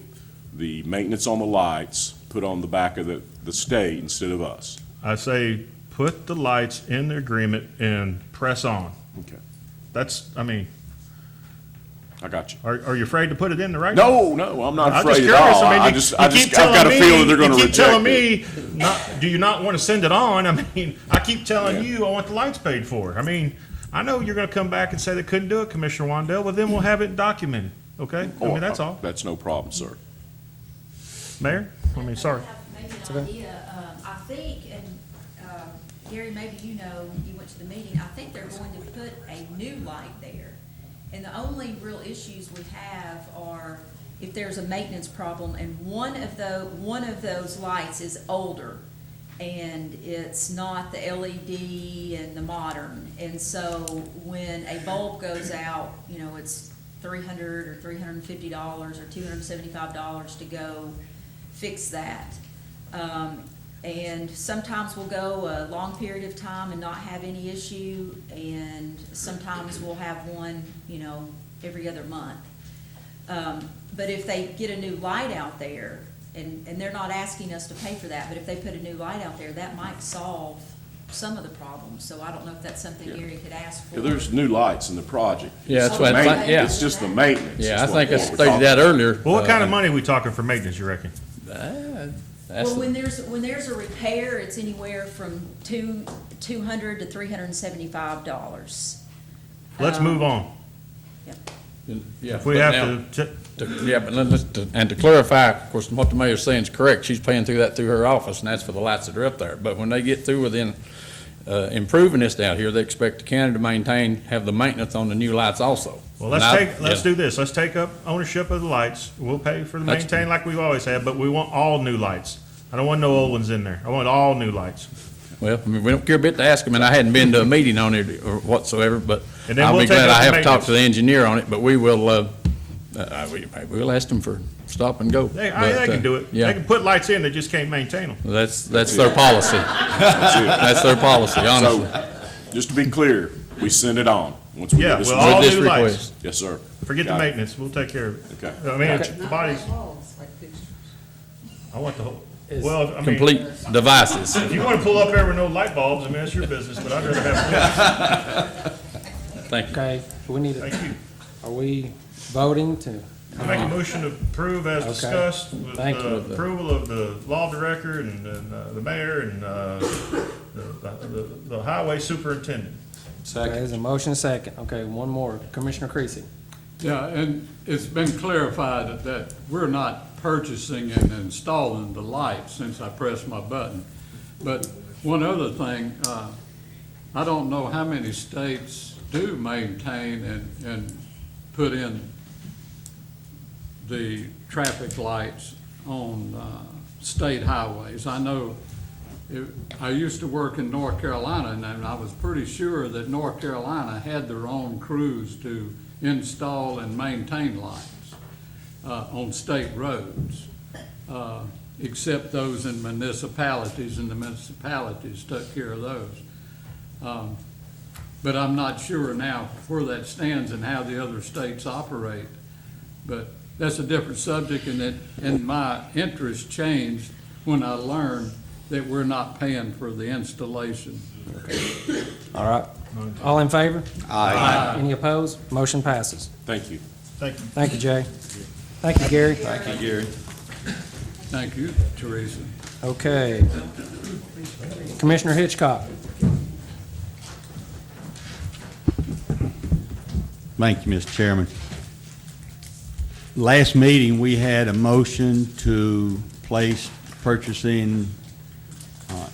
the maintenance on the lights put on the back of the state instead of us? I say, put the lights in the agreement and press on. Okay. That's, I mean, I got you. are you afraid to put it in the right? No, I'm not I'm afraid just at curious. all. I mean, I you just, keep I've got a telling feeling me- they're going to You keep telling reject it. me, do you not want to send it on? I mean, I keep telling Yeah. you I want the lights paid for. I mean, I know you're going to come back and say they couldn't do it, Commissioner Wandell, well, then we'll have it documented, okay? I mean, that's all. That's no problem, sir. Mayor? I mean, sorry. Maybe an idea, I think, and Gary, maybe you know, you went to the meeting, I think they're going to put a new light there. And the only real issues we have are if there's a maintenance problem, and one of those lights is older, and it's not the LED and the modern. And so when a bulb goes out, you know, it's $300 or $350 or $275 to go fix that. And sometimes we'll go a long period of time and not have any issue, and sometimes we'll have one, every other month. But if they get a new light out there, and they're not asking us to pay for that, but if they put a new light out there, that might solve some of the problems. So I don't know if that's something Gary could ask for. Yeah, there's new lights in the project. Yeah, that's It's what I maintenance. think, yeah. It's just the maintenance. Yeah, is I what- think I what we're stated talking that about. earlier. Well, what kind of money are we talking for maintenance, you reckon? That's Well, when there's a repair, it's anywhere from $200 to $375. Let's move on. Yeah, If we but have now- to, Yeah, but and to clarify, of course, what the mayor's saying is correct. She's paying through her office, and that's for the lights that are up there. But when they get through within improving this down here, they expect the county to have the maintenance on the new lights also. well, And let's do this. Let's take up ownership of the lights. We'll pay for the That's- maintain like we've always had, but we want all new lights. I don't want no old ones in there. I want all new lights. Well, I mean, we don't care a bit to ask them, and I hadn't been to a meeting on it or whatsoever, but And then I'll we'll be take glad up I the have talked to the maintenance. engineer on it, but we will, we'll ask them for stop and go. They But, can do it. Yeah. They can put lights in, they just can't maintain them. That's their policy. That's their policy, honestly. So, just to be clear, we send it on once we Yeah, get this. well, all With this new lights. request. Yes, sir. Forget the Got it. maintenance, we'll take care of it. Okay. I mean, Okay. the bodies, I want the whole, well, I mean, Complete devices. if you want to pull up there with no light bulbs, I mean, that's your business, but I'd rather have. Thank you. Okay, we need Thank to, you. are we voting to? I make a motion to approve as Okay. discussed with Thank you. approval of the law director and the mayor and the highway superintendent. Okay, there's a motion second. Okay, one more. Commissioner Creasy. Yeah, and it's been clarified that we're not purchasing and installing the lights since I pressed my button. But one other thing, I don't know how many states do maintain and put in the traffic lights on state highways. I know, I used to work in North Carolina, and I was pretty sure that North Carolina had their own crews to install and maintain lights on state roads, except those in municipalities, and the municipalities took care of those. But I'm not sure now where that stands and how the other states operate. But that's a different subject, and my interest changed when I learned that we're not paying for the installation. All right. All in favor? Aye. Any opposed? Motion passes. Thank you. Thank you. Thank you, Jay. Thank you, Gary. Thank you, Gary. Thank you, Teresa. Okay. Commissioner Hitchcock. Thank you, Mr. Chairman. Last meeting, we had a motion to place purchasing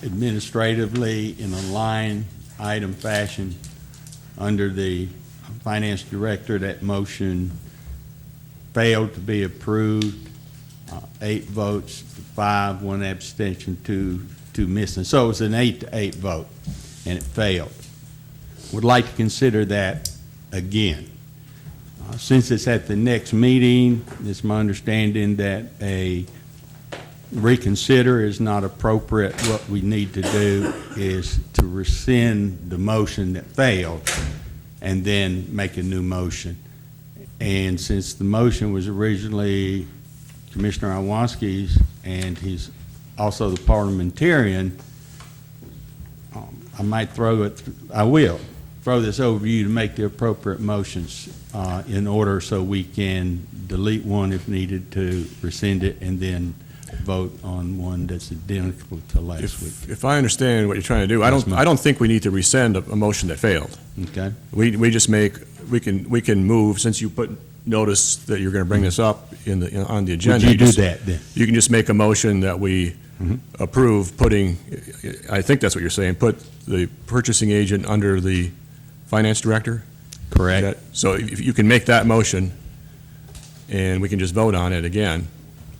administratively in a line item fashion under the finance director. That motion failed to be approved. 8 votes to 5, 1 abstention, 2 missing. So it was an 8-8 vote, and it failed. Would like to consider that again. Since it's at the next meeting, it's my understanding that a reconsider is not appropriate. What we need to do is to rescind the motion that failed and then make a new motion. And since the motion was originally Commissioner Iwanski's and he's also the parliamentarian, I might I will throw this over to you to make the appropriate motions in order so we can delete one if needed to rescind it and then vote on one that's identical to last week. If I understand what you're trying to do, I don't think we need to rescind a motion that failed. Okay. We just we can move, since you put notice that you're going to bring this up on the agenda. Would you do that then? You can just make a motion that we approve putting, I think that's what you're saying, put the purchasing agent under the finance director? Correct. So if you can make that motion, and we can just vote on it again.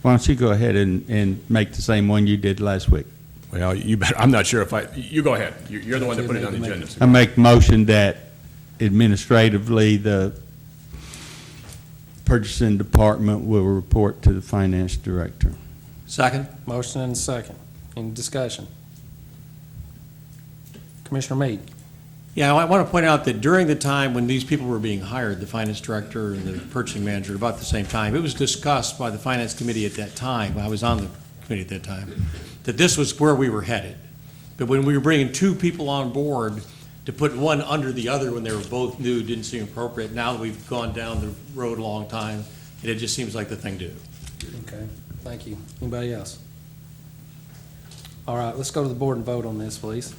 Why don't you go ahead and make the same one you did last week? Well, I'm not sure you go ahead. You're the one that put it on the agenda. I make motion that administratively, the purchasing department will report to the finance director. Second. Motion and second. Any discussion? Commissioner Meade? Yeah, I want to point out that during the time when these people were being hired, the finance director and the purchasing manager, about the same time, it was discussed by the finance committee at that time, I was on the committee at that time, that this was where we were headed. But when we were bringing two people on board, to put one under the other when they were both new didn't seem appropriate. Now that we've gone down the road a long time, it just seems like the thing to do. Okay, thank you. Anybody else? All right, let's go to the board and vote on this, please.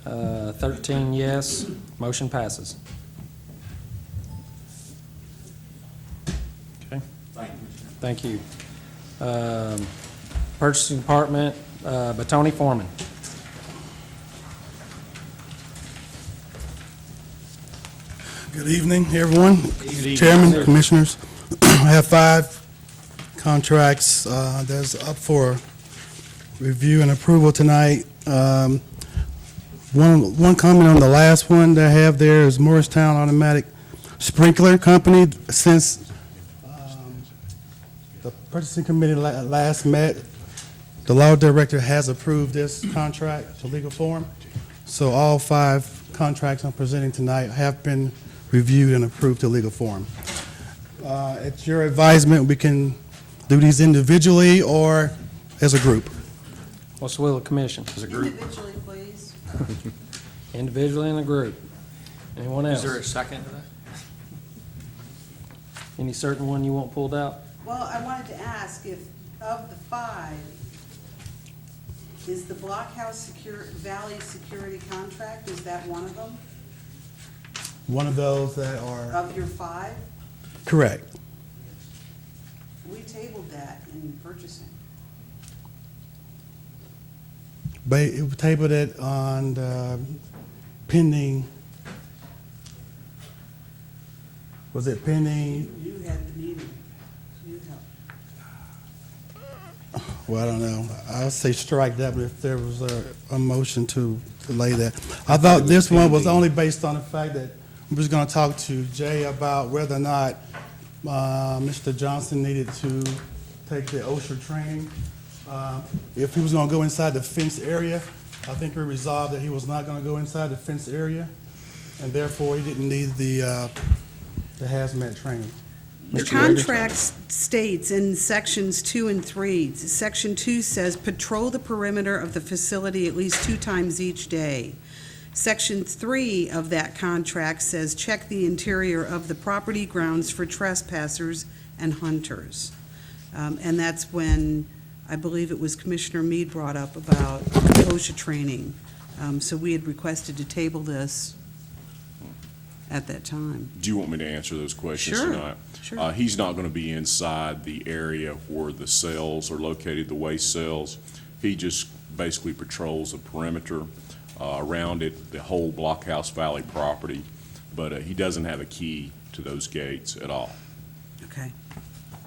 Uh, 13 yes, motion passes. Okay. Thank you. Purchasing Department, Batoni Foreman. Good evening, everyone. evening, Chairman, sir. Commissioners. I have 5 contracts that's up for review and approval tonight. One comment on the last one that I have there is Morristown Automatic Sprinkler Company. Since the purchasing committee last met, the law director has approved this contract to legal form. So all 5 contracts I'm presenting tonight have been reviewed and approved to legal form. At your advisement, we can do these individually or as a group. What's the will of the commission? As a group? Individually, please. Individually and a group. Anyone else? Is there a second to that? Any certain one you want pulled out? Well, I wanted to ask if, of the 5, is the Blockhouse Valley Security Contract, is that one of them? One of those that are Of your 5? correct. We tabled that in purchasing. But it tabled it on the pending, was it pending? You had the meeting. You helped. Well, I don't know. I'll say strike that, but if there was a motion to delay that. I thought this one was only based on the fact that we was going to talk to Jay about whether or not Mr. Johnson needed to take the OSHA training. If he was going to go inside the fenced area, I think we resolved that he was not going to go inside the fenced area, and therefore he didn't need the hazmat training. The contract states in sections 2 and 3, section 2 says, patrol the perimeter of the facility at least 2 times each day. Section 3 of that contract says, check the interior of the property grounds for trespassers and hunters. And that's when, I believe it was Commissioner Meade brought up about OSHA training. So we had requested to table this at that time. Do you want me to answer those questions Sure, tonight? sure. He's not going to be inside the area where the cells are located, the waste cells. He just basically patrols the perimeter around it, the whole Blockhouse Valley property, but he doesn't have a key to those gates at all. Okay.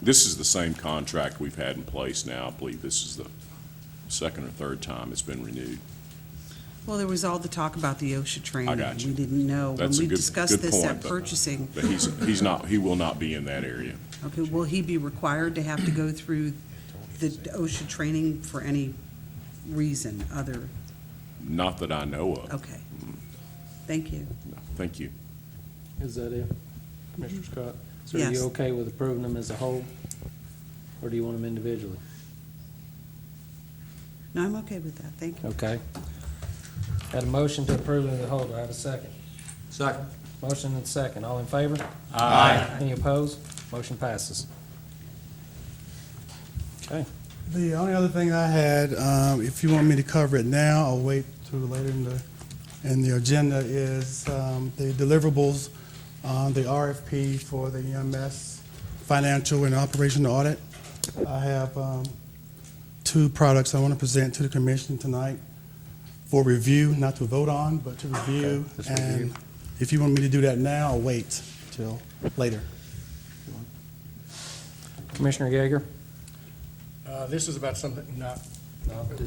This is the same contract we've had in place now. I believe this is the 2nd or 3rd time it's been renewed. Well, there was all the talk about the OSHA training. I got you. We didn't know. When That's a we good discussed this point, at but- purchasing. But he will not be in that area. Okay, will he be required to have to go through the OSHA training for any reason other? Not that I know of. Okay. Thank you. Thank you. Is that it, Mr. Scott? So are Yes. you okay with approving them as a whole? Or do you want them individually? No, I'm okay with that. Thank you. Okay. Had a motion to approve as a whole. Do I have a second? Second. Motion and second. All in favor? Aye. Any opposed? Motion passes. Okay. The only other thing I had, if you want me to cover it now, I'll wait till later in the agenda, is the deliverables on the RFP for the EMS financial and operational audit. I have 2 products I want to present to the commission tonight for review, not to vote on, but to review. just review. And if you want me to do that now, I'll wait till later. Commissioner Yeager? This is about something not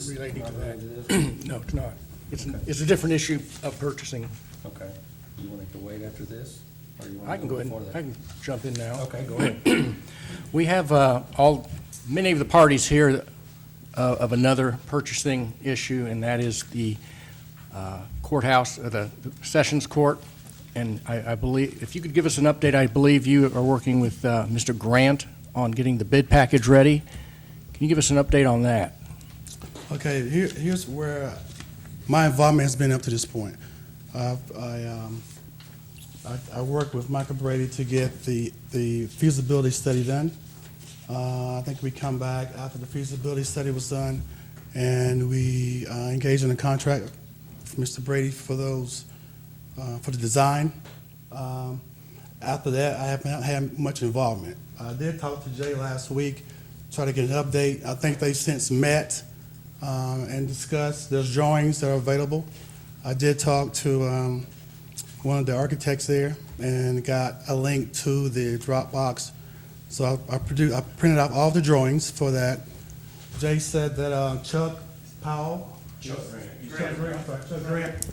relating to that. No, it's not. It's a different issue of purchasing. Okay. You want it to wait after this? Or you want I to can go go ahead, before that? I can jump in now. Okay, go ahead. We have many of the parties here of another purchasing issue, and that is the courthouse, the Sessions Court. And I believe, if you could give us an update, I believe you are working with Mr. Grant on getting the bid package ready. Can you give us an update on that? Okay, here's where my involvement has been up to this point. I worked with Michael Brady to get the feasibility study done. I think we come back after the feasibility study was done, and we engaged in a contract with Mr. Brady for those, for the design. After that, I haven't had much involvement. I did talk to Jay last week, try to get an update. I think they've since met and discussed. There's drawings that are available. I did talk to one of the architects there and got a link to the Dropbox. So I printed out all the drawings for that. Jay said that Chuck Powell. Chuck Grant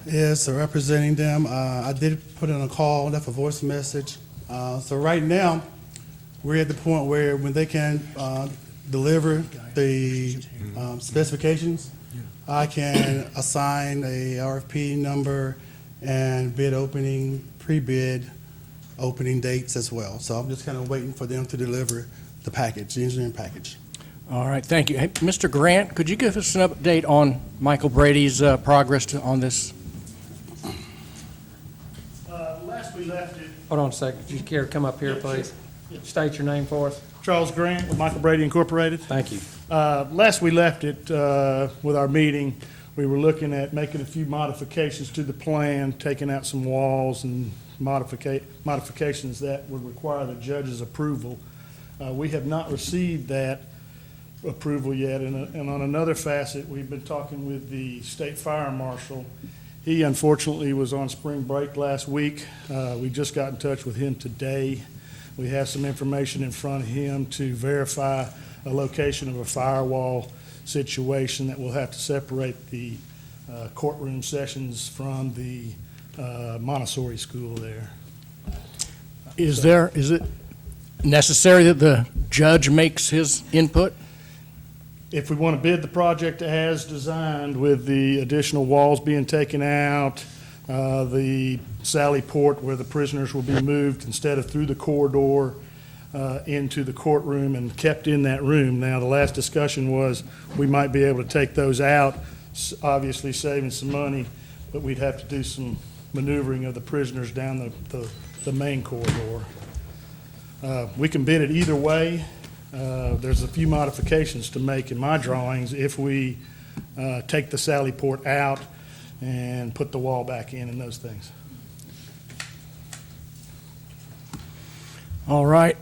is representing them. I did put in a call, left a voice message. So right now, we're at the point where when they can deliver the specifications, I can assign a RFP number and bid opening, pre-bid opening dates as well. So I'm just kind of waiting for them to deliver the package, the engineering package. All right, thank you. Hey, Mr. Grant, could you give us an update on Michael Brady's progress on this? Last we left it, Hold on a second. Would you care to come up here, please? State your name for us. Charles Grant with Michael Brady Incorporated. Thank you. Last we left it with our meeting, we were looking at making a few modifications to the plan, taking out some walls and modifications that would require the judge's approval. We have not received that approval yet. And on another facet, we've been talking with the state fire marshal. He unfortunately was on spring break last week. We just got in touch with him today. We have some information in front of him to verify a location of a firewall situation that will have to separate the courtroom sessions from the Montessori school there. Is it necessary that the judge makes his input? If we want to bid the project as designed with the additional walls being taken out, the Sally Port where the prisoners will be moved instead of through the corridor into the courtroom and kept in that room. Now, the last discussion was we might be able to take those out, obviously saving some money, but we'd have to do some maneuvering of the prisoners down the main corridor. We can bid it either way. There's a few modifications to make in my drawings if we take the Sally Port out and put the wall back in and those things. All right.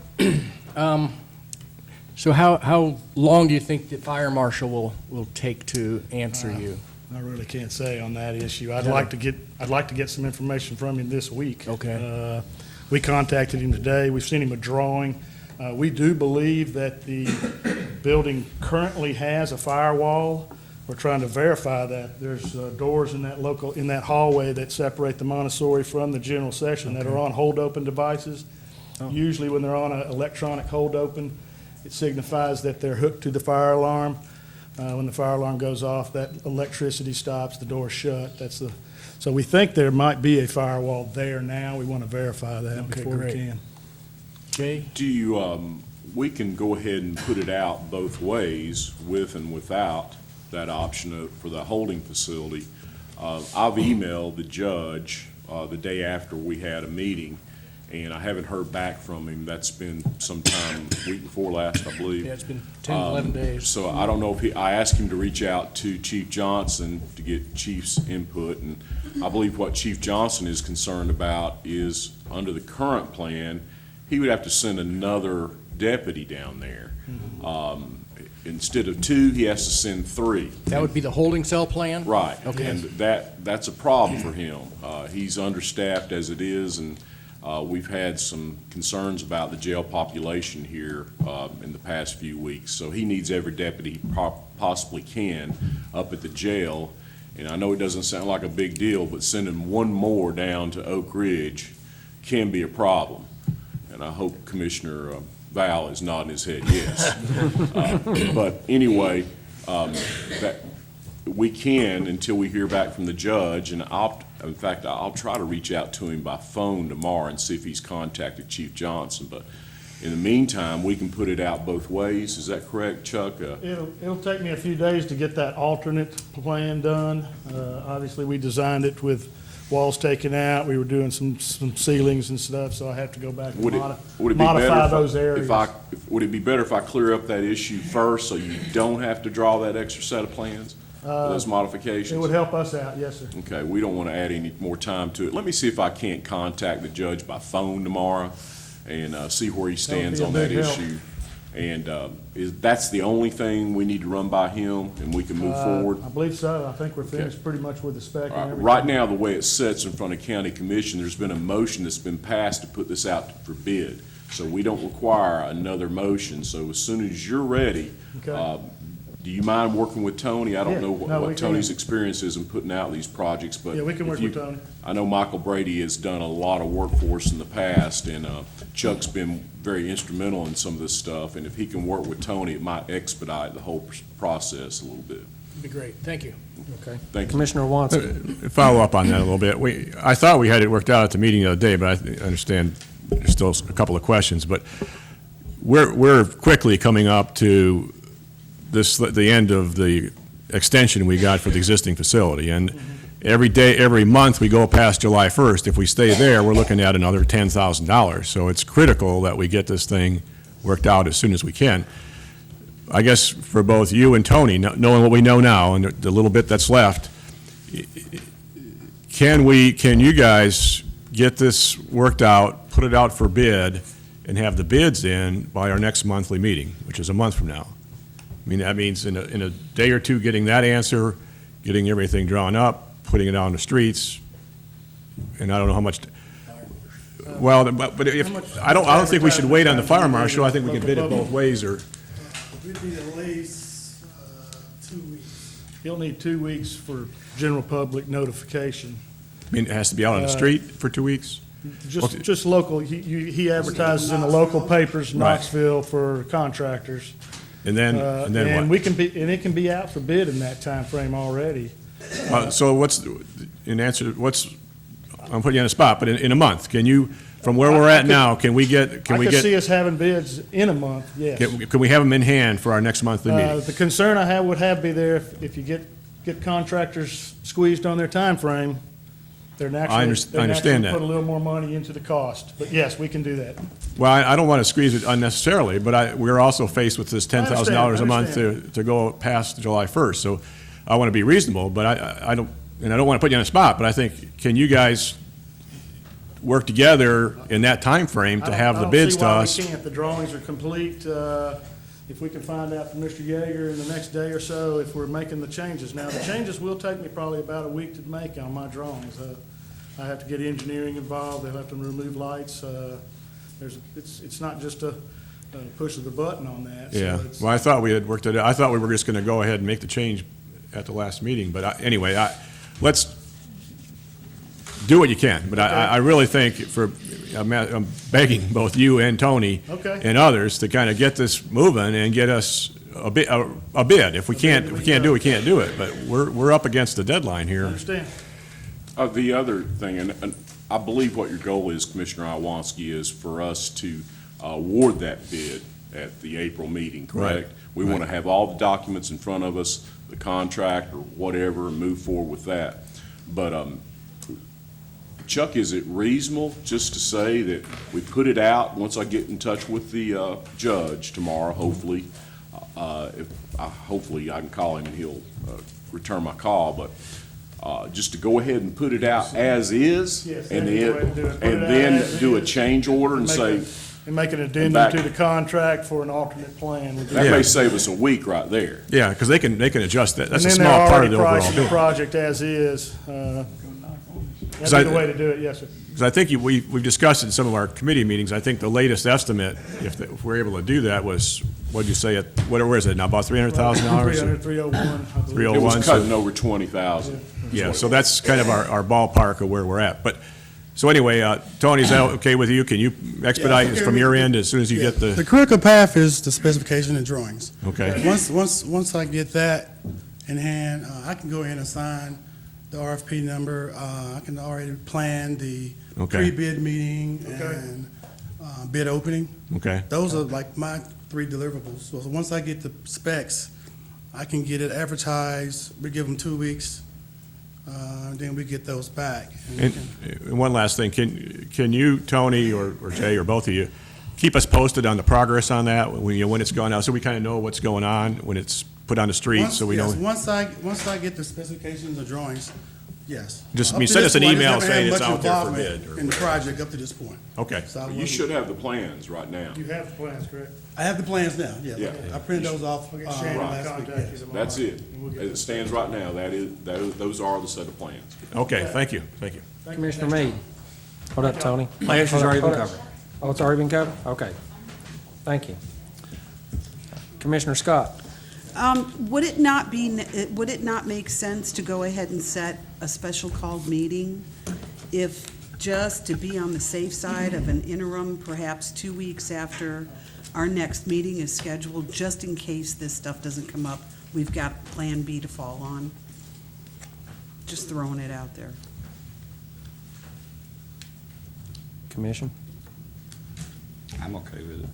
So how long do you think the fire marshal will take to answer you? I really can't say on that issue. I'd like to get some information from him this week. Okay. We contacted him today. We've sent him a drawing. We do believe that the building currently has a firewall. We're trying to verify that. There's doors in that hallway that separate the Montessori from the general session that are on hold open devices. Oh. Usually when they're on an electronic hold open, it signifies that they're hooked to the fire alarm. When the fire alarm goes off, that electricity stops, the door's shut. So we think there might be a firewall there now. We want to verify that Okay, before great. we can. Jay? Do you, we can go ahead and put it out both ways, with and without that option for the holding facility. I've emailed the judge the day after we had a meeting, and I haven't heard back from him. That's been sometime week before last, I believe. Yeah, it's been 10, 11 days. So I don't know if I asked him to reach out to Chief Johnson to get Chief's input, and I believe what Chief Johnson is concerned about is, under the current plan, he would have to send another deputy down there. Instead of 2, he has to send 3. That would be the holding cell plan? Right. Okay. And that's a problem for him. He's understaffed as it is, and we've had some concerns about the jail population here in the past few weeks. So he needs every deputy he possibly can up at the jail. And I know it doesn't sound like a big deal, but sending one more down to Oak Ridge can be a problem. And I hope Commissioner Val is nodding his head yes. But anyway, that we can, until we hear back from the judge, and in fact, I'll try to reach out to him by phone tomorrow and see if he's contacted Chief Johnson. But in the meantime, we can put it out both ways. Is that correct, Chuck? It'll take me a few days to get that alternate plan done. Obviously, we designed it with walls taken out. We were doing some ceilings and stuff, so I have to go back and Would it be modify better those areas. would it be better if I clear up that issue first so you don't have to draw that extra set of plans for those modifications? It would help us out, yes, sir. Okay, we don't want to add any more time to it. Let me see if I can't contact the judge by phone tomorrow and see where he stands be a on that big help. issue. And that's the only thing we need to run by him, and we can move forward? I believe so. I think we're finished pretty much with the spec and All right, everything. right now, the way it sits in front of county commission, there's been a motion that's been passed to put this out for bid. So we don't require another motion. So as soon as you're ready, Okay. do you mind working with Tony? I don't Yeah, know no, we what can. Tony's experience is in putting out these projects, but. Yeah, we can if work you- with Tony. I know Michael Brady has done a lot of work for us in the past, and Chuck's been very instrumental in some of this stuff. And if he can work with Tony, it might expedite the whole process a little bit. Be great, thank you. Okay. Thank you. Commissioner Watson. Follow up on that a little bit. I thought we had it worked out at the meeting the other day, but I understand there's still a couple of questions. But we're quickly coming up to the end of the extension we got for the existing facility. And every month we go past July 1st, if we stay there, we're looking at another $10,000. So it's critical that we get this thing worked out as soon as we can. I guess for both you and Tony, knowing what we know now and the little bit that's left, can you guys get this worked out, put it out for bid, and have the bids in by our next monthly meeting, which is a month from now? I mean, that means in a day or two, getting that answer, getting everything drawn up, putting it out on the streets, and I don't know how much. Well, but if, I don't think we should wait on the fire marshal. I think we can bid it both ways, or. We'd be at least 2 weeks. You'll need 2 weeks for general public notification. I mean, it has to be out on the street for 2 weeks? Okay. Just local, he advertises in the local papers, in Right. Knoxville, for contractors. And then And what? it can be out for bid in that time frame already. So I'm putting you on the spot, but in a month, can you, from where we're at now, can we I could see get, us having bids in a month, yes. can we have them in hand for our next monthly meeting? The concern I would have be there, if you get contractors squeezed on their time frame, they're naturally, I understand that. put a little more money into the cost. But yes, we can do that. Well, I don't want to squeeze it unnecessarily, but we're also faced with this $10,000 a month to go past July 1st. So I want to be reasonable, but I don't want to put you on the spot, but I think, can you guys work together in that time frame to have the bids to us? I don't see why we can't. The drawings are complete. If we can find out from Mr. Yeager in the next day or so if we're making the changes. Now, the changes will take me probably about a week to make on my drawings. I have to get engineering involved. They'll have to remove lights. It's not just a push of the button on that. So Yeah, it's- well, I thought we had worked it out. I thought we were just going to go ahead and make the change at the last meeting, but anyway, let's do what you can. But I really think I'm begging both you and Tony Okay. and others to kind of get this moving and get us a bid. If we can't do it, we can't do it, but we're up against the deadline I here. understand. The other thing, and I believe what your goal is, Commissioner Iwanski, is for us to award that bid at the April meeting, correct? Right. We want to have all the documents in front of us, the contract or whatever, and move forward with that. But Chuck, is it reasonable just to say that we put it out, once I get in touch with the judge tomorrow, hopefully, hopefully I can call him and he'll return my call, but just to go ahead and put it out as is, Yes, and that's the way to do it. Put it out then as do a is. change order and say, And make an addendum back- to the contract for an alternate plan. We'll do that Yeah. may save us a week right there. Yeah, because they can adjust that. That's a And then small they're part of already the overall pricing the bid. project as is. That'd I- be the way to do it, yes, sir. Because I think we've discussed in some of our committee meetings, I think the latest estimate, if we're able to do that, was what'd you say, where is it now, about $300,000? 301, I believe. It 301, was so- cutting over 20,000. Yeah, so that's kind of our ballpark of where we're at. But, so anyway, Tony, is that okay with you? Can you expedite this from your end as soon as you get The the, critical path is the specification and drawings. okay? Once I get that in hand, I can go in and assign the RFP number. I can already plan the Okay. pre-bid meeting and bid opening. Okay, Those are like my 3 deliverables. So once I get the specs, I can get it advertised. We give them 2 weeks, then we get those back. And we can- and one last thing, can you, Tony, or Jay, or both of you, keep us posted on the progress on that, when it's going out, so we kind of know what's going on when it's put on the street, so we know? Yes, once I get the specifications, the drawings, yes. Just, Up to send this us an point, I email just haven't saying had it's much out there for involvement bid. or in the whatever. project up to this point. Okay. So I You wasn't- should have the plans right now. You have the plans, correct? I have the plans now, yes. Yeah. I printed those off Okay, Shane will last week. contact you yes. tomorrow. That's it. And we'll get As it stands right now, those are the set of plans. Okay, thank you, thank you. Commissioner Meade. Hold up, Tony. My answer's Hold up, already been hold up. covered. Oh, it's already been covered? Okay. Thank you. Commissioner Scott. Would it not make sense to go ahead and set a special called meeting if, just to be on the safe side of an interim, perhaps 2 weeks after our next meeting is scheduled, just in case this stuff doesn't come up, we've got Plan B to fall on? Just throwing it out there. Commission? I'm okay with it.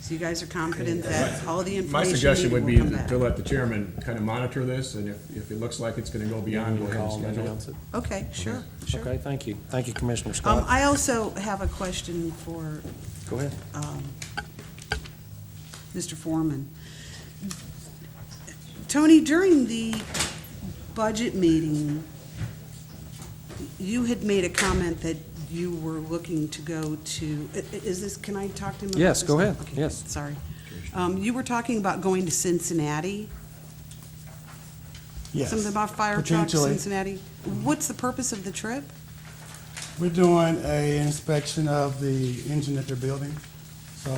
So you guys are confident that all of the information My suggestion would be needed will come to back? let the chairman kind of monitor this, and if it looks like it's going to go beyond, go ahead and Call and schedule announce it. it. Okay, sure, sure. Okay, thank you. Thank you, Commissioner Scott. I also have a question for Go ahead. Mr. Foreman. Tony, during the budget meeting, you had made a comment that you were looking to go to, is this, can I talk to him about Yes, this go now? ahead. Okay, Yes. Sorry. You were talking about going to Cincinnati? Yes. Something about fire trucks, Potentially. Cincinnati? What's the purpose of the trip? We're doing a inspection of the engine that they're building. So,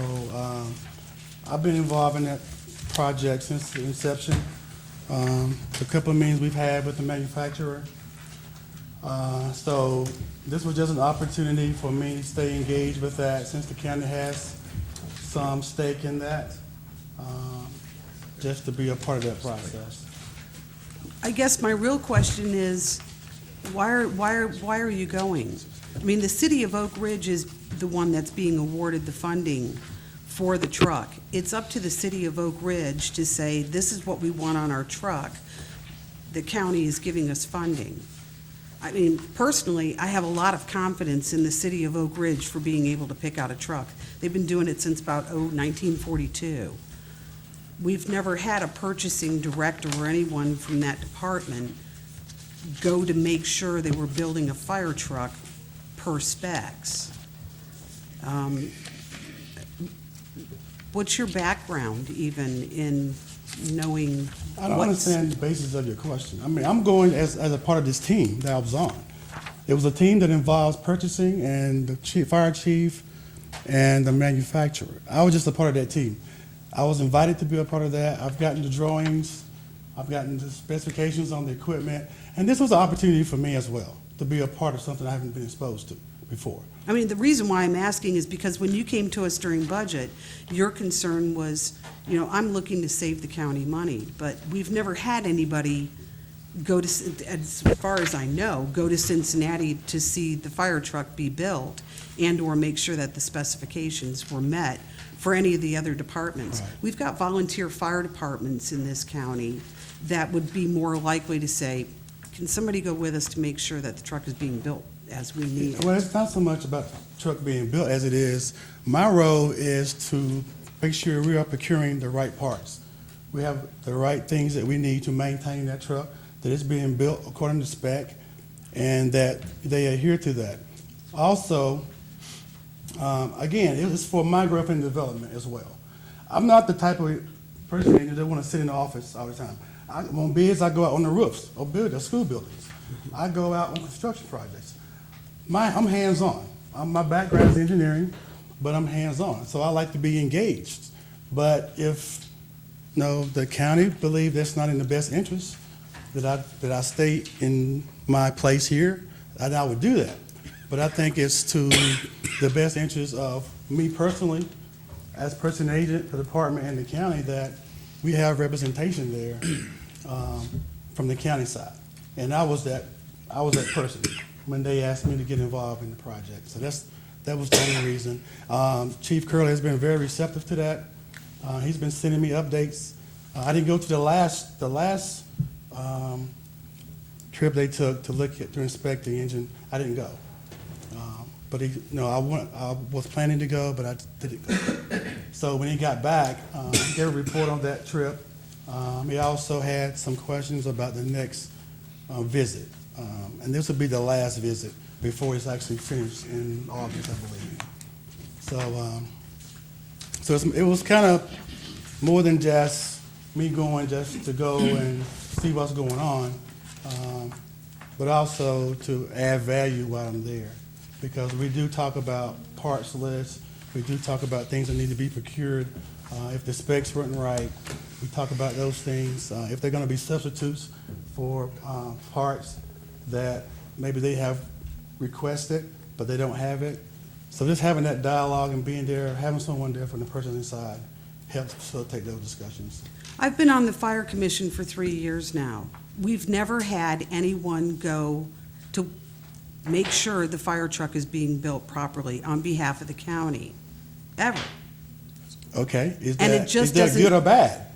I've been involved in that project since the inception. The couple of meetings we've had with the manufacturer. So this was just an opportunity for me to stay engaged with that since the county has some stake in that, just to be a part of that process. I guess my real question is, why are you going? I mean, the city of Oak Ridge is the one that's being awarded the funding for the truck. It's up to the city of Oak Ridge to say, this is what we want on our truck. The county is giving us funding. I mean, personally, I have a lot of confidence in the city of Oak Ridge for being able to pick out a truck. They've been doing it since about 1942. We've never had a purchasing director or anyone from that department go to make sure they were building a fire truck per specs. What's your background even in knowing I don't what's... understand the basis of your question. I mean, I'm going as a part of this team that I was on. It was a team that involves purchasing and the fire chief and the manufacturer. I was just a part of that team. I was invited to be a part of that. I've gotten the drawings, I've gotten the specifications on the equipment, and this was an opportunity for me as well, to be a part of something I haven't been exposed to before. I mean, the reason why I'm asking is because when you came to us during budget, your concern was, you know, I'm looking to save the county money, but we've never had anybody go to, as far as I know, go to Cincinnati to see the fire truck be built and/or make sure that the specifications were met for any of the other departments. Right. We've got volunteer fire departments in this county that would be more likely to say, can somebody go with us to make sure that the truck is being built as we need it? Well, it's not so much about the truck being built as it is, my role is to make sure we are procuring the right parts. We have the right things that we need to maintain that truck, that it's being built according to spec, and that they adhere to that. Also, again, it was for my growth and development as well. I'm not the type of person that want to sit in the office all the time. On bids, I go out on the roofs of school buildings. I go out on construction projects. I'm hands-on. My background is engineering. but I'm hands-on, so I like to be engaged. But if, the county believe that's not in the best interest, that I stay in my place here, and I would do that. But I think it's to the best interest of me personally, as person agent for the department and the county, that we have representation there from the county side. And I was that person when they asked me to get involved in the project. So that was the only reason. Chief Curley has been very receptive to that. He's been sending me updates. I didn't go to the last trip they took to inspect the engine. I didn't go. But I was planning to go, but I didn't go. So when he got back, he gave a report on that trip. He also had some questions about the next visit. And this will be the last visit before it's actually finished in August, I believe. So it was kind of more than just me going just to go and see what's going on, but also to add value while I'm there. Because we do talk about parts lists, we do talk about things that need to be procured. If the specs weren't right, we talk about those things. If they're going to be substitutes for parts that maybe they have requested, but they don't have it. So just having that dialogue and being there, having someone there from the person inside helps facilitate those discussions. I've been on the Fire Commission for 3 years now. We've never had anyone go to make sure the fire truck is being built properly on behalf of the county, ever. Okay, is And it that just good or bad?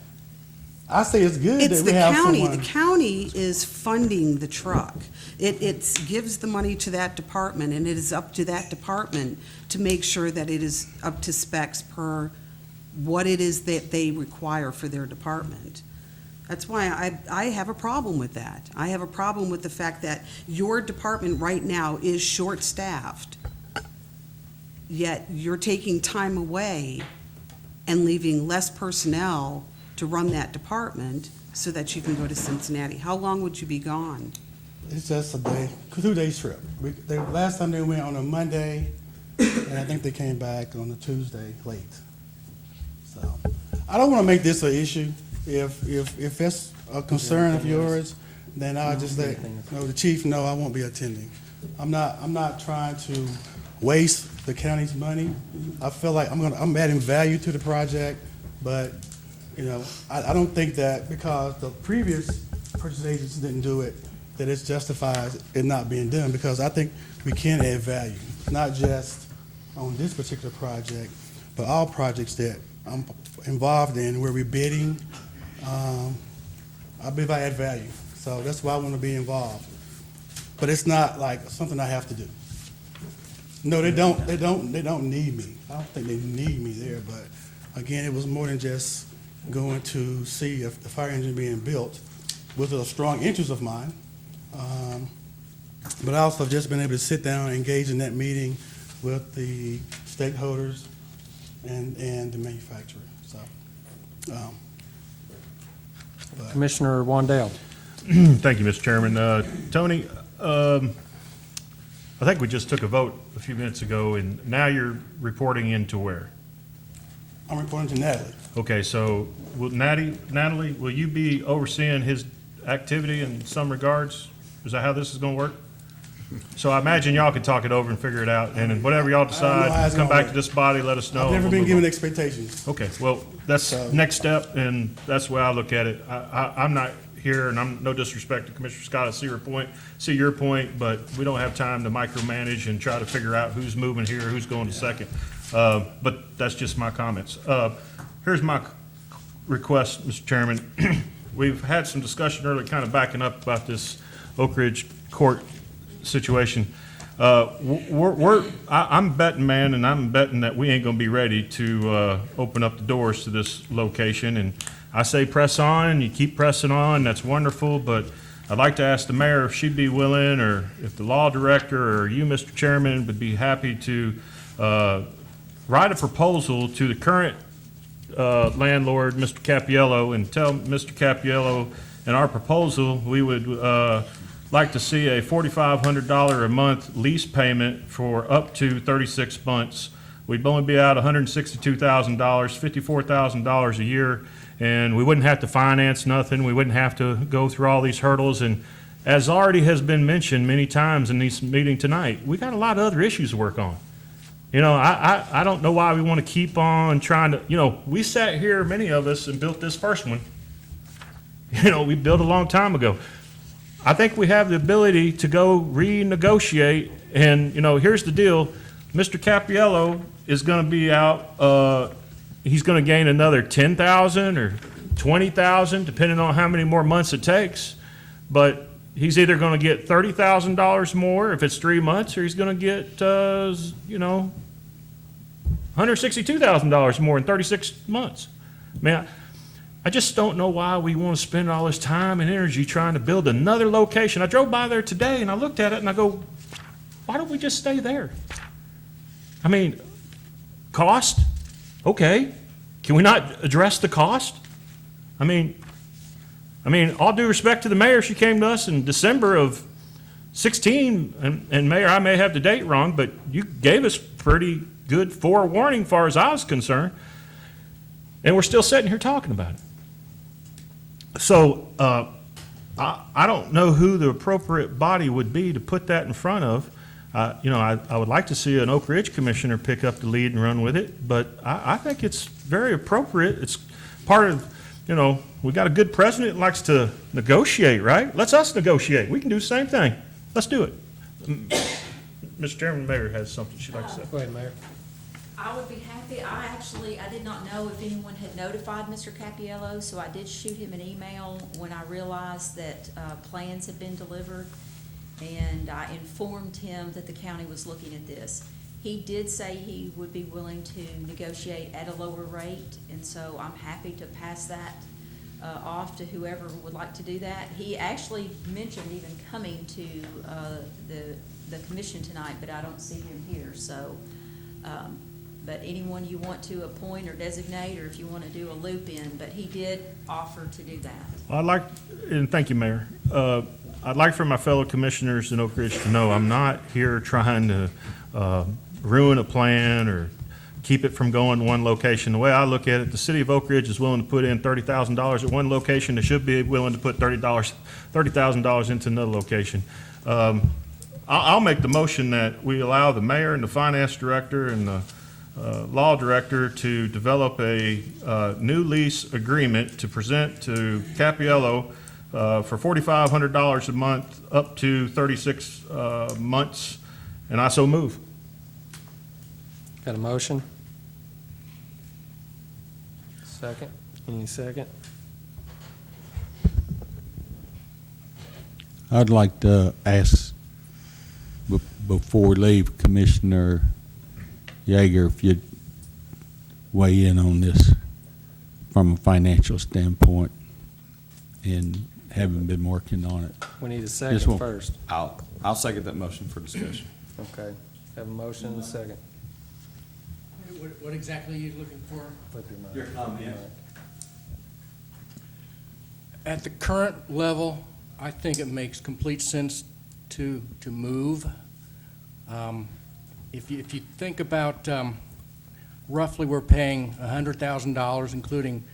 I say it's good It's that the we have county. someone. The county is funding the truck. It gives the money to that department, and it is up to that department to make sure that it is up to specs per what it is that they require for their department. That's why I have a problem with that. I have a problem with the fact that your department right now is short-staffed, yet you're taking time away and leaving less personnel to run that department so that you can go to Cincinnati. How long would you be gone? It's just a day, 2 days trip. Last time they went on a Monday, and I think they came back on a Tuesday late. So I don't want to make this an issue. If it's a concern of yours, then I'll just let the chief know I won't be attending. I'm not trying to waste the county's money. I feel like I'm adding value to the project, but I don't think that because the previous purchase agents didn't do it, that it justifies it not being done, because I think we can add value, not just on this particular project, but all projects that I'm involved in where we're bidding. I believe I add value, so that's why I want to be involved. But it's not like something I have to do. No, they don't need me. I don't think they need me there, but again, it was more than just going to see if the fire engine being built was a strong interest of mine. But I also have just been able to sit down and engage in that meeting with the stakeholders and the manufacturer, so. Commissioner Wandell. Thank you, Mr. Chairman. Tony, I think we just took a vote a few minutes ago, and now you're reporting into where? I'm reporting to Natalie. Okay, so will Natalie, will you be overseeing his activity in some regards? Is that how this is going to work? So I imagine y'all can talk it over and figure it out, and then whatever y'all I don't know how decide, it's come gonna back work. to this body, let us know. I've never and been we'll given move expectations. on. Okay, well, that's next step, and that's the way I look at it. I'm not here, and I'm no disrespect to Commissioner Scott, I see your point, but we don't have time to micromanage and try to figure out who's moving here, who's going to second. But that's just my comments. Here's my request, Mr. Chairman. We've had some discussion earlier, kind of backing up about this Oak Ridge Court situation. I'm betting, man, and I'm betting that we ain't gonna be ready to open up the doors to this location. And I say press on, you keep pressing on, that's wonderful, but I'd like to ask the mayor if she'd be willing, or if the law director or you, Mr. Chairman, would be happy to write a proposal to the current landlord, Mr. Capiello, and tell Mr. Capiello in our proposal, we would like to see a $4,500 a month lease payment for up to 36 months we'd only be out $162,000, $54,000 a year, and we wouldn't have to finance nothing. We wouldn't have to go through all these hurdles. And as already has been mentioned many times in this meeting tonight, we got a lot of other issues to work on. You know, I don't know why we want to keep on trying to, you know, we sat here, many of us, and built this first one. You know, we built a long time ago. I think we have the ability to go renegotiate, and, you know, here's the deal. Mr. Cappiello is going to be out, he's going to gain another $10,000 or $20,000, depending on how many more months it takes. But he's either going to get $30,000 more if it's 3 months, or he's going to get, you know, $162,000 more in 36 months. Man, I just don't know why we want to spend all this time and energy trying to build another location. I drove by there today and I looked at it and I go, why don't we just stay there? I mean, cost? Okay. Can we not address the cost? I mean, all due respect to the mayor, she came to us in December of 16, and Mayor, I may have the date wrong, but you gave us pretty good forewarning as far as I was concerned, and we're still sitting here talking about it. So I don't know who the appropriate body would be to put that in front of. You know, I would like to see an Oak Ridge commissioner pick up the lead and run with it, but I think it's very appropriate. It's part of, you know, we got a good president that likes to negotiate, right? Let's us negotiate. We can do the same thing. Let's do it. Mr. Chairman, the mayor has something she'd like to say. Go ahead, Mayor. I would be happy. I did not know if anyone had notified Mr. Cappiello, so I did shoot him an email when I realized that plans had been delivered, and I informed him that the county was looking at this. He did say he would be willing to negotiate at a lower rate, and so I'm happy to pass that off to whoever would like to do that. He actually mentioned even coming to the commission tonight, but I don't see him here, so. But anyone you want to appoint or designate, or if you want to do a loop in, but he did offer to do that. Well, I'd like, and thank you, Mayor. I'd like for my fellow commissioners in Oak Ridge to know I'm not here trying to ruin a plan or keep it from going to one location. The way I look at it, the city of Oak Ridge is willing to put in $30,000 at one location. They should be willing to put $30,000 into another location. I'll make the motion that we allow the mayor and the finance director and the law director to develop a new lease agreement to present to Cappiello for $4,500 a month up to 36 months, and I so move. Got a motion? Second? Any second? I'd like to ask, before we leave, Commissioner Yeager, if you'd weigh in on this from a financial standpoint, and having been working on it. We need a Just second one- first. I'll second that motion for discussion. Okay. Have a motion and a second. What exactly are you looking for? Flip your mic. Your comment. At the current level, I think it makes complete sense to move. If you think about, roughly we're paying $100,000, including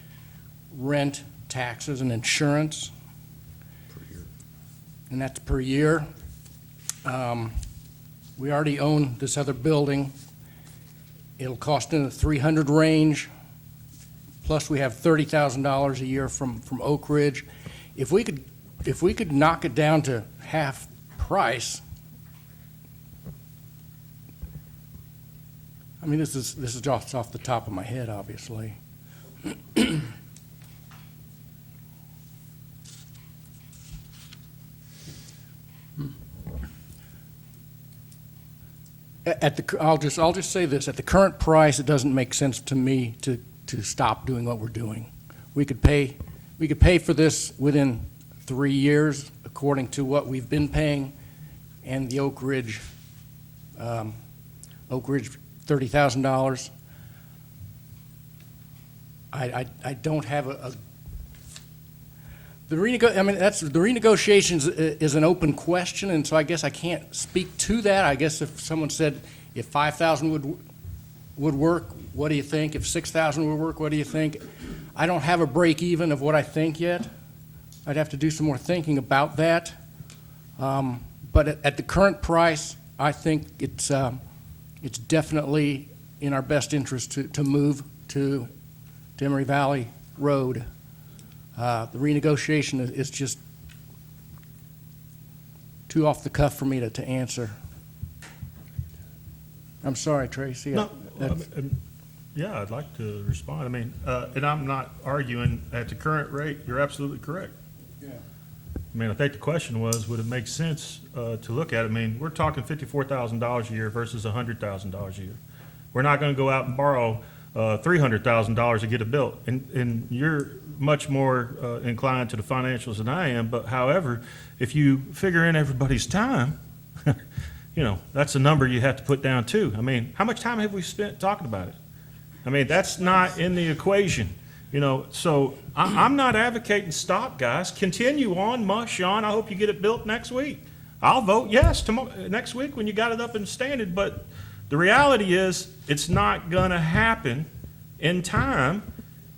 rent, taxes, and insurance. Per year. And that's per year. We already own this other building. It'll cost in the 300 range, plus we have $30,000 a year from Oak Ridge. If we could knock it down to half price, I mean, this is just off the top of my head, obviously. I'll just say this, at the current price, it doesn't make sense to me to stop doing what we're doing. We could pay for this within 3 years, according to what we've been paying, and the Oak Ridge $30,000. I don't have the renegotiations is an open question, and so I guess I can't speak to that. I guess if someone said if 5,000 would, would work, what do you think? If 6,000 would work, what do you think? I don't have a break even of what I think yet. I'd have to do some more thinking about that. But at the current price, I think it's definitely in our best interest to move to Emory Valley Road. The renegotiation is just too off the cuff for me to answer. I'm sorry, Tracy. No, yeah, I'd like to respond. I mean, and I'm not arguing at the current rate. You're absolutely correct. Yeah. I mean, I think the question was, would it make sense to look at it? I mean, we're talking $54,000 a year versus $100,000 a year. We're not going to go out and borrow $300,000 to get it built. And you're much more inclined to the financials than I am. But however, if you figure in everybody's time, you know, that's a number you have to put down too. I mean, how much time have we spent talking about it? I mean, that's not in the equation, you know. So I'm not advocating stop, guys. Continue on, mush on. I hope you get it built next week. I'll vote yes tomorrow, next week when you got it up and standing. But the reality is, it's not going to happen in time.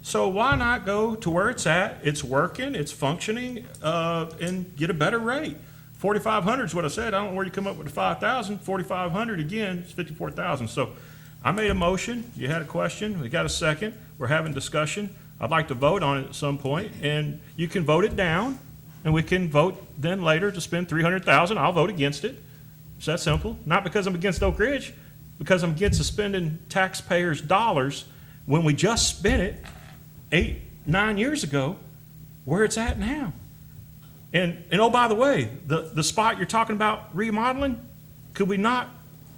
So why not go to where it's at? It's working, it's functioning, and get a better rate. 4,500 is what I said. I don't know where you come up with the 5,000. 4,500 again is 54,000. So I made a motion. You had a question. We got a second. We're having discussion. I'd like to vote on it at some point, and you can vote it down, and we can vote then later to spend 300,000. I'll vote against it. It's that simple. Not because I'm against Oak Ridge, because I'm against spending taxpayers' dollars when we just spent it 8, 9 years ago, where it's at now. And oh, by the way, the spot you're talking about remodeling, could we not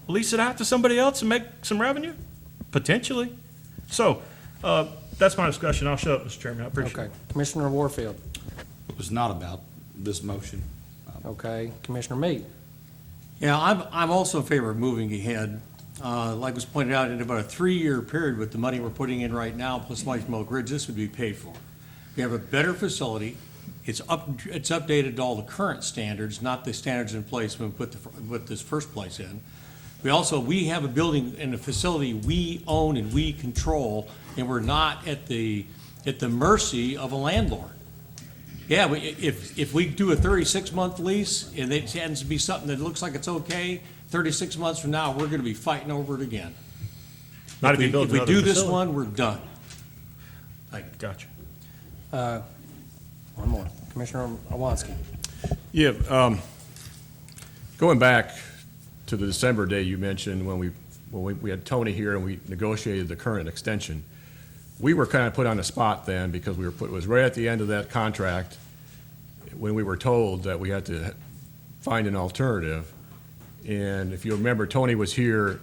lease it out to somebody else and make some revenue? Potentially. So that's my discussion. I'll shut up, Mr. Chairman. I appreciate it. Okay. Commissioner Warfield. It was not about this motion. Okay. Commissioner Meade. Yeah, I'm also in favor of moving ahead. Like was pointed out, in about a 3-year period with the money we're putting in right now, plus money from Oak Ridge, this would be paid for. We have a better facility. It's updated to all the current standards, not the standards in place when we put this first place in. We have a building and a facility we own and we control, and we're not at the mercy of a landlord. Yeah, if we do a 36-month lease and it happens to be something that looks like it's okay, 36 months from now, we're going to be fighting over it again. Not if you build If we another do this facility. one, we're done. Gotcha. One more. Commissioner Awanski. Yeah, going back to the December day you mentioned when we had Tony here and we negotiated the current extension, we were kind of put on the spot then because it was right at the end of that contract when we were told that we had to find an alternative. And if you remember, Tony was here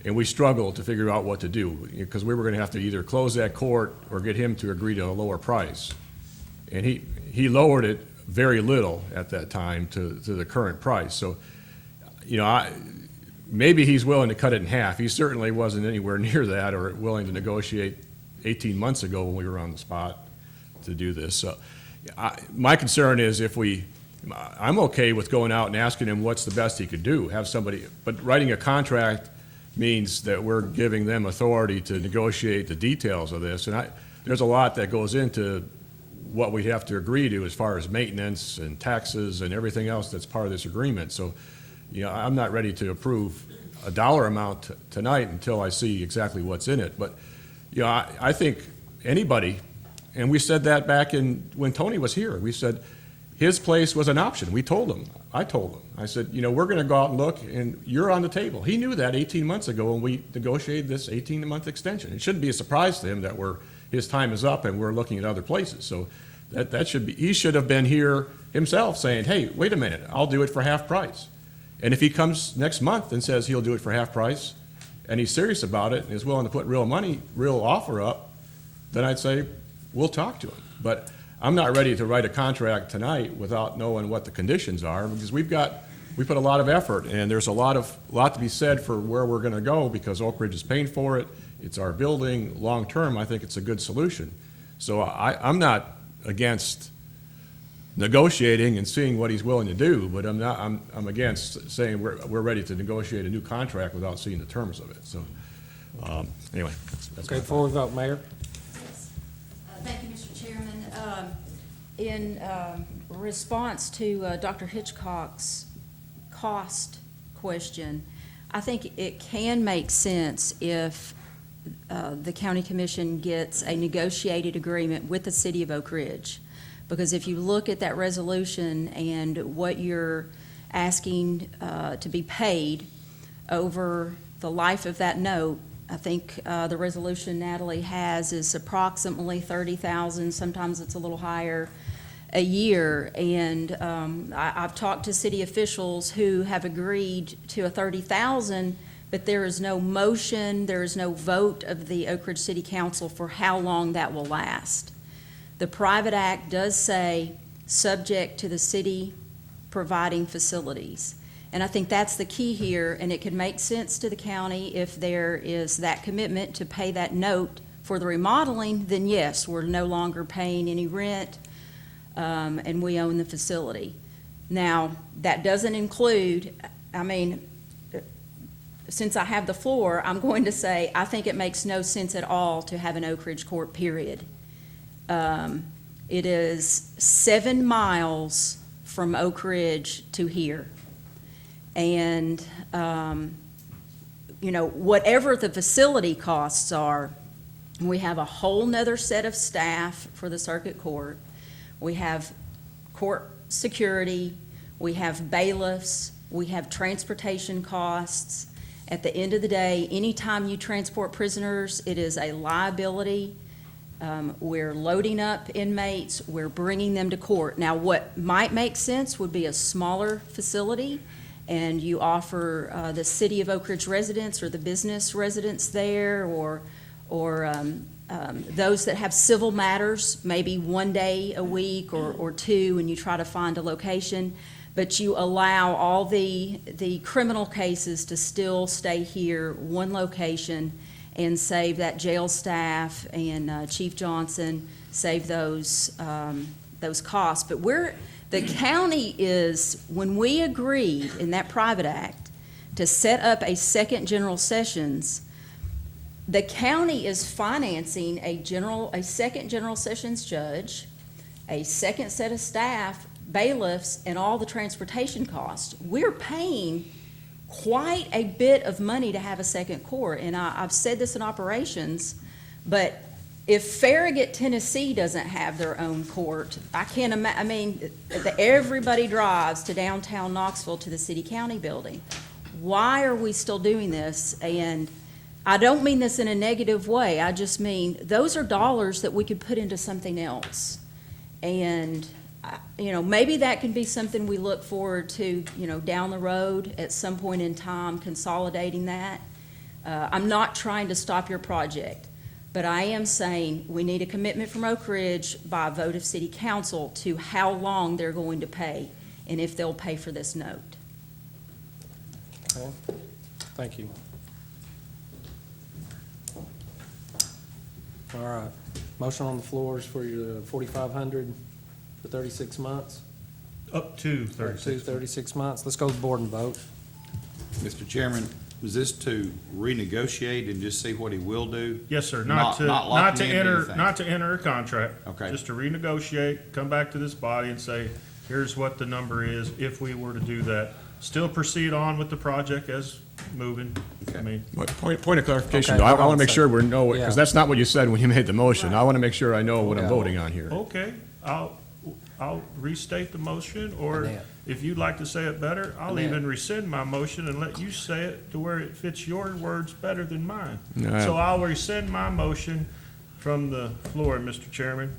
and we struggled to figure out what to do because we were going to have to either close that court or get him to agree to a lower price. And he lowered it very little at that time to the current price. So, you know, maybe he's willing to cut it in half. He certainly wasn't anywhere near that or willing to negotiate 18 months ago when we were on the spot to do this. So my concern is I'm okay with going out and asking him what's the best he could do, have somebody, but writing a contract means that we're giving them authority to negotiate the details of this. And there's a lot that goes into what we have to agree to as far as maintenance and taxes and everything else that's part of this agreement. So, you know, I'm not ready to approve a dollar amount tonight until I see exactly what's in it. But, you know, I think anybody, and we said that back when Tony was here, we said his place was an option. I told him, I said, you know, we're going to go out and look, and you're on the table. He knew that 18 months ago when we negotiated this 18-month extension. It shouldn't be a surprise to him that his time is up and we're looking at other places. So he should have been here himself saying, hey, wait a minute, I'll do it for half price. And if he comes next month and says he'll do it for half price, and he's serious about it and is willing to put real offer up, then I'd say, we'll talk to him. But I'm not ready to write a contract tonight without knowing what the conditions are, because we put a lot of effort, and there's a lot to be said for where we're going to go because Oak Ridge is paying for it. It's our building. Long term, I think it's a good solution. So I'm not against negotiating and seeing what he's willing to do, but I'm against saying we're ready to negotiate a new contract without seeing the terms of it. So Anyway, that's Okay, my before we vote, Mayor? Thank you, Mr. Chairman. In response to Dr. Hitchcock's cost question, I think it can make sense if the county commission gets a negotiated agreement with the city of Oak Ridge. Because if you look at that resolution and what you're asking to be paid over the life of that note, I think the resolution Natalie has is approximately $30,000, sometimes it's a little higher, a year. And I've talked to city officials who have agreed to a $30,000, but there is no motion, there is no vote of the Oak Ridge City Council for how long that will last. The private act does say, subject to the city providing facilities. And I think that's the key here, and it could make sense to the county if there is that commitment to pay that note for the remodeling, then yes, we're no longer paying any rent, and we own the facility. Now, that doesn't include, I mean, since I have the floor, I'm going to say, I think it makes no sense at all to have an Oak Ridge Court, period. It is 7 miles from Oak Ridge to here. And, you know, whatever the facility costs are, we have a whole nother set of staff for the circuit court. We have court security, we have bailiffs, we have transportation costs. At the end of the day, anytime you transport prisoners, it is a liability. We're loading up inmates, we're bringing them to court. Now, what might make sense would be a smaller facility, and you offer the city of Oak Ridge residents or the business residents there, or those that have civil matters, maybe 1 day a week or 2, and you try to find a location. But you allow all the criminal cases to still stay here, one location, and save that jail staff and Chief Johnson, save those costs. But the county is, when we agreed in that private act to set up a second general sessions, the county is financing a second general sessions judge, a second set of staff, bailiffs, and all the transportation costs. We're paying quite a bit of money to have a second court, and I've said this in operations, but if Farragut, Tennessee doesn't have their own court, I can't imagine. I mean, everybody drives to downtown Knoxville to the city-county building. Why are we still doing this? And I don't mean this in a negative way. I just mean those are dollars that we could put into something else. And, you know, maybe that can be something we look forward to, you know, down the road at some point in time, consolidating that. I'm not trying to stop your project, but I am saying we need a commitment from Oak Ridge by a vote of city council to how long they're going to pay and if they'll pay for this note. Okay, thank you. All right, motion on the floor is for your 4,500 for 36 months? Up to Up to 36. 36 months. Let's go to the board and vote. Mr. Chairman, was this to renegotiate and just see what he will do? Yes, sir, Not locking into anything. not to enter a contract. Okay. Just to renegotiate, come back to this body and say, here's what the number is if we were to do that. Still proceed on with the project as moving. I mean, Point of clarification, Okay, though. I hold on want to a make sure second. we know, Yeah. because that's not what you said when you made the motion. I want to make sure I know what I'm Yeah. voting on here. okay, I'll restate the motion, or if you'd like to say it better, I'll even rescind my motion and let you say it to where it fits your words better than mine. No. So I'll rescind my motion from the floor, Mr. Chairman.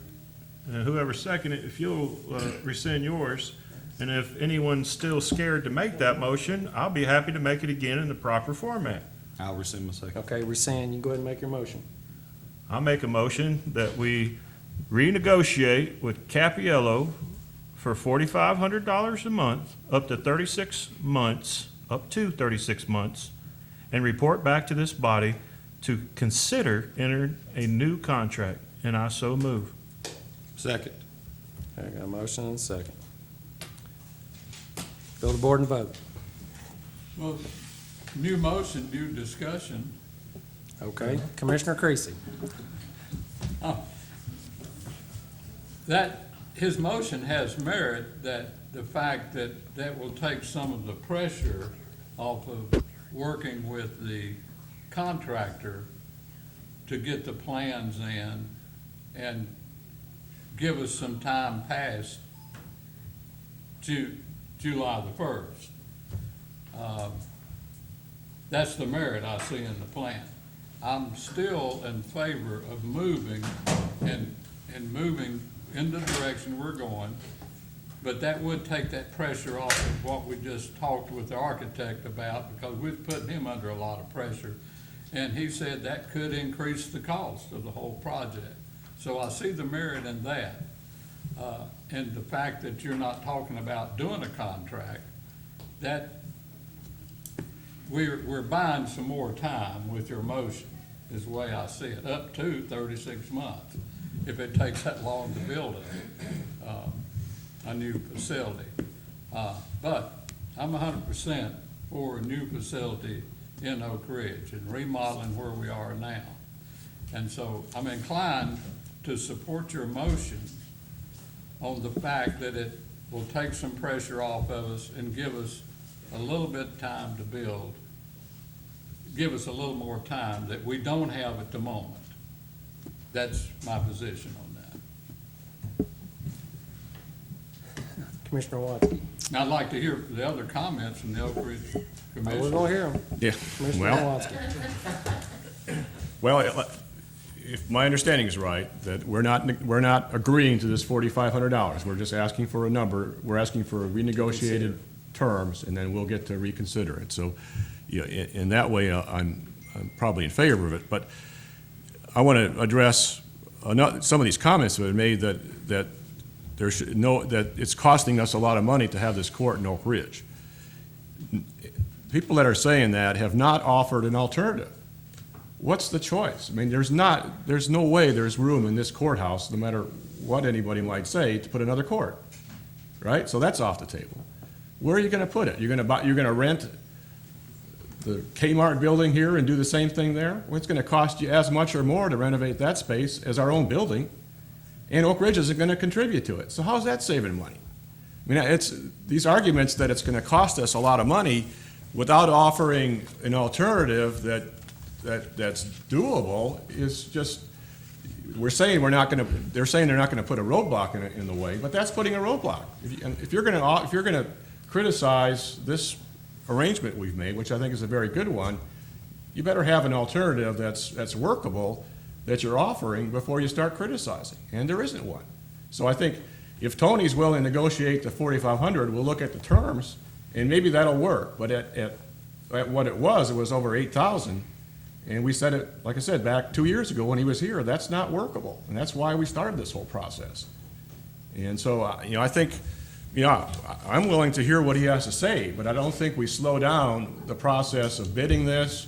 And whoever seconded it, if you'll rescind yours, and if anyone's still scared to make that motion, I'll be happy to make it again in the proper format. I'll rescind my second. Okay, rescind, you go ahead and make your motion. I'll make a motion that we renegotiate with Capiello for $4,500 a month, up to 36 months, and report back to this body to consider entering a new contract, and I so move. Second. Okay, got a motion and a second. Go to the board and vote. Well, new motion, new discussion. Okay, Commissioner Creasy. That, his motion has merit, that the fact that that will take some of the pressure off of working with the contractor to get the plans in and give us some time past July the 1st. That's the merit I see in the plan. I'm still in favor of moving and moving in the direction we're going, but that would take that pressure off of what we just talked with the architect about, because we're putting him under a lot of pressure. And he said that could increase the cost of the whole project. So I see the merit in that. And the fact that you're not talking about doing a contract, that we're buying some more time with your motion, is the way I see it, up to 36 months, if it takes that long to build a new facility. But I'm 100% for a new facility in Oak Ridge and remodeling where we are now. And so I'm inclined to support your motion on the fact that it will take some pressure off of us and give us a little bit of time to build, give us a little more time that we don't have at the moment. That's my position on that. Commissioner Watkins. Now, I'd like to hear the other comments from the Oak Ridge Commission. We're gonna hear them. Yeah, Commissioner well, Watkins. well, if my understanding is right, that we're not agreeing to this $4,500. We're just asking for a number. We're asking for renegotiated terms, and then we'll get to reconsider it. So, yeah, in that way, I'm probably in favor of it. But I want to address some of these comments that have been made that that it's costing us a lot of money to have this court in Oak Ridge. People that are saying that have not offered an alternative. What's the choice? I mean, there's no way there's room in this courthouse, no matter what anybody might say, to put another court, right? So that's off the table. Where are you going to put it? You're going to rent the Kmart building here and do the same thing there? Well, it's going to cost you as much or more to renovate that space as our own building, and Oak Ridge isn't going to contribute to it. So how's that saving money? I mean, it's these arguments that it's going to cost us a lot of money without offering an alternative that's doable is just, they're saying they're not going to put a roadblock in the way, but that's putting a roadblock. If you're going to criticize this arrangement we've made, which I think is a very good one, you better have an alternative that's workable that you're offering before you start criticizing, and there isn't one. So I think if Tony's willing to negotiate the $4,500, we'll look at the terms, and maybe that'll work. But at what it was over $8,000. And we said it, like I said, back 2 years ago when he was here, that's not workable. And that's why we started this whole process. And so, I think, I'm willing to hear what he has to say, but I don't think we slow down the process of bidding this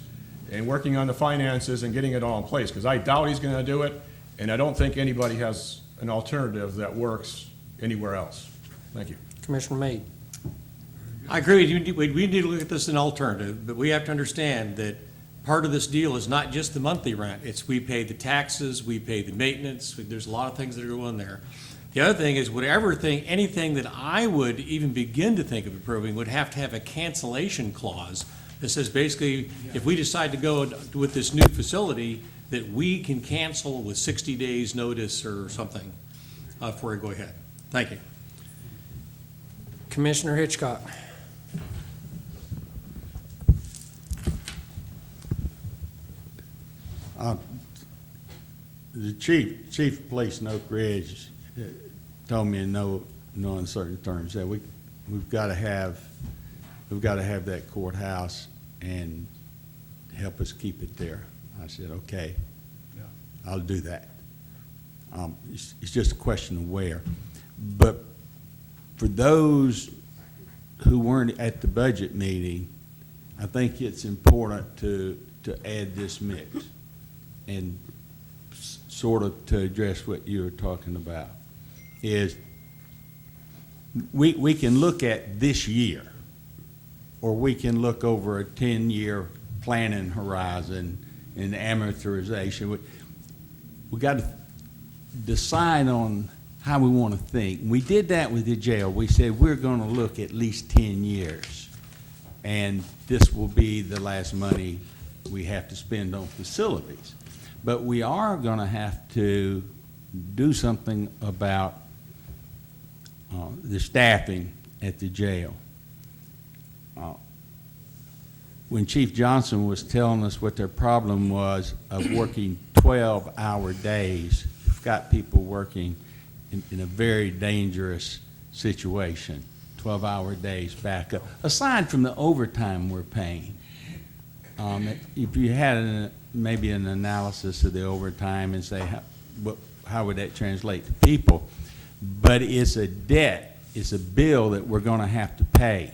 and working on the finances and getting it all in place, because I doubt he's going to do it, and I don't think anybody has an alternative that works anywhere else. Thank you. Commissioner Meade. I agree, we need to look at this as an alternative, but we have to understand that part of this deal is not just the monthly rent. It's we pay the taxes, we pay the maintenance, there's a lot of things that are going there. The other thing is anything that I would even begin to think of approving would have to have a cancellation clause that says basically, if we decide to go with this new facility, that we can cancel with 60 days notice or something before we go ahead. Thank you. Commissioner Hitchcock. The chief of police in Oak Ridge told me in no uncertain terms that we've got to have that courthouse and help us keep it there. I said, okay, I'll do that. It's just a question of where. But for those who weren't at the budget meeting, I think it's important to add this mix and sort of to address what you were talking about. Is we can look at this year, or we can look over a 10-year planning horizon and amortization. We got to decide on how we want to think. We did that with the jail. We said we're going to look at least 10 years, and this will be the last money we have to spend on facilities. But we are going to have to do something about the staffing at the jail. When Chief Johnson was telling us what their problem was of working 12-hour days, we've got people working in a very dangerous situation, 12-hour days back up, aside from the overtime we're paying. If you had maybe an analysis of the overtime and say, how would that translate to people? But it's a debt, it's a bill that we're going to have to pay.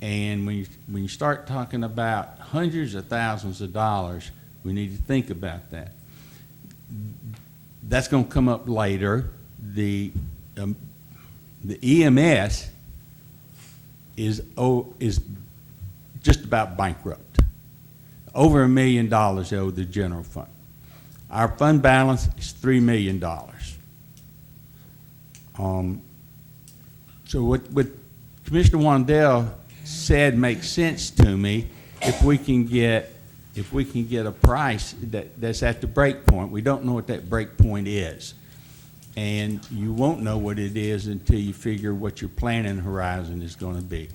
And when you start talking about hundreds of thousands of dollars, we need to think about that. That's going to come up later. The EMS is just about bankrupt. Over $1 million owed the general fund. Our fund balance is $3 million. So what Commissioner Wandell said makes sense to me. If we can get a price that's at the break point. We don't know what that break point is, and you won't know what it is until you figure what your planning horizon is going to be.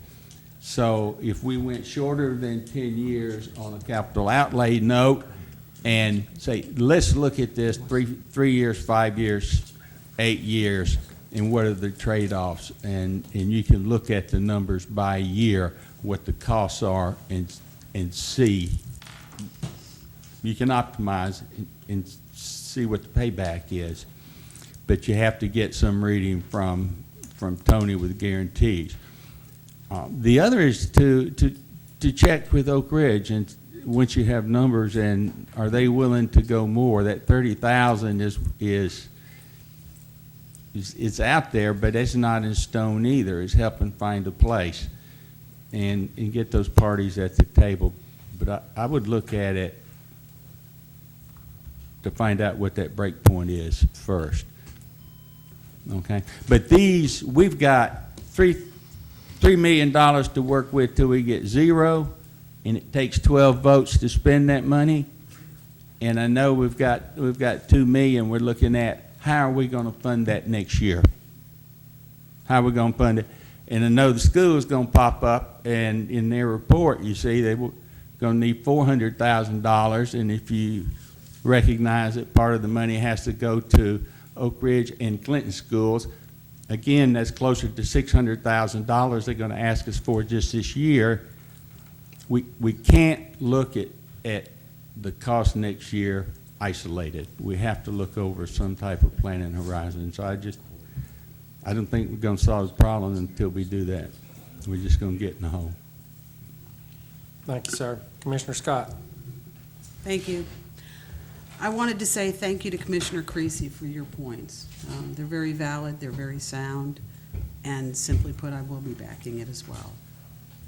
So if we went shorter than 10 years on a capital outlay note and say, let's look at this 3 years, 5 years, 8 years, and what are the trade-offs, and you can look at the numbers by year, what the costs are, and see. You can optimize and see what the payback is, but you have to get some reading from Tony with guarantees. The other is to check with Oak Ridge, and once you have numbers, and are they willing to go more? That 30,000 it's out there, but it's not in stone either. It's helping find a place and get those parties at the table. But I would look at it to find out what that break point is first. Okay? But we've got $3 million to work with till we get zero, and it takes 12 votes to spend that money. And I know we've got $2 million we're looking at. How are we going to fund that next year? How are we going to fund it? And I know the school is going to pop up, and in their report, you see, they were going to need $400,000, and if you recognize that part of the money has to go to Oak Ridge and Clinton schools, again, that's closer to $600,000 they're going to ask us for just this year. We can't look at the cost next year isolated. We have to look over some type of planning horizon. So I don't think we're going to solve the problem until we do that. We're just going to get in the hole. Thank you, sir. Commissioner Scott. Thank you. I wanted to say thank you to Commissioner Creasy for your points. They're very valid, they're very sound, and simply put, I will be backing it as well.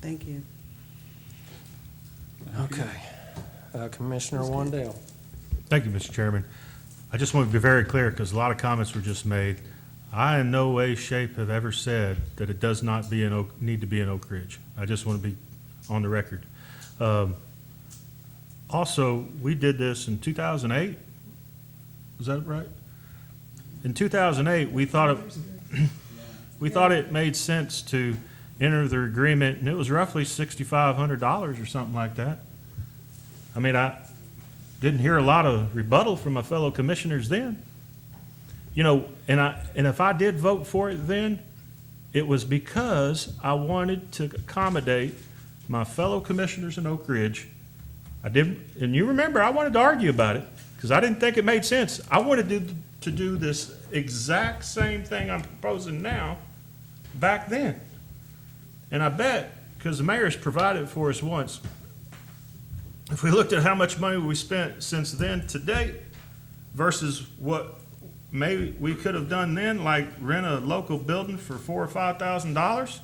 Thank you. Okay. Commissioner Wandell. Thank you, Mr. Chairman. I just want to be very clear, because a lot of comments were just made. I in no way, shape have ever said that it does not need to be in Oak Ridge. I just want to be on the record. Also, we did this in 2008. Was that right? In 2008, we thought it made sense to enter the agreement, and it was roughly $6,500 or something like that. I mean, I didn't hear a lot of rebuttal from my fellow commissioners then. You know, and if I did vote for it then, it was because I wanted to accommodate my fellow commissioners in Oak Ridge. I didn't, and you remember, I wanted to argue about it because I didn't think it made sense. I wanted to do this exact same thing I'm proposing now back then. And I bet, because the mayor's provided for us once, if we looked at how much money we spent since then to date versus what maybe we could have done then, like rent a local building for $4,000 or $5,000,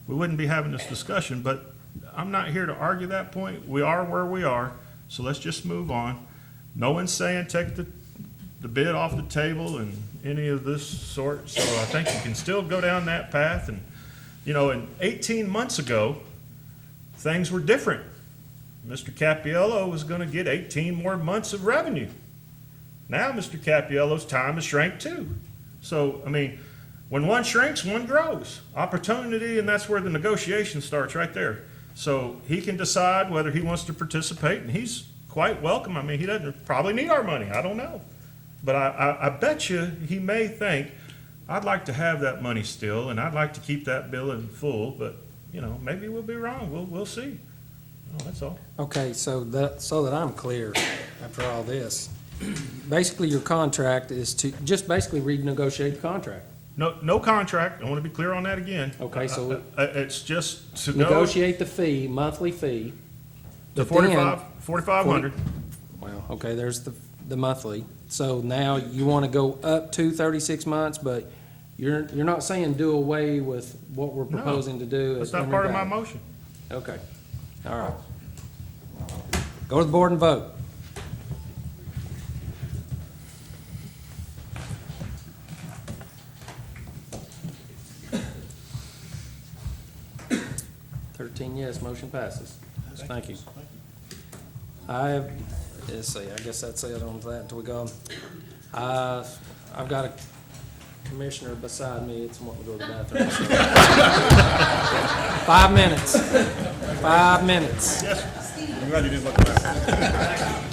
we wouldn't be having this discussion. But I'm not here to argue that point. We are where we are. So let's just move on. No one's saying take the bid off the table and any of this sort, so I think you can still go down that path. And, you know, and 18 months ago, things were different. Mr. Cappiello was gonna get 18 more months of revenue. Now Mr. Cappiello's time has shrank too. So, I mean, when one shrinks, one grows. Opportunity, and that's where the negotiation starts, right there. So he can decide whether he wants to participate, and he's quite welcome. I mean, he doesn't probably need our money, I don't know. But I bet you he may think, I'd like to have that money still, and I'd like to keep that bill in full, but, you know, maybe we'll be wrong, we'll see. Oh, that's all. Okay, so that I'm clear after all this, basically your contract is to just basically renegotiate the contract. No contract, I want to be clear on that again. Okay, so It's just to go negotiate the fee, monthly fee. to but then- 4,500. Well, okay, there's the monthly. So now you want to go up to 36 months, but you're not saying do away with what we're proposing to do. That's at not Emory part of my Valley. motion. Okay, all right. Go to the board and vote. Yes, motion passes. Thank you. Let's see, I guess that's it on that until we go. I've got a commissioner beside me, it's wanting to go to the bathroom. So. 5 minutes. 5 minutes. I'm glad you didn't look back.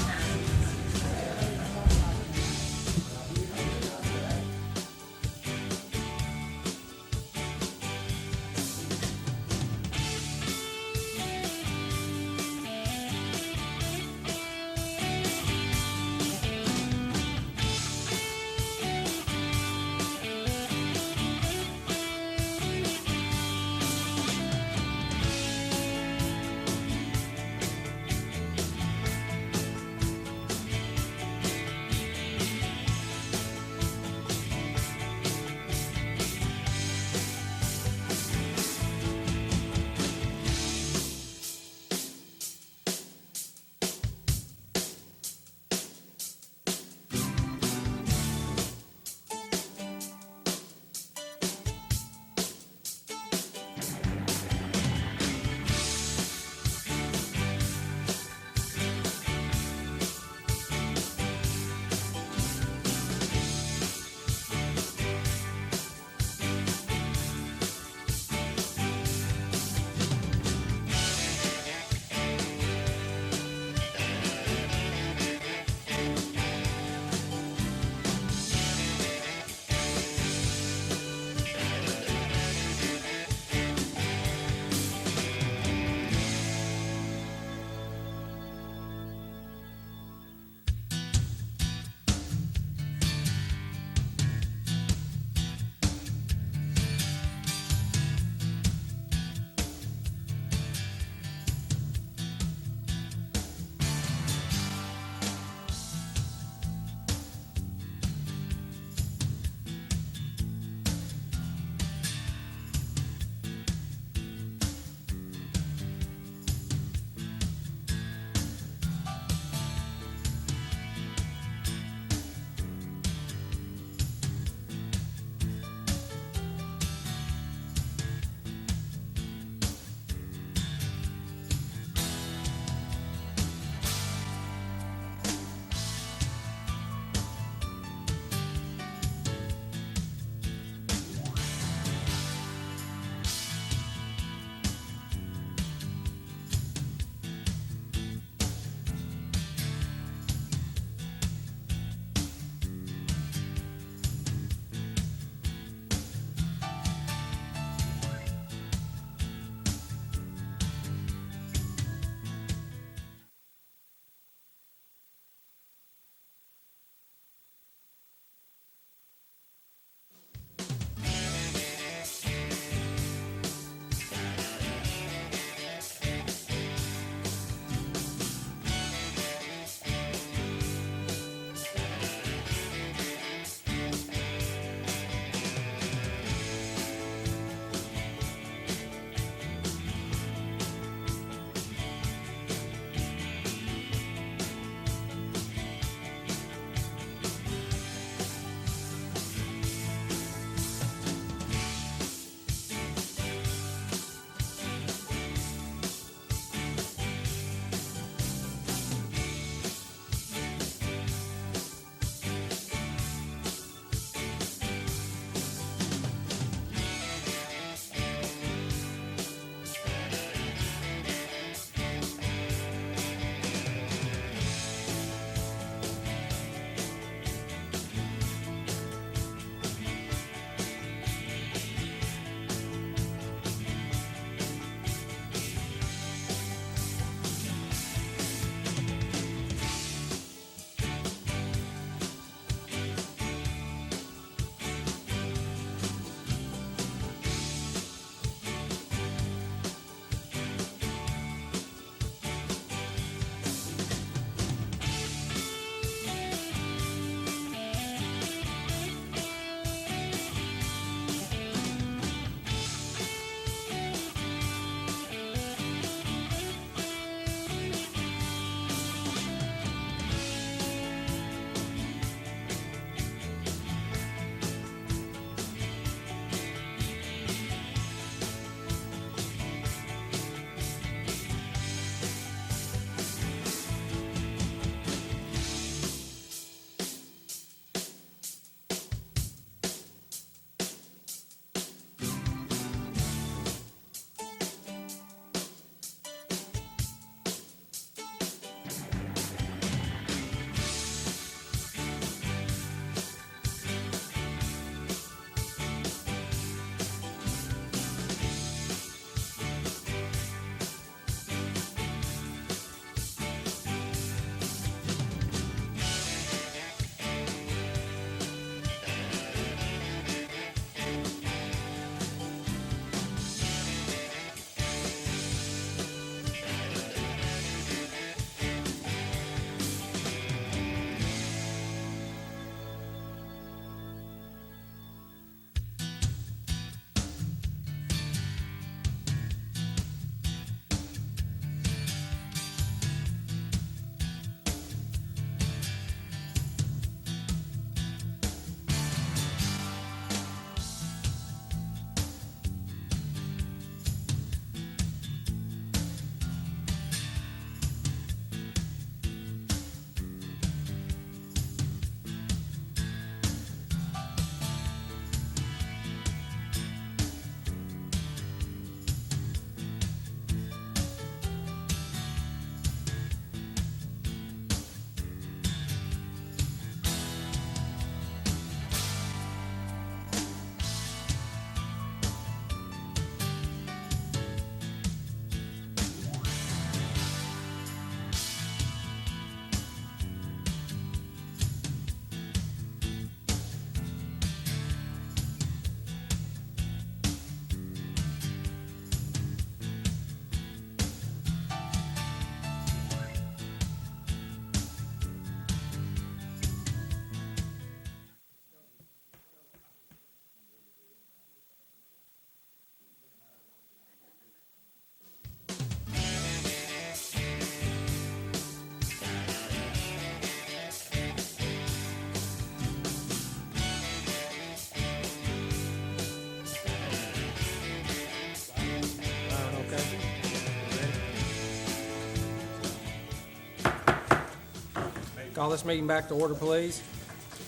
Call this meeting back to order, please.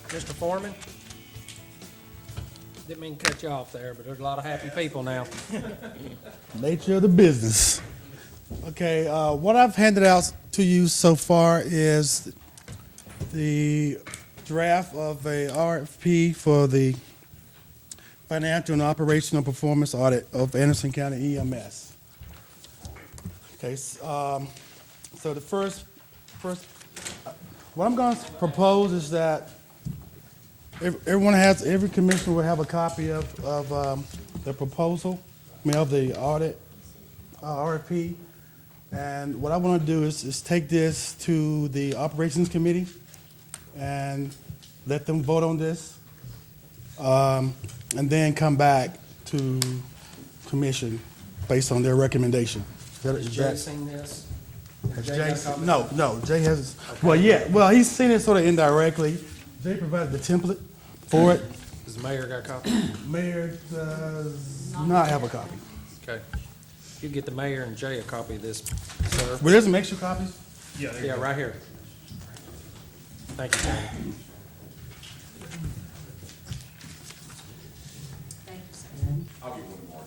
Mr. Foreman? Didn't mean to cut you off there, but there's a lot of happy people now. Nature of the business. Okay, what I've handed out to you so far is the draft of a RFP for the financial and operational performance audit of Anderson County EMS. Okay, so the first, what I'm going to propose is that every commissioner will have a copy of the proposal, of the audit, RFP. And what I want to do is take this to the operations committee and let them vote on this, and then come back to commission based on their recommendation. Has Jay seen this? Has Jay got a copy? No, Jay hasn't. Well, he's seen it sort of indirectly. Jay provided the template for it. Does the mayor got a copy? Mayor does not have a copy. Okay. You get the mayor and Jay a copy of this, sir. Well, there's some extra copies. Yeah, right here. Thank you, Jay. I'll get one tomorrow.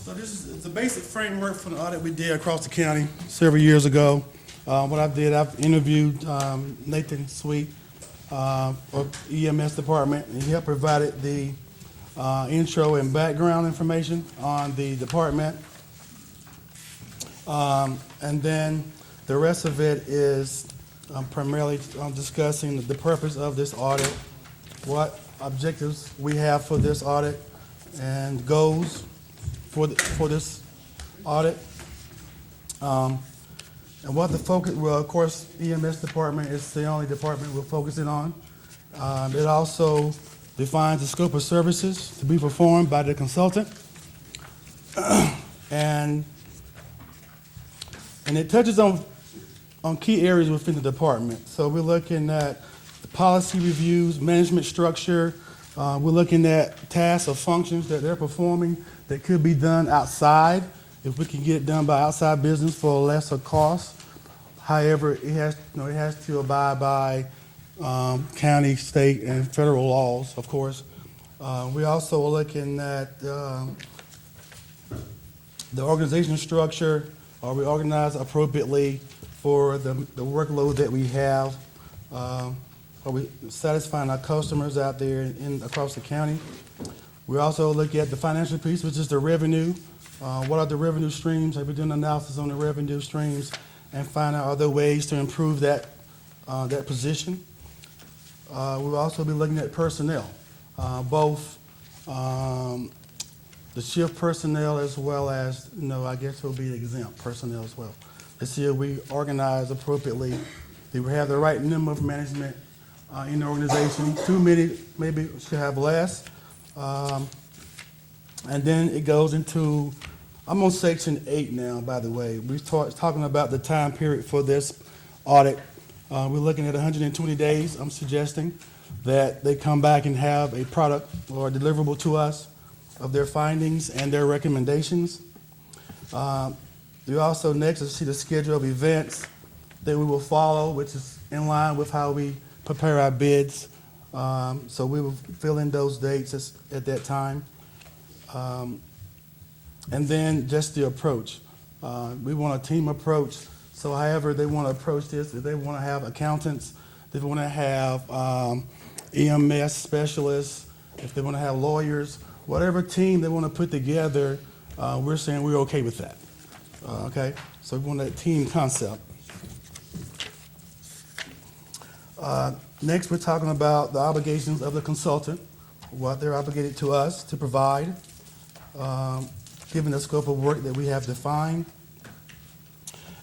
So this is the basic framework for the audit we did across the county several years ago. What I did, I've interviewed Nathan Sweet of EMS department, and he helped provided the intro and background information on the department. And then the rest of it is primarily discussing the purpose of this audit, what objectives we have for this audit, and goals for this audit. And what the focus, well, of course, EMS department is the only department we're focusing on. It also defines the scope of services to be performed by the consultant. And it touches on key areas within the department. So we're looking at the policy reviews, management structure. We're looking at tasks or functions that they're performing that could be done outside, if we can get it done by outside business for a lesser cost. However, it has to abide by county, state, and federal laws, of course. We also are looking at the organizational structure. Are we organized appropriately for the workload that we have? Are we satisfying our customers out there across the county? We also look at the financial piece, which is the revenue. What are the revenue streams? Have we done analysis on the revenue streams and find out other ways to improve that position? We'll also be looking at personnel, both the shift personnel as well as, I guess it'll be exempt personnel as well. To see if we organize appropriately, that we have the right number of management in the organization. Too many, maybe should have less. And then it goes into, I'm on section 8 now, by the way. We're talking about the time period for this audit. We're looking at 120 days. I'm suggesting that they come back and have a product or deliverable to us of their findings and their recommendations. We also next see the schedule of events that we will follow, which is in line with how we prepare our bids. So we will fill in those dates at that time. And then just the approach. We want a team approach. So however they want to approach this, if they want to have accountants, if they want to have EMS specialists, if they want to have lawyers, whatever team they want to put together, we're saying we're okay with that. Okay? So we want that team concept. Next, we're talking about the obligations of the consultant, what they're obligated to us to provide, given the scope of work that we have defined.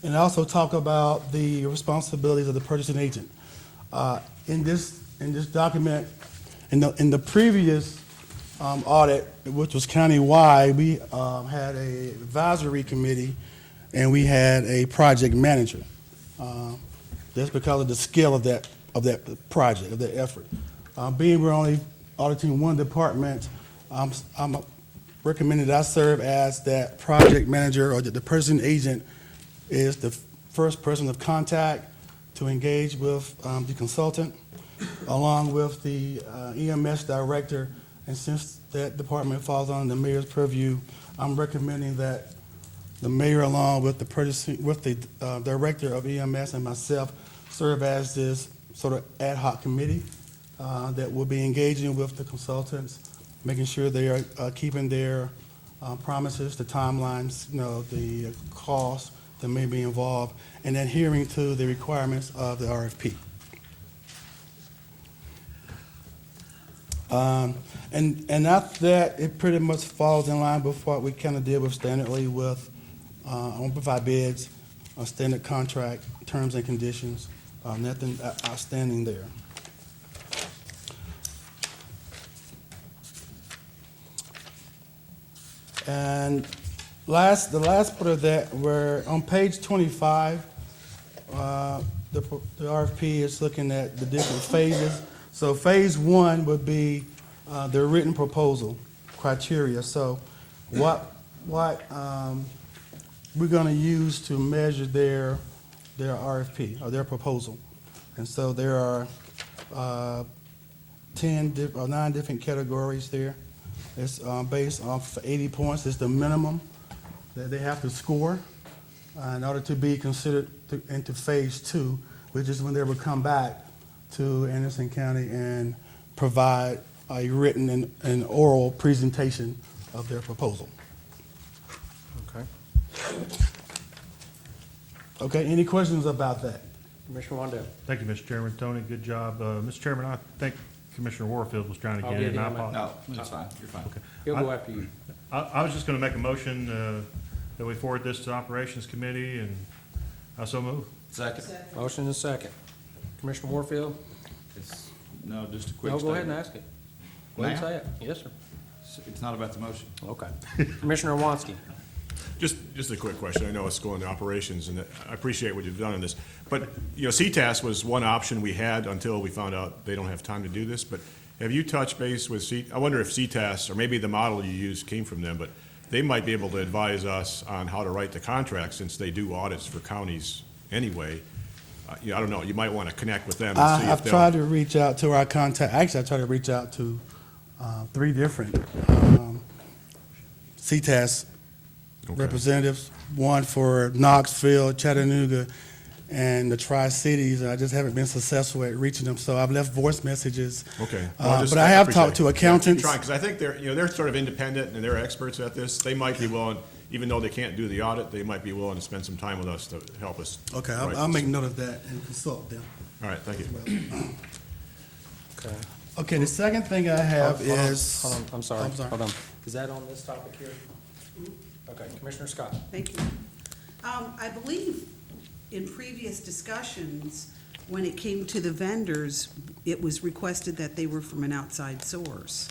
And also talk about the responsibilities of the purchasing agent. In this document, in the previous audit, which was countywide, we had an advisory committee and we had a project manager. That's because of the scale of that project, of that effort. Being we're only auditing one department, I'm recommended I serve as that project manager, or the person agent is the first person of contact to engage with the consultant, along with the EMS director. And since that department falls under the mayor's purview, I'm recommending that the mayor, along with the director of EMS and myself, serve as this sort of ad hoc committee that will be engaging with the consultants, making sure they are keeping their promises, the timelines, the costs that may be involved, and adhering to the requirements of the RFP. And after that, it pretty much falls in line with what we kind of did with Standardly with on provide bids, standard contract, terms and conditions, nothing outstanding there. And the last part of that, where on page 25, the RFP is looking at the different phases. So phase 1 would be the written proposal criteria. So what we're going to use to measure their RFP or their proposal. And so there are 9 different categories there. It's based off 80 points. It's the minimum that they have to score in order to be considered into phase 2, which is when they will come back to Anderson County and provide a written and oral presentation of their proposal. Okay. Okay, any questions about that? Commissioner Wandell. Thank you, Mr. Chairman. Tony, good job. Mr. Chairman, I think Commissioner Warfield was trying to I'll get get in. him. I apologize. No, it's fine, you're fine. Okay. He'll go after you. I was just going to make a motion that we forward this to the Operations Committee, and I so move. Second? Motion and second. Commissioner Warfield? No, just a quick No, statement. go ahead and ask it. Go ahead and Now? say it. Yes, sir. It's not about the motion. Okay. Commissioner Wansky? Just a quick question. I know it's going to operations, and I appreciate what you've done on this. But, CTAS was one option we had until we found out they don't have time to do this. But have you touched base with I wonder if CTAS, or maybe the model you used came from them, but they might be able to advise us on how to write the contract, since they do audits for counties anyway. I don't know, you might want to connect with them and see if I've they'll. tried to reach out to our contact. Actually, I tried to reach out to 3 different CTAS representatives, one for Knoxville, Chattanooga, and the Tri-Cities, and I just haven't been successful at reaching them. So I've left voice messages. Okay. But I have talked to accountants. Because I think they're sort of independent and they're experts at this. They might be willing, even though they can't do the audit, they might be willing to spend some time with us to help us. Okay, write I'll this. make note of that and consult them. All right, thank you. Okay. Okay, the second thing I have Hold on, is. Hold on, I'm sorry. I'm sorry. Hold on. Is that on this topic here? Okay, Commissioner Scott. Thank you. I believe in previous discussions, when it came to the vendors, it was requested that they were from an outside source.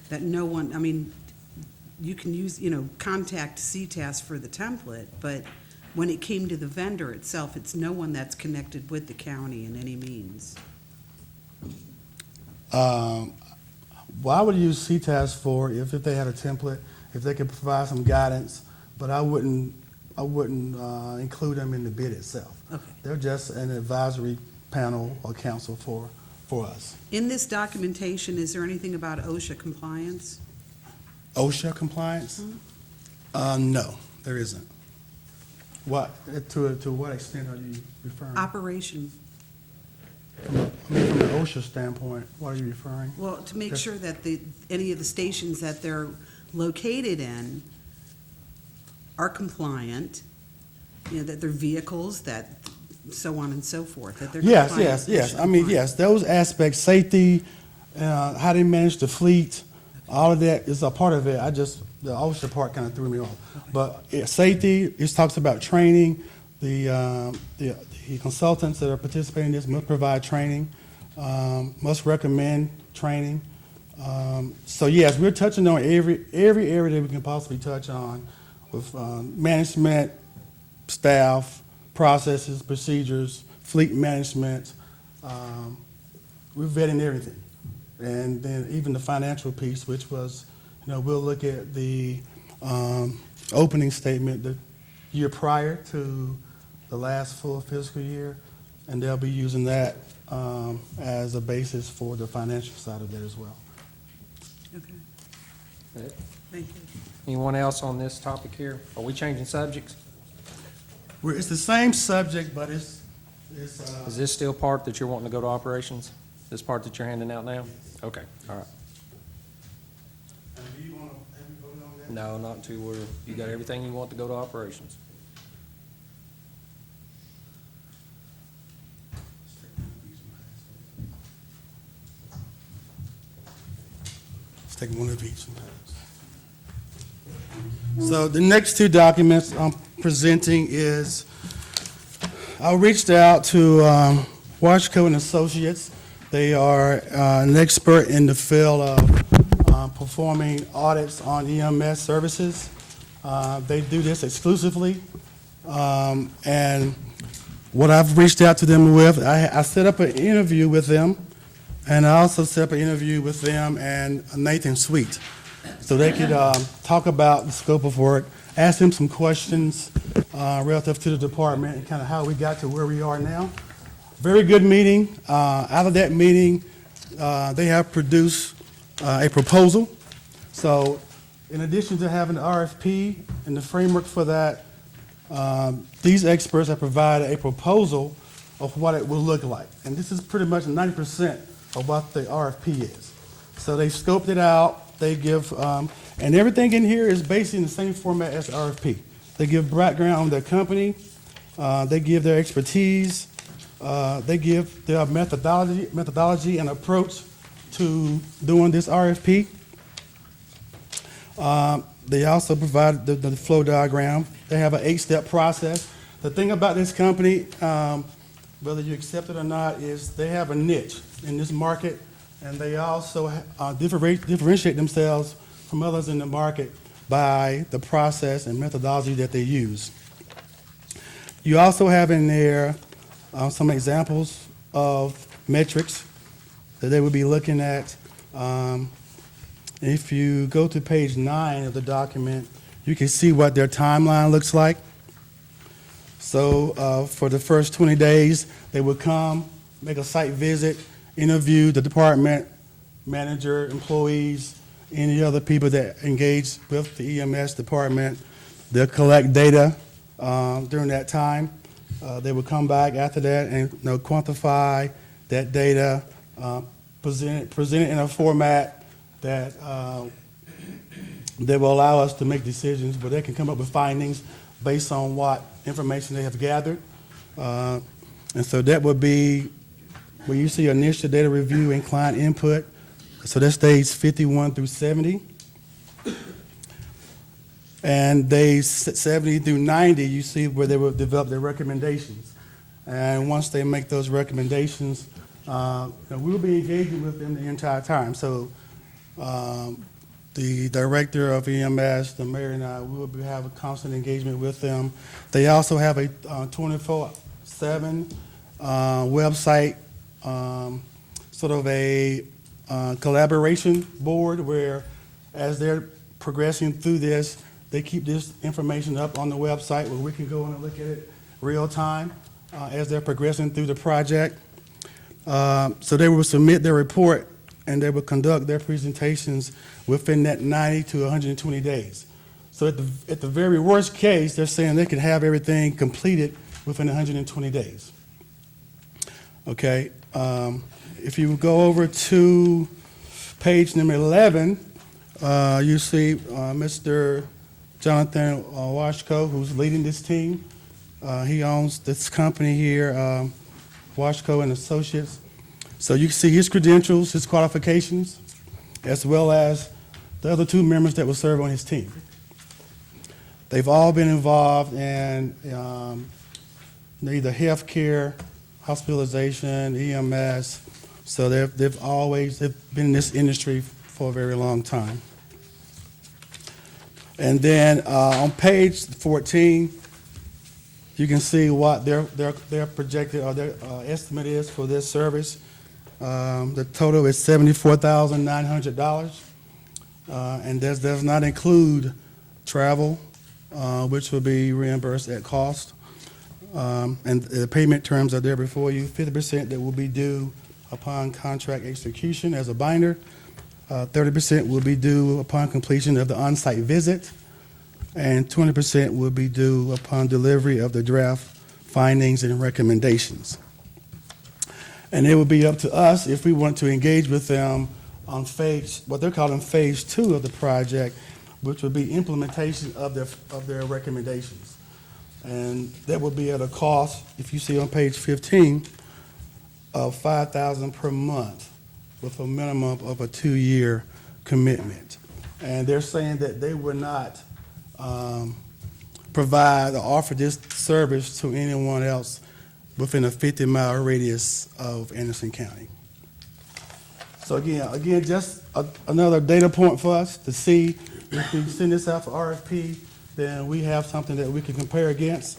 That no one, I mean, you can use, contact CTAS for the template, but when it came to the vendor itself, it's no one that's connected with the county in any means. Well, I would use CTAS for if they had a template, if they could provide some guidance, but I wouldn't include them in the bid itself. Okay. They're just an advisory panel or council for us. In this documentation, is there anything about OSHA compliance? OSHA compliance? No, there isn't. What, to what extent are you referring? Operation, From an OSHA standpoint, what are you referring? well, to make Yes. sure that any of the stations that they're located in are compliant, that they're vehicles, that so on and so forth, that they're Yes, compliant. yes. I mean, yes, those aspects, safety, how they manage the fleet, all of that is a part of it. The OSHA part kind of threw me off. But safety, it talks about training. The consultants that are participating in this must provide training, must recommend training. So yes, we're touching on every area that we can possibly touch on with management, staff, processes, procedures, fleet management. We're vetting everything. And then even the financial piece, which was, we'll look at the opening statement the year prior to the last full fiscal year, and they'll be using that as a basis for the financial side of that as well. Okay. Thank you. Anyone else on this topic here? Are we changing subjects? It's the same subject, but it's Is this still part that you're wanting to go to operations? This part that you're handing out now? Okay, all right. do you want to, have you voted on that? No, not until you got everything you want to go to operations. Let's take one of each. So the next two documents I'm presenting is, I reached out to Washco and Associates. They are an expert in the field of performing audits on EMS services. They do this exclusively. And what I've reached out to them with, I set up an interview with them, and I also set up an interview with them and Nathan Sweet, so they could talk about the scope of work, ask them some questions relative to the department and kind of how we got to where we are now. Very good meeting. Out of that meeting, they have produced a proposal. So in addition to having the RFP and the framework for that, these experts have provided a proposal of what it will look like. And this is pretty much 90% of what the RFP is. So they've scoped it out. They give, and everything in here is basically in the same format as the RFP. They give background on their company. They give their expertise. They give their methodology and approach to doing this RFP. They also provide the flow diagram. They have an 8-step process. The thing about this company, whether you accept it or not, is they have a niche in this market, and they also differentiate themselves from others in the market by the process and methodology that they use. You also have in there some examples of metrics that they would be looking at. If you go to page 9 of the document, you can see what their timeline looks like. So for the first 20 days, they would come, make a site visit, interview the department manager, employees, any other people that engage with the EMS department. They'll collect data during that time. They would come back after that and quantify that data, present it in a format that will allow us to make decisions, but they can come up with findings based on what information they have gathered. And so that would be where you see initial data review and client input. So that's days 51 through 70. And days 70 through 90, you see where they will develop their recommendations. And once they make those recommendations, we'll be engaging with them the entire time. So the director of EMS, the mayor, and I will have a constant engagement with them. They also have a 24/7 website, sort of a collaboration board where, as they're progressing through this, they keep this information up on the website where we can go in and look at it real time as they're progressing through the project. So they will submit their report and they will conduct their presentations within that 90 to 120 days. So at the very worst case, they're saying they can have everything completed within 120 days. Okay, if you go over to page number 11, you see Mr. Jonathan Washco, who's leading this team. He owns this company here, Washco and Associates. So you can see his credentials, his qualifications, as well as the other 2 members that will serve on his team. They've all been involved in either healthcare, hospitalization, EMS. So they've been in this industry for a very long time. And then on page 14, you can see what their projected or their estimate is for this service. The total is $74,900. and does not include travel, which will be reimbursed at cost. And the payment terms are there before you. 50% that will be due upon contract execution as a binder. 30% will be due upon completion of the on-site visit, and 20% will be due upon delivery of the draft findings and recommendations. And it will be up to us if we want to engage with them on what they're calling phase 2 of the project, which would be implementation of their recommendations. And that will be at a cost, if you see on page 15, of $5,000 per month with a minimum of a 2-year commitment. And they're saying that they would not provide or offer this service to anyone else within a 50-mile radius of Anderson County. So again, just another data point for us to see if we send this out for RFP, then we have something that we can compare against.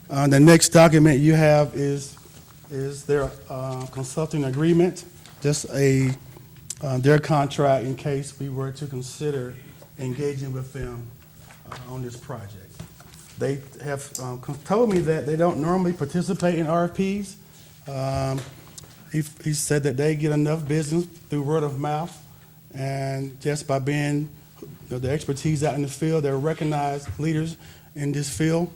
The next document you have is their consulting agreement, just their contract in case we were to consider engaging with them on this project. They have told me that they don't normally participate in RFPs. He said that they get enough business through word of mouth, and just by being the expertise out in the field, they're recognized leaders in this field.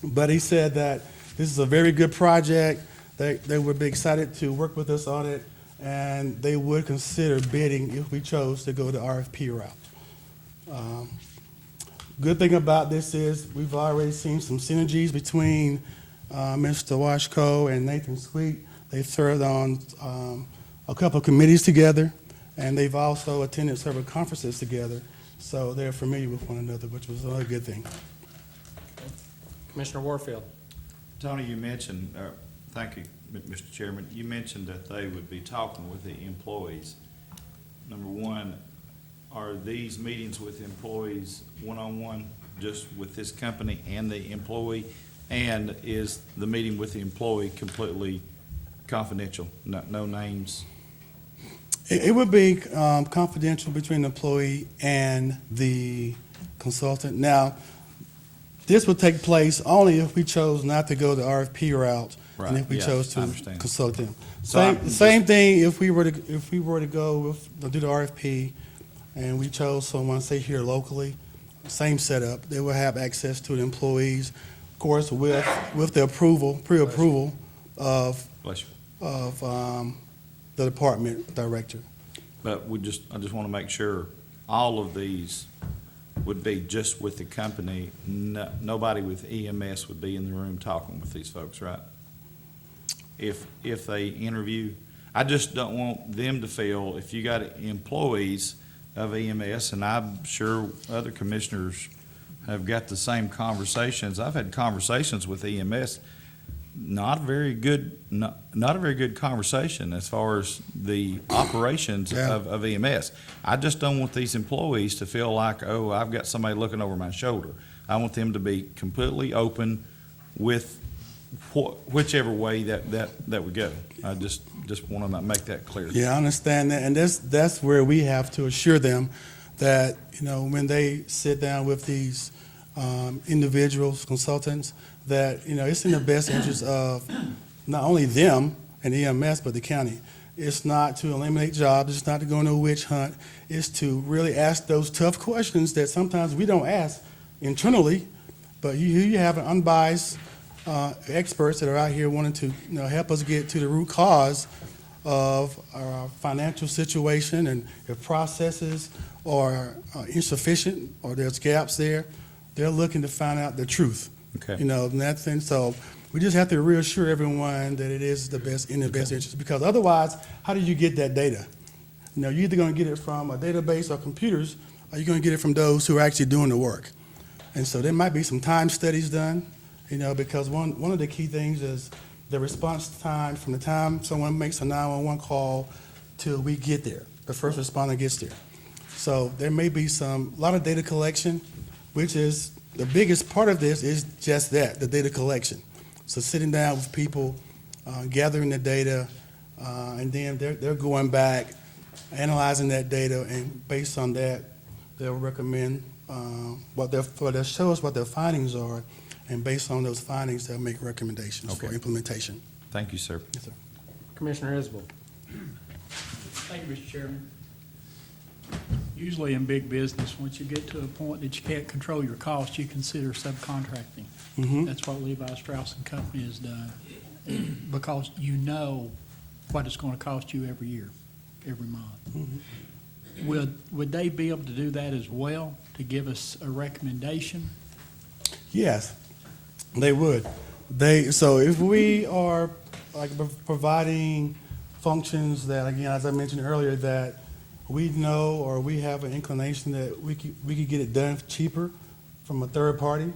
But he said that this is a very good project. They would be excited to work with us on it, and they would consider bidding if we chose to go the RFP route. Good thing about this is we've already seen some synergies between Mr. Washko and Nathan Sweet. They've served on a couple of committees together, and they've also attended several conferences together, so they're familiar with one another, which was a good thing. Commissioner Warfield. Tony, you mentioned, thank you, Mr. Chairman, you mentioned that they would be talking with the employees. Number one, are these meetings with employees one-on-one, just with this company and the employee? And is the meeting with the employee completely confidential, no names? It would be confidential between the employee and the consultant. Now, this would take place only if we chose not to go the RFP route, and if we chose to consult them. Same thing if we were to go do the RFP, and we chose someone, say here locally, same setup. They will have access to the employees, of course, with the pre-approval of the department director. But I just want to make sure all of these would be just with the company. Nobody with EMS would be in the room talking with these folks, right? If they interview, I just don't want them to feel, if you got employees of EMS, and I'm sure other commissioners have got the same conversations. I've had conversations with EMS, not a very good conversation as far as the operations of EMS. I just don't want these employees to feel like, oh, I've got somebody looking over my shoulder. I want them to be completely open with whichever way that would go. I just want to make that clear. Yeah, I understand that, and that's where we have to assure them that, when they sit down with these individuals, consultants, that, it's in the best interest of not only them and EMS, but the county. It's not to eliminate jobs, it's not to go on a witch hunt, it's to really ask those tough questions that sometimes we don't ask internally, but you have an unbiased experts that are out here wanting to help us get to the root cause of our financial situation, and if processes are insufficient or there's gaps there, they're looking to find out the truth. Okay. In that sense, so we just have to reassure everyone that it is in the best interest, because otherwise, how do you get that data? You're either going to get it from a database or computers, or you're going to get it from those who are actually doing the work. And so there might be some time studies done, because one of the key things is the response time from the time someone makes a 911 call till we get there, the first responder gets there. So there may be a lot of data collection, which is the biggest part of this is just that, the data collection. So sitting down with people, gathering the data, and then they're going back analyzing that data, and based on that, they'll recommend they'll show us what their findings are, and based on those findings, they'll make recommendations for Okay. implementation. Thank you, sir. Yes, sir. Commissioner Isbell. Thank you, Mr. Chairman. Usually in big business, once you get to a point that you can't control your costs, you consider subcontracting. Mhm. That's what Levi Strauss and Company has done, because you know what it's going to cost you every year, every month. Would they be able to do that as well, to give us a recommendation? Yes, they would. So if we are like providing functions that, again, as I mentioned earlier, that we know or we have an inclination that we could get it done cheaper from a third party,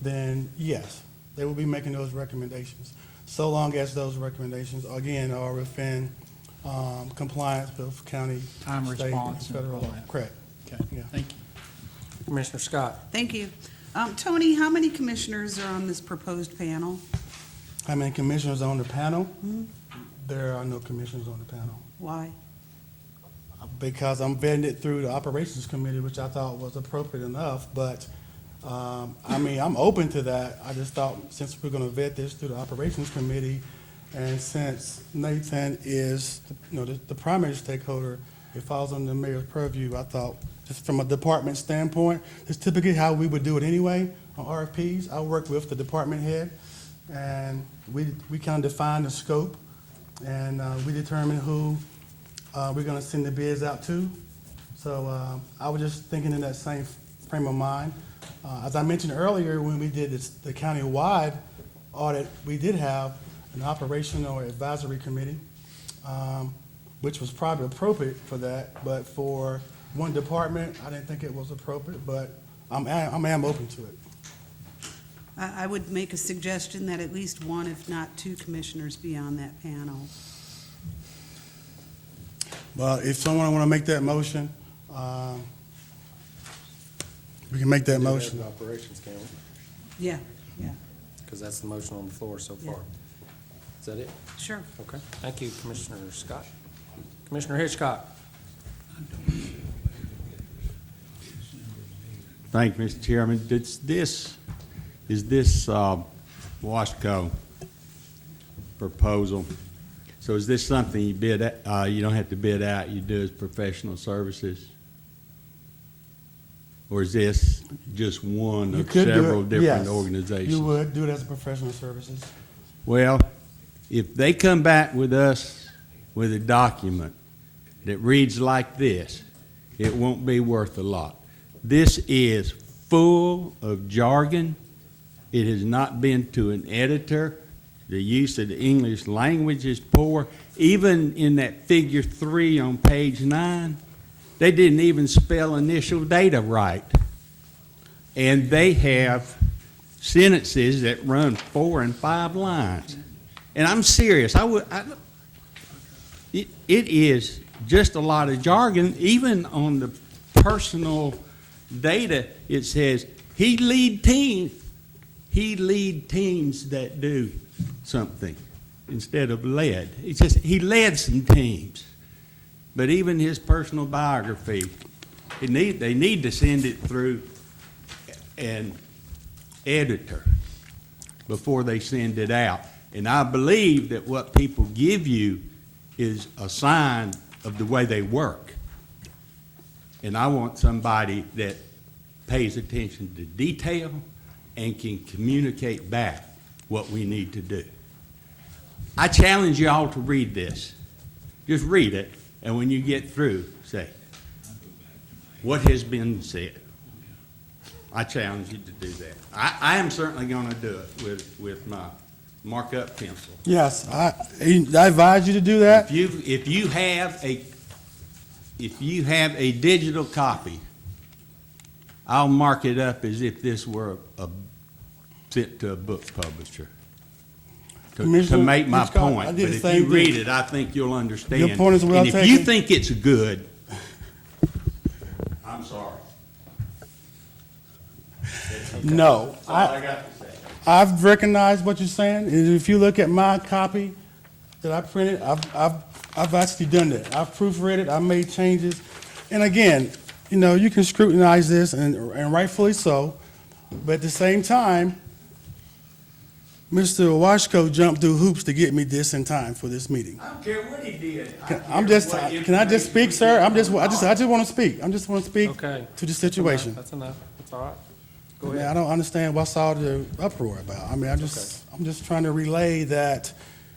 then yes, they will be making those recommendations. So long as those recommendations, again, are within compliance with county, Time state, response and federal all law. that. Correct. Okay, Yeah. thank you. Commissioner Scott. Thank you. Tony, how many commissioners are on this proposed panel? How many commissioners on the panel? There are no commissioners on the panel. Why? Because I'm vetting it through the operations committee, which I thought was appropriate enough, but, I mean, I'm open to that. I just thought, since we're gonna vet this through the operations committee, and since Nathan is, the primary stakeholder, it falls under the mayor's purview, I thought, just from a department standpoint, it's typically how we would do it anyway on RFPs. I work with the department head, and we kind of define the scope, and we determine who we're gonna send the bids out to. So I was just thinking in that same frame of mind. As I mentioned earlier, when we did the county-wide audit, we did have an operational advisory committee, which was probably appropriate for that, but for one department, I didn't think it was appropriate, but I am open to it. I would make a suggestion that at least one, if not two commissioners be on that panel. Well, if someone want to make that motion, we can make that motion. Operations, can we? Yeah, yeah, Because that's the motion on the floor so Yeah. far. Is that it? sure. Okay. Thank you, Commissioner Scott. Commissioner Hitchcock. Thank you, Mr. Chairman. Is this Washco proposal? So is this something you bid, you don't have to bid out, you do as professional services? Or is this just one You of could do several it, different yes. organizations? You would do it as a professional services. Well, if they come back with us with a document that reads like this, it won't be worth a lot. This is full of jargon. It has not been to an editor. The use of the English language is poor. Even in that figure 3 on page 9, they didn't even spell initial data right. And they have sentences that run 4 and 5 lines. And I'm serious. It is just a lot of jargon. Even on the personal data, it says he lead teams that do something instead of led. It's just he led some teams. But even his personal biography, they need to send it through an editor before they send it out. And I believe that what people give you is a sign of the way they work. And I want somebody that pays attention to detail and can communicate back what we need to do. I challenge you all to read this. Just read it, and when you get through, say, what has been said? I challenge you to do that. I am certainly going to do it with my markup pencil. Yes, I advise you to do that. If you have a digital copy, I'll mark it up as if this were sent to a book publisher to make my Hitchcock, I point. But did the if same you read thing. it, I think you'll understand. Your point is well And if you taken. think it's good, I'm sorry. No, That's all I got to say. I've recognized what you're saying. If you look at my copy, that I printed, I've actually done that. I've proofread it, I've made changes. And again, you know, you can scrutinize this, and rightfully so, but at the same time, Mr. Washko jumped through hoops to get me this in time for this meeting. I don't care what he did. Can I just speak, sir? I just want to speak. I just want to speak Okay. to the situation. That's enough. That's all right. Go I mean, ahead. I don't understand what's all the uproar about. I mean, I'm just trying to relay that,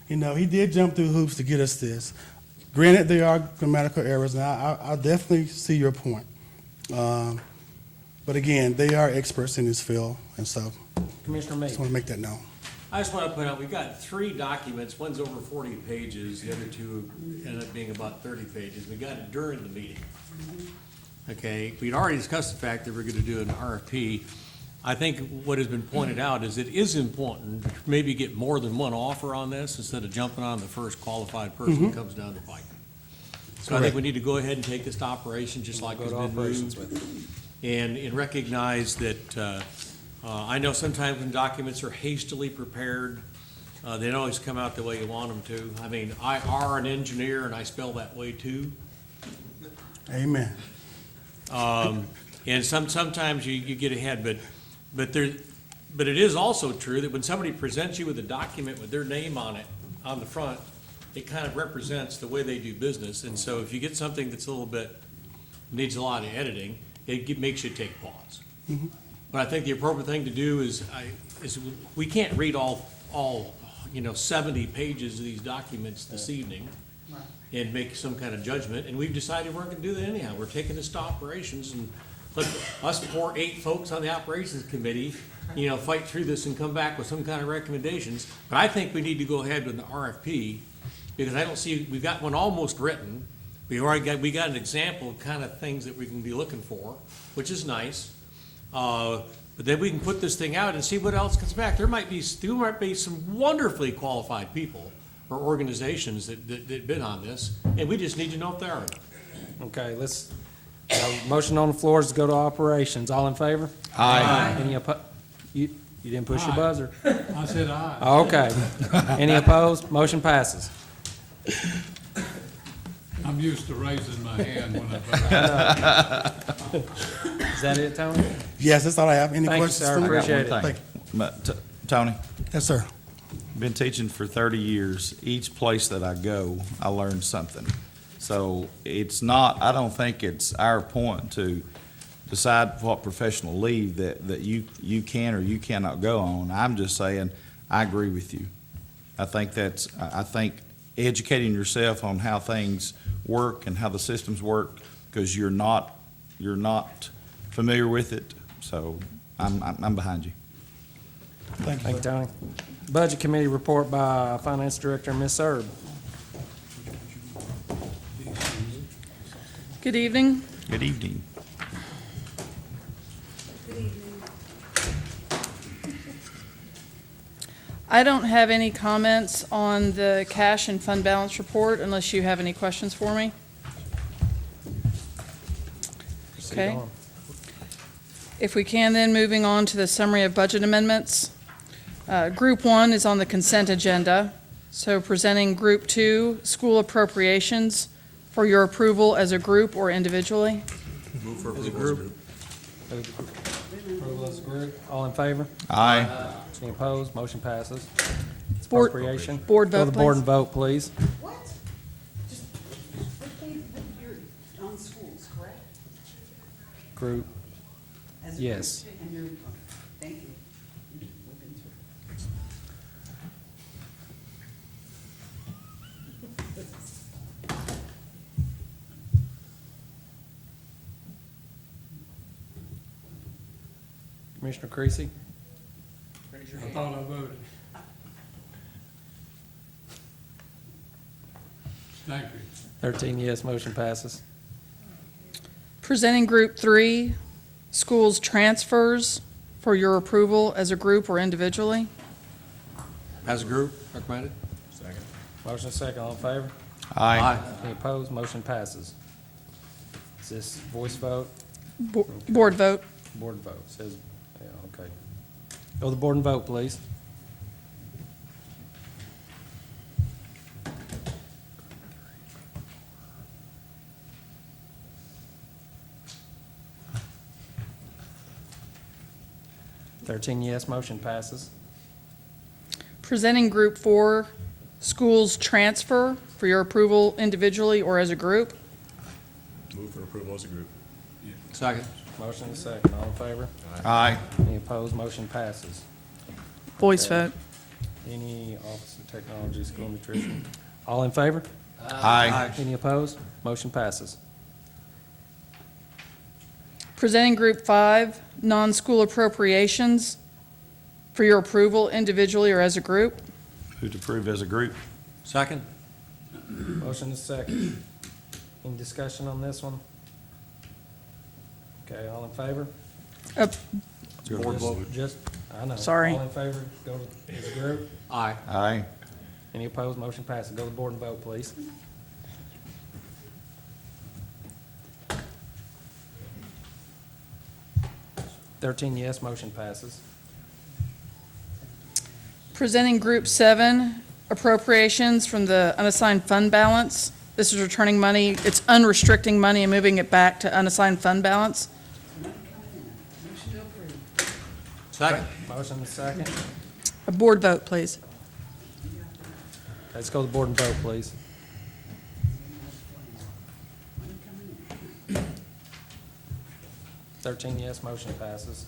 you know, he did jump through hoops to get us this. Granted, there are grammatical errors, and I definitely see your point. But again, they are experts in this field, and so Commissioner I Meade. just want to make that known. I just want to point out, we've got 3 documents, one's over 40 pages, the other 2 ended up being about 30 pages. We got it during the meeting. Okay, we'd already discussed the fact that we're going to do an RFP. I think what has been pointed out is it is important to maybe get more than one offer on this instead of jumping on the first qualified person that comes down the pike. So I think we need to go ahead and take this to operation, just like Go it's to been operations moved. with it. And recognize that, I know sometimes when documents are hastily prepared, they don't always come out the way you want them to. I mean, I are an engineer and I spell that way too. Amen. And sometimes you get ahead, but it is also true that when somebody presents you with a document with their name on it, on the front, it kind of represents the way they do business. And so if you get something that's a little bit, needs a lot of editing, it makes you take pause. But I think the appropriate thing to do is we can't read all 70 pages of these documents this evening and make some kind of judgment, and we've decided we're gonna do that anyhow. We're taking this to operations, and let us poor 8 folks on the operations committee, fight through this and come back with some kind of recommendations. But I think we need to go ahead with the RFP, because I don't see, we've got one almost written. We got an example of kind of things that we can be looking for, which is nice. But then we can put this thing out and see what else comes back. There might be some wonderfully qualified people or organizations that bid on this, and we just need to know if they are. Okay, let's, motion on the floor is to go to operations. All in favor? Aye. Any you didn't push your buzzer? I said aye. Okay. Any opposed? Motion passes. I'm used to raising my hand when I vote. Is that it, Tony? Yes, that's all I have. Any Thank you, questions? sir. for me? Appreciate it. Thank you. But, Tony, Yes, sir. been teaching for 30 years. Each place that I go, I learn something. So it's not, I don't think it's our point to decide what professional leave that you can or you cannot go on. I'm just saying, I agree with you. I think educating yourself on how things work and how the systems work, because you're not familiar with it, so I'm behind you. Thank you, Thank you, sir. Tony. Budget Committee report by Finance Director, Ms. Erb. Good evening. Good evening. I don't have any comments on the cash and fund balance report unless you have any questions for me. Proceed Okay. on. If we can, then moving on to the summary of budget amendments. Group 1 is on the consent agenda. So presenting Group 2, school appropriations, for your approval as a group or individually. Move for As a approval. group. Approval as a group. All in favor? Aye. Any opposed? Motion passes. Board- Appropriation. board Go to vote, the board please. and vote, please. What? Just, you're on schools, correct? Group, As a Yes. group, and you're, thank you. Look into it. Commissioner Creasy? I thought I voted. Thank you. 13 yes, motion passes. Presenting Group 3, schools transfers, for your approval as a group or individually. As a group, recommended. Motion second, all in favor? Aye. Any opposed? Motion passes. Is this voice vote? Board vote. Board vote, says, yeah, okay. Go to the board and vote, please. 13 yes, motion passes. Presenting Group 4, schools transfer for your approval individually or as a group. Move for approval as a group. Second. Motion is second. All in favor? Aye. Any opposed? Motion passes. Voice Okay. vote. Any Office of Technology, School Nutrition? All in favor? Aye. Any opposed? Motion passes. Presenting Group 5, non-school appropriations for your approval individually or as a group. Move to approve as a group. Second. Motion is second. Any discussion on this one? Okay, all in favor? Board vote. Just, I know. Sorry. All in favor, go to, as a group? Aye. Aye. Any opposed? Motion passes. Go to the board and vote, please. Thirteen yes, motion passes. Presenting Group 7, appropriations from the unassigned fund balance. This is returning money, it's unrestricting money and moving it back to unassigned fund balance. Second. Motion is second. A board vote, please. Let's go to the board and vote, please. Thirteen yes, motion passes.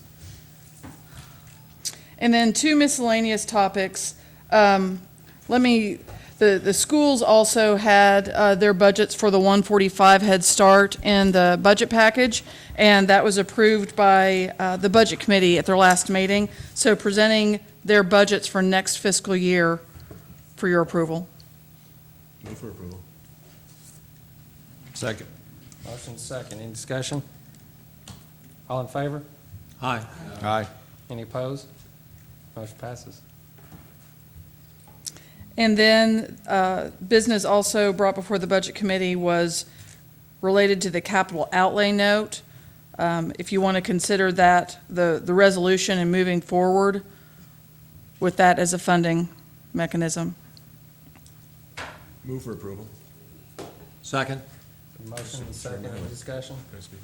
And then 2 miscellaneous topics. The schools also had their budgets for the 145 Head Start in the budget package, and that was approved by the Budget Committee at their last meeting. So presenting their budgets for next fiscal year for your approval. Move for approval. Second. Motion second. Any discussion? All in favor? Aye. Aye. Any opposed? Motion passes. And then, business also brought before the Budget Committee was related to the capital outlay note. If you want to consider that, the resolution and moving forward with that as a funding mechanism. Move for approval. Second. Motion and second. Any discussion?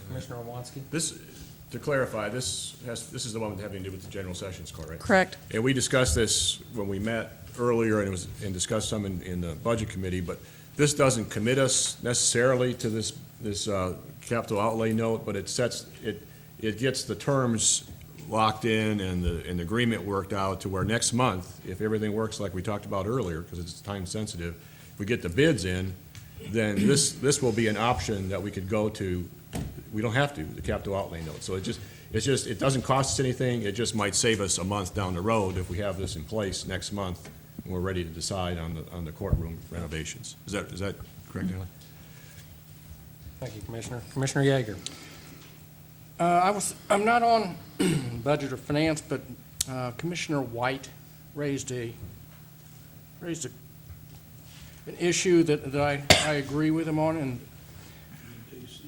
Commissioner Owanski? This, to clarify, this is the one having to do with the General Sessions Court, right? Correct. And we discussed this when we met earlier, and discussed some in the Budget Committee, but this doesn't commit us necessarily to this capital outlay note, but it gets the terms locked in and the agreement worked out to where next month, if everything works like we talked about earlier, because it's time sensitive, if we get the bids in, then this will be an option that we could go to. We don't have to, the capital outlay note. So it doesn't cost us anything. It just might save us a month down the road if we have this in place next month and we're ready to decide on the courtroom renovations. Is that correct, Ally? Thank you, Commissioner. Commissioner Yeager? I'm not on budget or finance, but Commissioner White raised an issue that I agree with him on, and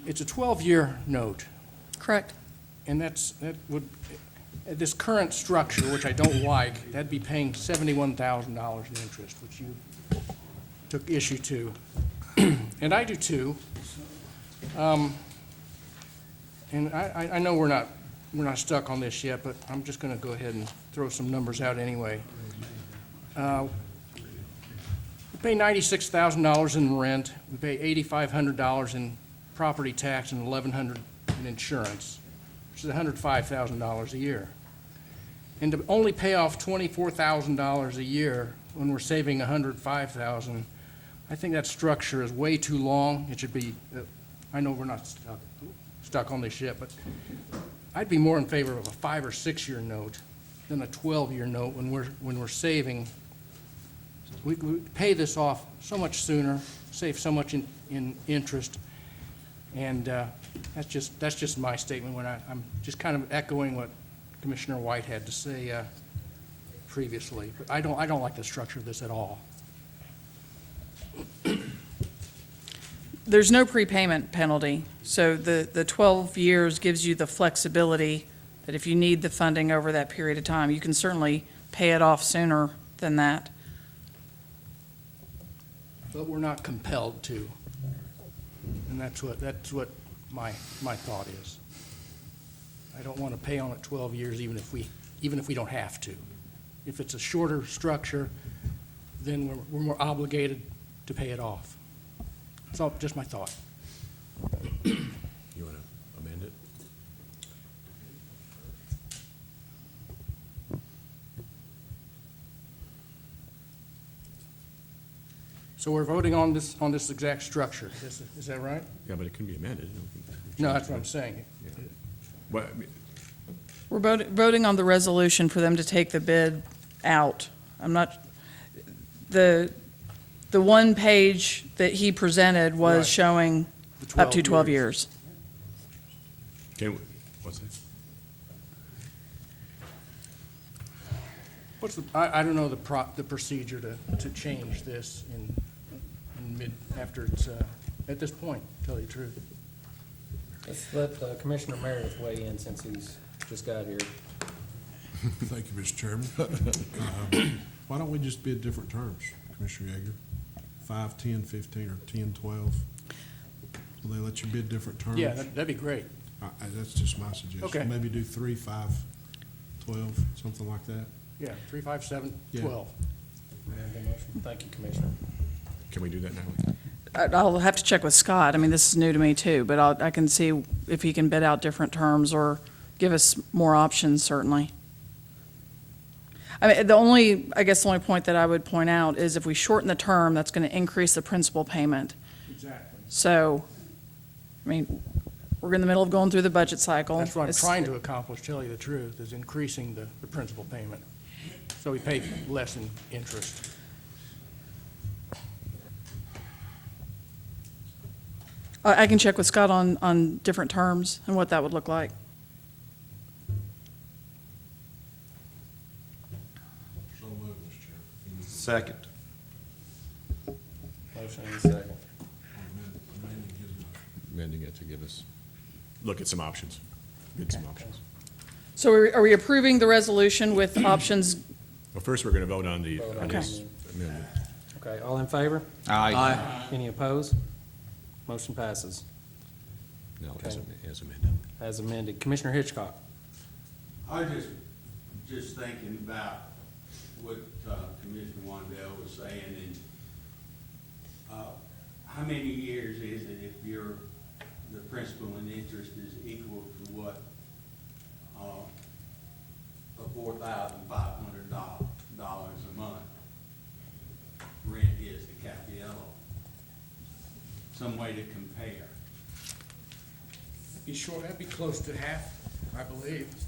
it's a 12-year note. Correct. And that would, at this current structure, which I don't like, that'd be paying $71,000 in interest, which you took issue to. And I do too. And I know we're not stuck on this yet, but I'm just gonna go ahead and throw some numbers out anyway. We pay $96,000 in rent, we pay $8,500 in property tax and $1,100 in insurance, which is $105,000 a year. And to only pay off $24,000 a year when we're saving $105,000, I think that structure is way too long. It should be, I know we're not stuck on this yet, but I'd be more in favor of a 5 or 6 year note than a 12-year note when we're saving. We pay this off so much sooner, save so much in interest, and that's just my statement. When I'm just kind of echoing what Commissioner White had to say previously. But I don't like the structure of this at all. There's no prepayment penalty, so the 12 years gives you the flexibility that if you need the funding over that period of time, you can certainly pay it off sooner than that. But we're not compelled to, and that's what my thought is. I don't want to pay on it 12 years, even if we even if we don't have to. If it's a shorter structure, then we're more obligated to pay it off. That's all, just my thought. You want to amend it? So we're voting on this exact structure, is that right? Yeah, but it can be amended. No, that's what I'm saying. Well, I mean, We're voting on the resolution for them to take the bid out. I'm not, the one page that he presented Right. was showing The up to 12 years. what's that? What's the, I don't know the procedure to change this in mid, after it's, at this point, to tell you the truth. Let's let Commissioner Meredith weigh in since he's just got here. Thank you, Mr. Chairman. Why don't we just bid different terms, Commissioner Yeager? 5, 10, 15, or 10, 12? Will they let you bid different terms? Yeah, that'd be great. That's just my suggestion. Okay. Maybe do 3, 5, 12, something like that. Yeah, 3, 5, 7, Yeah. 12. Thank you, Commissioner. Can we do that now? I'll have to check with Scott. I mean, this is new to me too, but I can see if he can bid out different terms or give us more options, certainly. I mean, I guess the only point that I would point out is if we shorten the term, that's going to increase the principal payment. Exactly. So, I mean, we're in the middle of going through the budget cycle. That's what I'm It's- trying to accomplish, tell you the truth, is increasing the principal payment. So we pay less in interest. I can check with Scott on different terms and what that would look like. So moved, Mr. Chairman. Second. Motion and a second. Amending his motion. Amending it to give us, look at some options, bid some options. So are we approving the resolution with options? Well, first, we're going to vote on Okay. this amendment. Okay, all in favor? Aye. Any opposed? Motion passes No, Okay. as amended. as amended. Commissioner Hitchcock. I was just thinking about what Commissioner Wandell was saying, and how many years is it if the principal and interest is equal to what a $4,500 a month rent is to Capiello? Some way to compare. Be sure, that'd be close to half, I believe. There's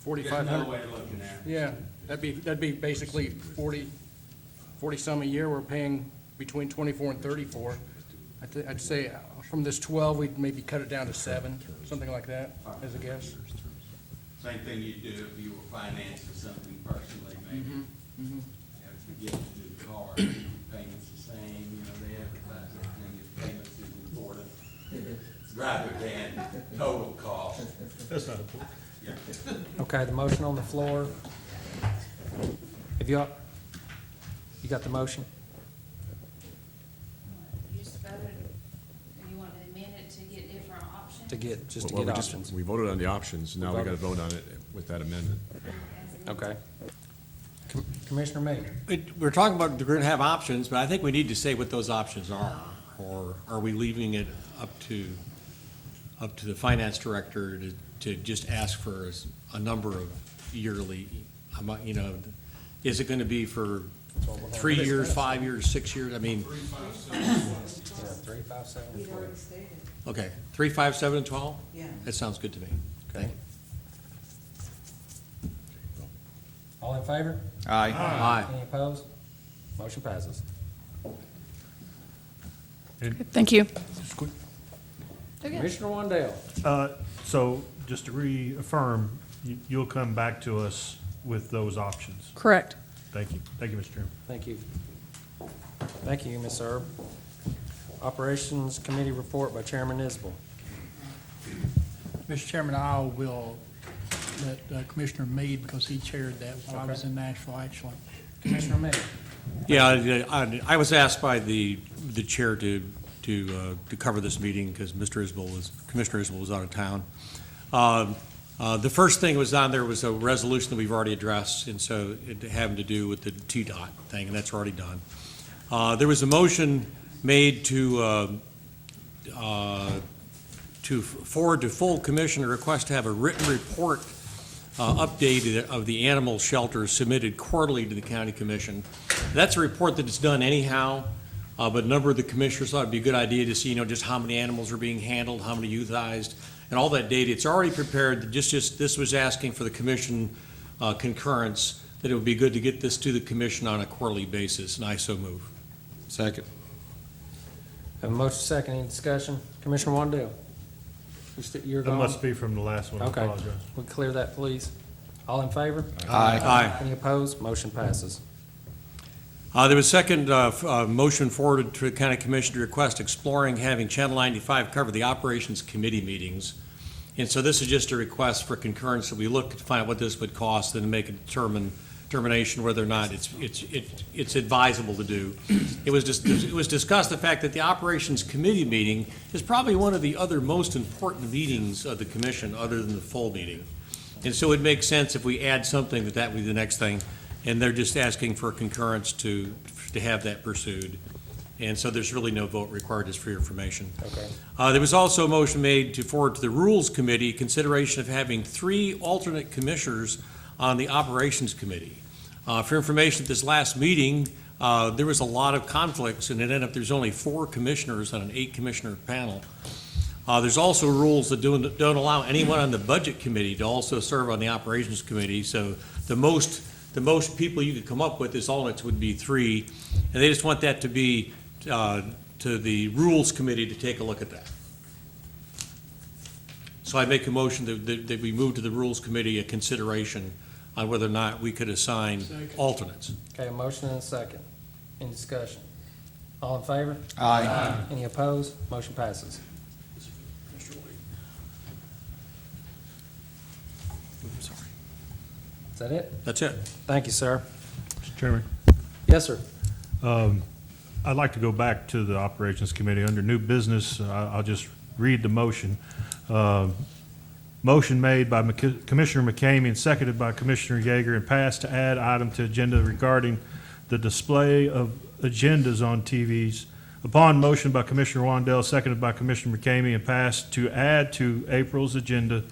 4,500. another way of looking at it. Yeah, that'd be basically 40 some a year. We're paying between 24 and 34. I'd say from this 12, we'd maybe cut it down to 7, something like that, as a guess. Same thing you do if you were financing something personally, maybe. Mm-hmm. You have to get a new car, payments the same, they advertise that thing as payments is important, rather than total cost. That's not important. Yeah. Okay, the motion on the floor. Have you got the motion? You just voted, you want to amend it to get different options? To get Well, we options. We voted on the options, now we got to vote on it with that amendment. Okay. Commissioner May. We're talking about, we're going to have options, but I think we need to say what those options are. Or are we leaving it up to the finance director to just ask for a number of yearly, is it going to be for 3 years, 5 years, 6 years? I mean, 3, 5, 7, 4. okay, 3, 5, 7, and 12? Yeah. That sounds good to me. Okay. All in favor? Aye. Aye. Any opposed? Motion passes. Thank you. Commissioner Wandell. So just to reaffirm, you'll come back to us with those options. Correct. Thank you. Thank you, Mr. Chairman. Thank you. Thank you, Ms. Erb. Operations Committee report by Chairman Isbell. Mr. Chairman, I will let Commissioner Mead, because he chaired that while I was in Nashville, actually. Commissioner May. Yeah, I was asked by the chair to cover this meeting because Commissioner Isbell was out of town. The first thing that was on there was a resolution that we've already addressed, and so it having to do with the TDOT thing, and that's already done. There was a motion made to forward to full commission a request to have a written report updated of the animal shelters submitted quarterly to the county commission. That's a report that is done anyhow, but a number of the commissioners thought it'd be a good idea to see, just how many animals are being handled, how many euthanized, and all that data. It's already prepared. Just this was asking for the commission concurrence that it would be good to get this to the commission on a quarterly basis, and I so move. Second. Have a motion second, any discussion? Commissioner Wandell? You're That gone? must be from the last one, I Okay, apologize. we'll clear that, please. All in favor? Aye. Any opposed? Motion passes. There was a second motion forwarded to the county commission to request exploring having Channel 95 cover the operations committee meetings. And so this is just a request for concurrence that we look to find out what this would cost and make a determination whether or not it's advisable to do. It was discussed the fact that the operations committee meeting is probably one of the other most important meetings of the commission other than the full meeting. And so it makes sense if we add something that would be the next thing. And they're just asking for concurrence to have that pursued. And so there's really no vote required, just for your information. Okay. There was also a motion made to forward to the Rules Committee consideration of having 3 alternate commissioners on the Operations Committee. For information, at this last meeting, there was a lot of conflicts, and it ended up there's only 4 commissioners on an 8-commissioner panel. There's also rules that don't allow anyone on the Budget Committee to also serve on the Operations Committee, so the most people you could come up with as alternates would be 3, and they just want that to be to the Rules Committee to take a look at that. So I make a motion that we move to the Rules Committee a consideration on whether or not we could assign alternates. Okay, a motion and a second. Any discussion? All in favor? Aye. Any opposed? Motion passes. Is that it? That's it. Thank you, sir. Mr. Chairman, Yes, sir. I'd like to go back to the Operations Committee. Under new business, I'll just read the motion. Motion made by Commissioner McCamey and seconded by Commissioner Yeager and passed to add item to agenda regarding the display of agendas on TVs. Upon motion by Commissioner Wandell, seconded by Commissioner McCamey, and passed to add to April's agenda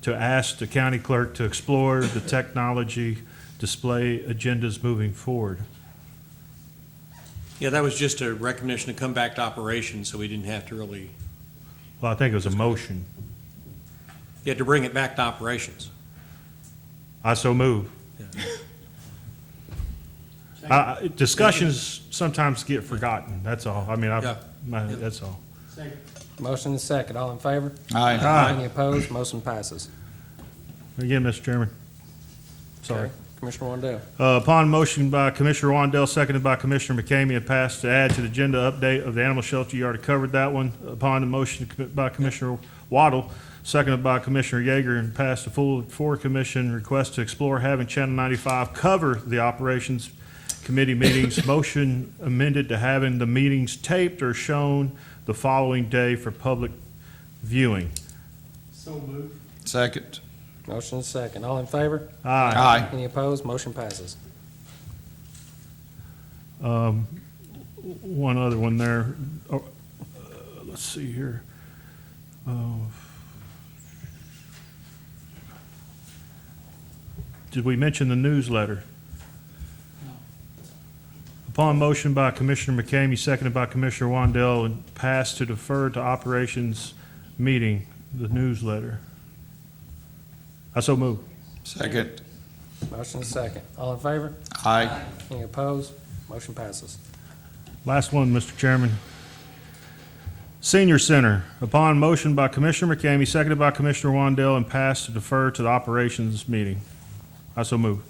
to ask the county clerk to explore the technology display agendas moving forward. Yeah, that was just a recognition to come back to operations, so we didn't have to really, Well, I think it was a motion. you had to bring it back to operations. I so move. Discussions sometimes get forgotten, that's all. I mean, Yeah. that's all. Motion and second. All in favor? Aye. Any opposed? Motion passes. Again, Mr. Chairman. Sorry. Okay. Commissioner Wandell. Upon motion by Commissioner Wandell, seconded by Commissioner McCamey, and passed to add to the agenda update of the animal shelter. You already covered that one. Upon the motion by Commissioner Waddle, seconded by Commissioner Yeager, and passed a full commission request to explore having Channel 95 cover the operations committee meetings. Motion amended to having the meetings taped or shown the following day for public viewing. So moved. Second. Motion and second. All in favor? Aye. Any opposed? Motion passes. One other one there. Let's see here. Did we mention the newsletter? Upon motion by Commissioner McCamey, seconded by Commissioner Wandell, and passed to defer to operations meeting, the newsletter. I so move. Second. Motion and second. All in favor? Aye. Any opposed? Motion passes. Last one, Mr. Chairman. Senior Center. Upon motion by Commissioner McCamey, seconded by Commissioner Wandell, and passed to defer to the operations meeting. I so move.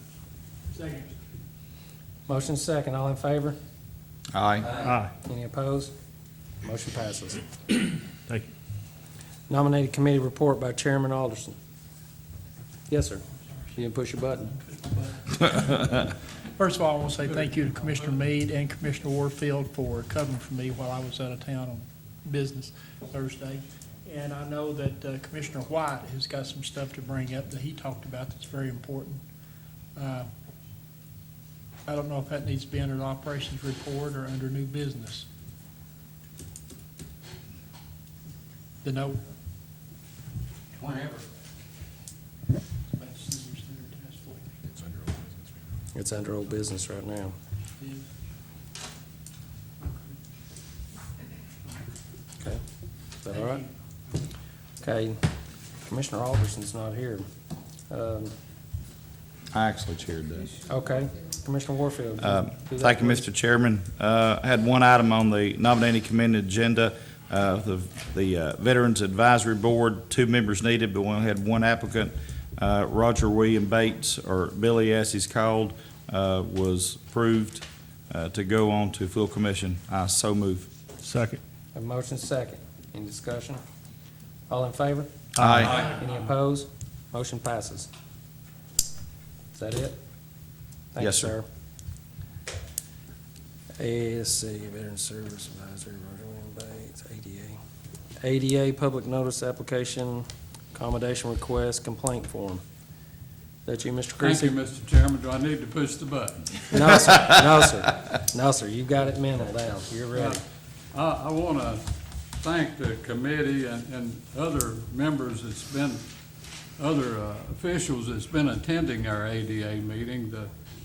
Second. Motion second. All in favor? Aye. Aye. Any opposed? Motion passes. Thank you. Nominated committee report by Chairman Alderson. Yes, sir. You didn't push your button. First of all, I want to say thank you to Commissioner Meade and Commissioner Warfield for covering for me while I was out of town on business Thursday. And I know that Commissioner White has got some stuff to bring up that he talked about that's very important. I don't know if that needs to be under the operations report or under new business. The note. Whenever. It's under old business right now. Okay, is that all right? Okay, Commissioner Alderson's not here. I actually chaired that. Okay, Commissioner Warfield. do that, Thank you, please. Mr. Chairman. I had one item on the nominating committee agenda. The Veterans Advisory Board, 2 members needed, but we only had 1 applicant. Roger William Bates, or Billy as he's called, was approved to go on to full commission. I so move. Second. Have a motion second. Any discussion? All in favor? Aye. Any opposed? Motion passes. Is that it? Thank you, Yes, sir. ASC, Veteran Service Advisory, Roger William Bates, ADA, Public Notice Application, Accommodation Request, Complaint Form. Is that you, Mr. Thank Creasy? you, Mr. Chairman. Do I need to push the button? No, sir. No, sir. No, sir. You've got it mental down. You're ready. I want to thank the committee and other members that's been, other officials that's been attending our ADA meeting,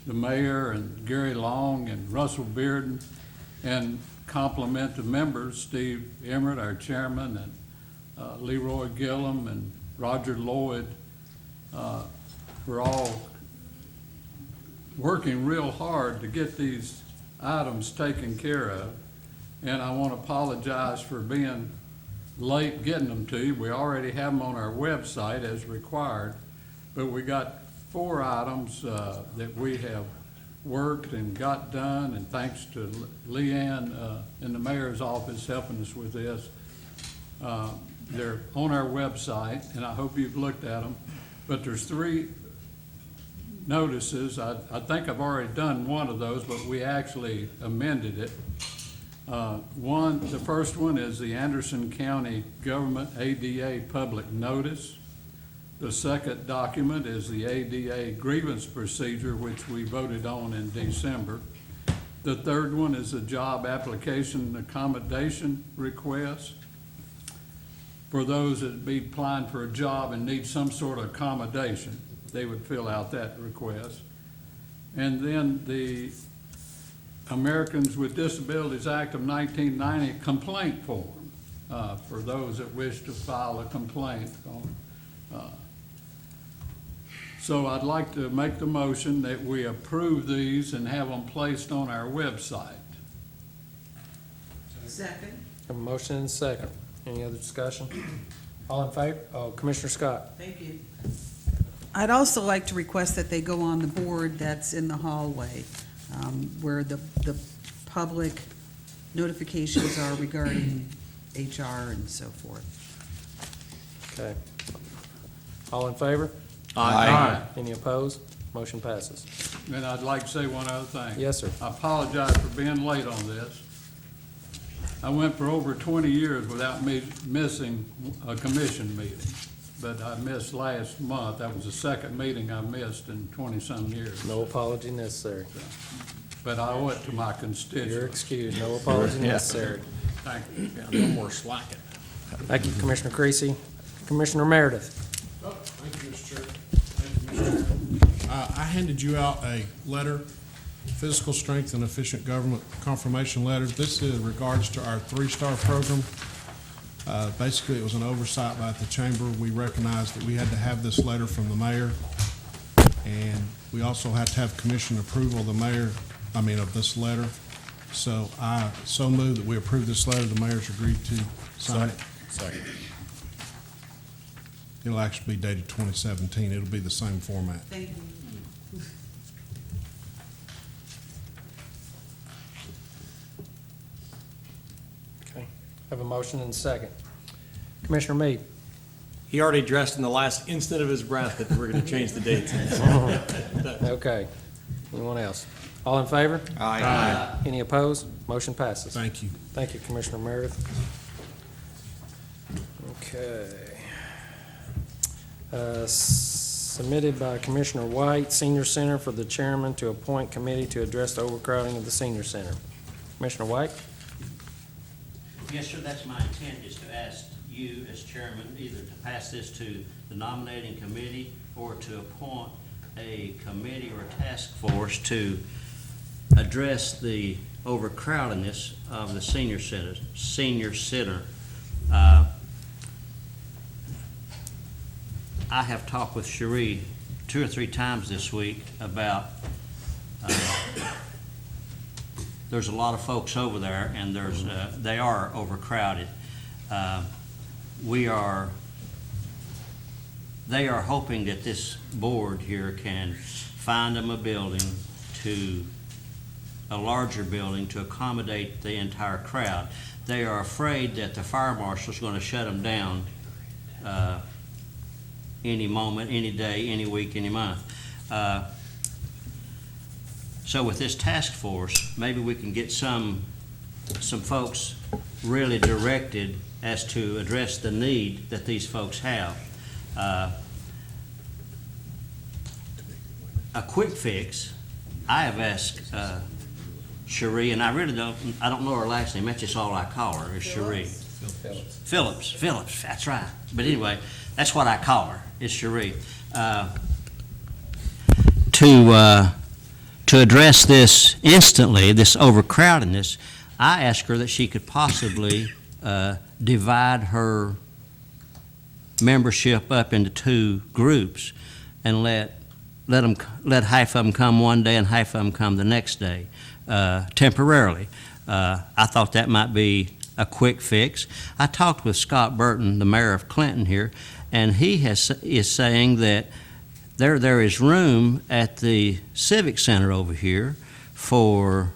the mayor and Gary Long and Russell Bearden, and compliment the members, Steve Emmert, our chairman, and Leroy Gillum and Roger Lloyd, for all working real hard to get these items taken care of. And I want to apologize for being late getting them to you. We already have them on our website as required, but we got 4 items that we have worked and got done, and thanks to Leanne in the mayor's office helping us with this. They're on our website, and I hope you've looked at them. But there's 3 notices. I think I've already done one of those, but we actually amended it. The first one is the Anderson County Government ADA Public Notice. The second document is the ADA Grievance Procedure, which we voted on in December. The third one is a Job Application Accommodation Request. For those that be applying for a job and need some sort of accommodation, they would fill out that request. And then the Americans with Disabilities Act of 1990 complaint form for those that wish to file a complaint on. So I'd like to make the motion that we approve these and have them placed on our website. Second. Have a motion and a second. Any other discussion? All in favor? Oh, Commissioner Scott. Thank you. I'd also like to request that they go on the board that's in the hallway, where the public notifications are regarding HR and so forth. Okay. All in favor? Aye. Any opposed? Motion passes. And I'd like to say one other thing. Yes, sir. I apologize for being late on this. I went for over 20 years without missing a commission meeting, but I missed last month. That was the second meeting I missed in 20-some years. No apology necessary. But I owe it to my constituents. You're excused. No apology necessary. Thank you. No more slacking. Thank you, Commissioner Creasy. Commissioner Meredith. Oh, thank you, Mr. Chair. Thank you, Mr. Chair. I handed you out a letter, Physical Strength and Efficient Government Confirmation Letter. This is in regards to our 3-star program. Basically, it was an oversight by the chamber. We recognized that we had to have this letter from the mayor, and we also had to have commission approval of of this letter. So I so move that we approve this letter. The mayor's agreed to sign it. Second. It'll actually be dated 2017. It'll be the same format. Thank you. Okay. Have a motion and a second. Commissioner Meade. He already addressed in the last instant of his breath that we're going to change the dates. Okay. Anyone else? All in favor? Aye. Any opposed? Motion passes. Thank you. Thank you, Commissioner Meredith. Okay. Submitted by Commissioner White, Senior Center, for the chairman to appoint committee to address the overcrowding of the senior center. Commissioner White? Yes, sir, that's my intent, is to ask you as chairman either to pass this to the nominating committee or to appoint a committee or a task force to address the overcrowdedness of the senior center. I have talked with Cherie 2 or 3 times this week about there's a lot of folks over there, and they are overcrowded. They are hoping that this board here can find them a larger building to accommodate the entire crowd. They are afraid that the fire marshal's going to shut them down any moment, any day, any week, any month. So with this task force, maybe we can get some folks really directed as to address the need that these folks have. A quick fix, I have asked Cherie, and I don't know her last name, that's just all I call her, is Cherie. Phillips, that's right. But anyway, that's what I call her, is Cherie. To address this instantly, this overcrowdedness, I asked her that she could possibly divide her membership up into 2 groups and let half of them come one day and half of them come the next day, temporarily. I thought that might be a quick fix. I talked with Scott Burton, the mayor of Clinton here, and he is saying that there is room at the Civic Center over here for,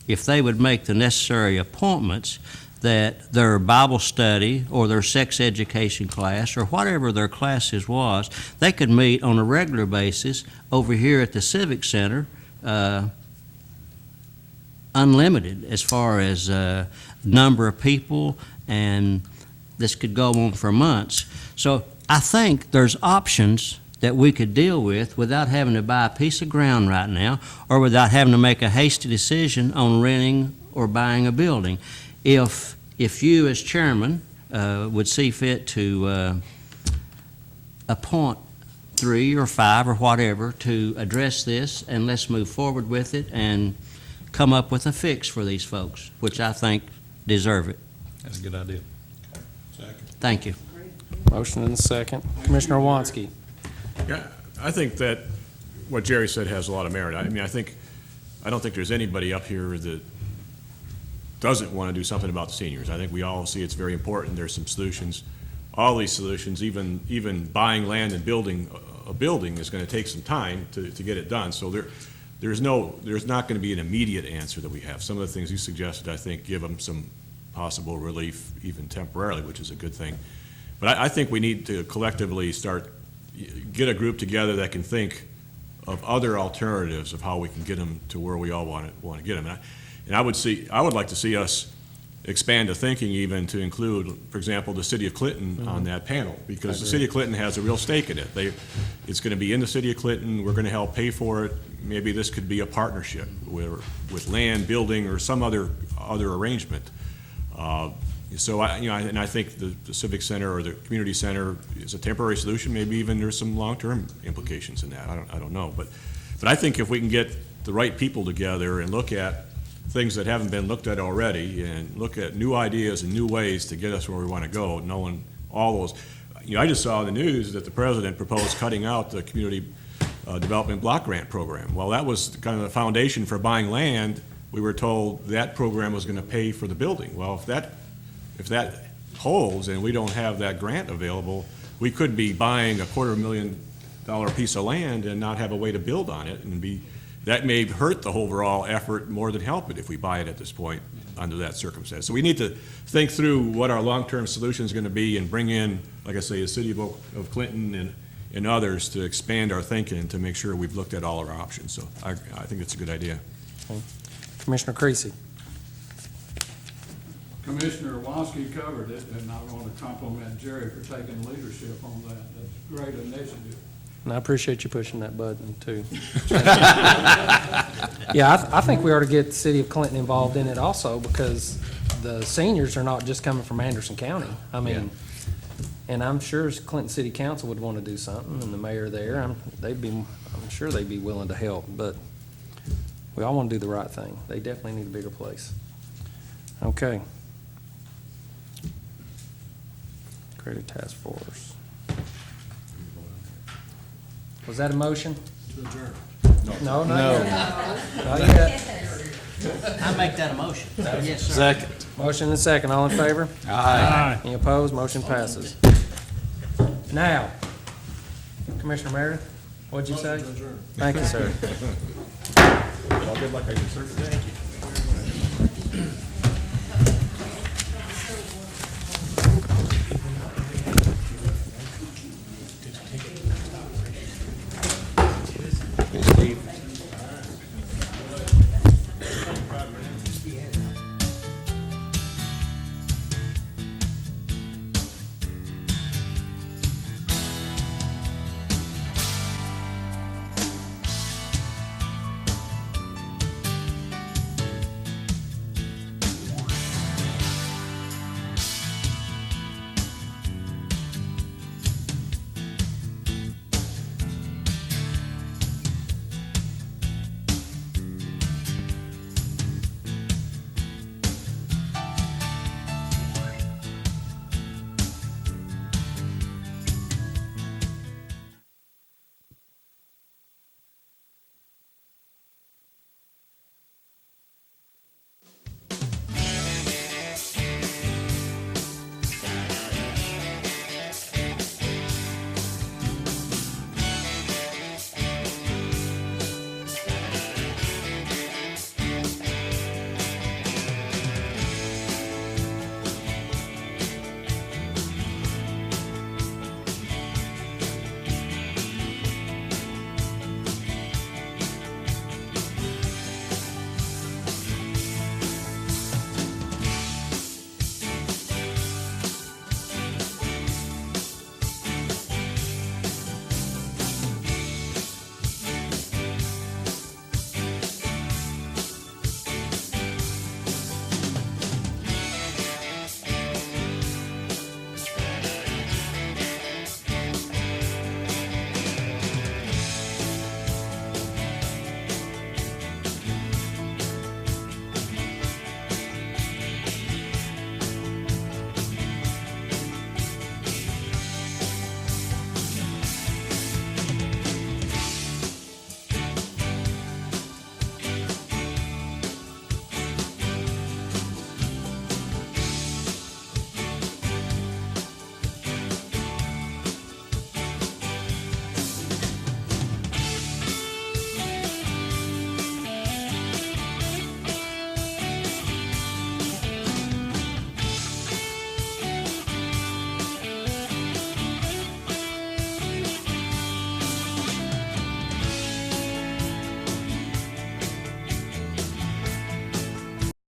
if they would make the necessary appointments, that their Bible study or their sex education class or whatever their classes was, they could meet on a regular basis over here at the Civic Center, unlimited as far as number of people, and this could go on for months. So I think there's options that we could deal with without having to buy a piece of ground right now or without having to make a hasty decision on renting or buying a building. If you as chairman would see fit to appoint 3 or 5 or whatever to address this, and let's move forward with it and come up with a fix for these folks, which I think deserve it. That's a good idea. Thank you. Motion and a second. Commissioner Wansky? Yeah, I think that what Jerry said has a lot of merit. I mean, I don't think there's anybody up here that doesn't want to do something about the seniors. I think we all see it's very important. There's some solutions. All these solutions, even buying land and building a building, is going to take some time to get it done. So there's not going to be an immediate answer that we have. Some of the things you suggested, I think, give them some possible relief, even temporarily, which is a good thing. But I think we need to collectively get a group together that can think of other alternatives of how we can get them to where we all want to get them. And I would like to see us expand the thinking even to include, for example, the city of Clinton on that panel, because the city of Clinton has a real stake in it. It's going to be in the city of Clinton. We're going to help pay for it. Maybe this could be a partnership with land, building, or some other arrangement. So I think the Civic Center or the Community Center is a temporary solution. Maybe even there's some long-term implications in that. I don't know. But I think if we can get the right people together and look at things that haven't been looked at already and look at new ideas and new ways to get us where we want to go, knowing all those. I just saw in the news that the president proposed cutting out the Community Development Block Grant Program. Well, that was kind of the foundation for buying land. We were told that program was going to pay for the building. Well, if that holds and we don't have that grant available, we could be buying a $250,000 piece of land and not have a way to build on it, and that may hurt the overall effort more than help it if we buy it at this point under that circumstance. So we need to think through what our long-term solution is going to be and bring in, like I say, the city of Clinton and others to expand our thinking to make sure we've looked at all our options. So I think it's a good idea. Commissioner Creasy? Commissioner Wansky covered it, and I want to compliment Jerry for taking leadership on that. That's a great initiative. And I appreciate you pushing that button, too. Yeah, I think we ought to get the city of Clinton involved in it also, because the seniors are not just coming from Anderson County. I mean, and I'm sure Clinton City Council would want to do something, and the mayor there, I'm sure they'd be willing to help, but we all want to do the right thing. They definitely need a bigger place. Okay. Create a task force. Was that a motion? To adjourn. No, not yet. Not yet. I make that a motion. Yes, sir. Second. Motion and second, all in favor? Aye. Any opposed? Motion passes. Now, Commissioner Meredith, what'd you say? Motion to adjourn. Thank you, sir. All good luck, I can serve it. Thank you.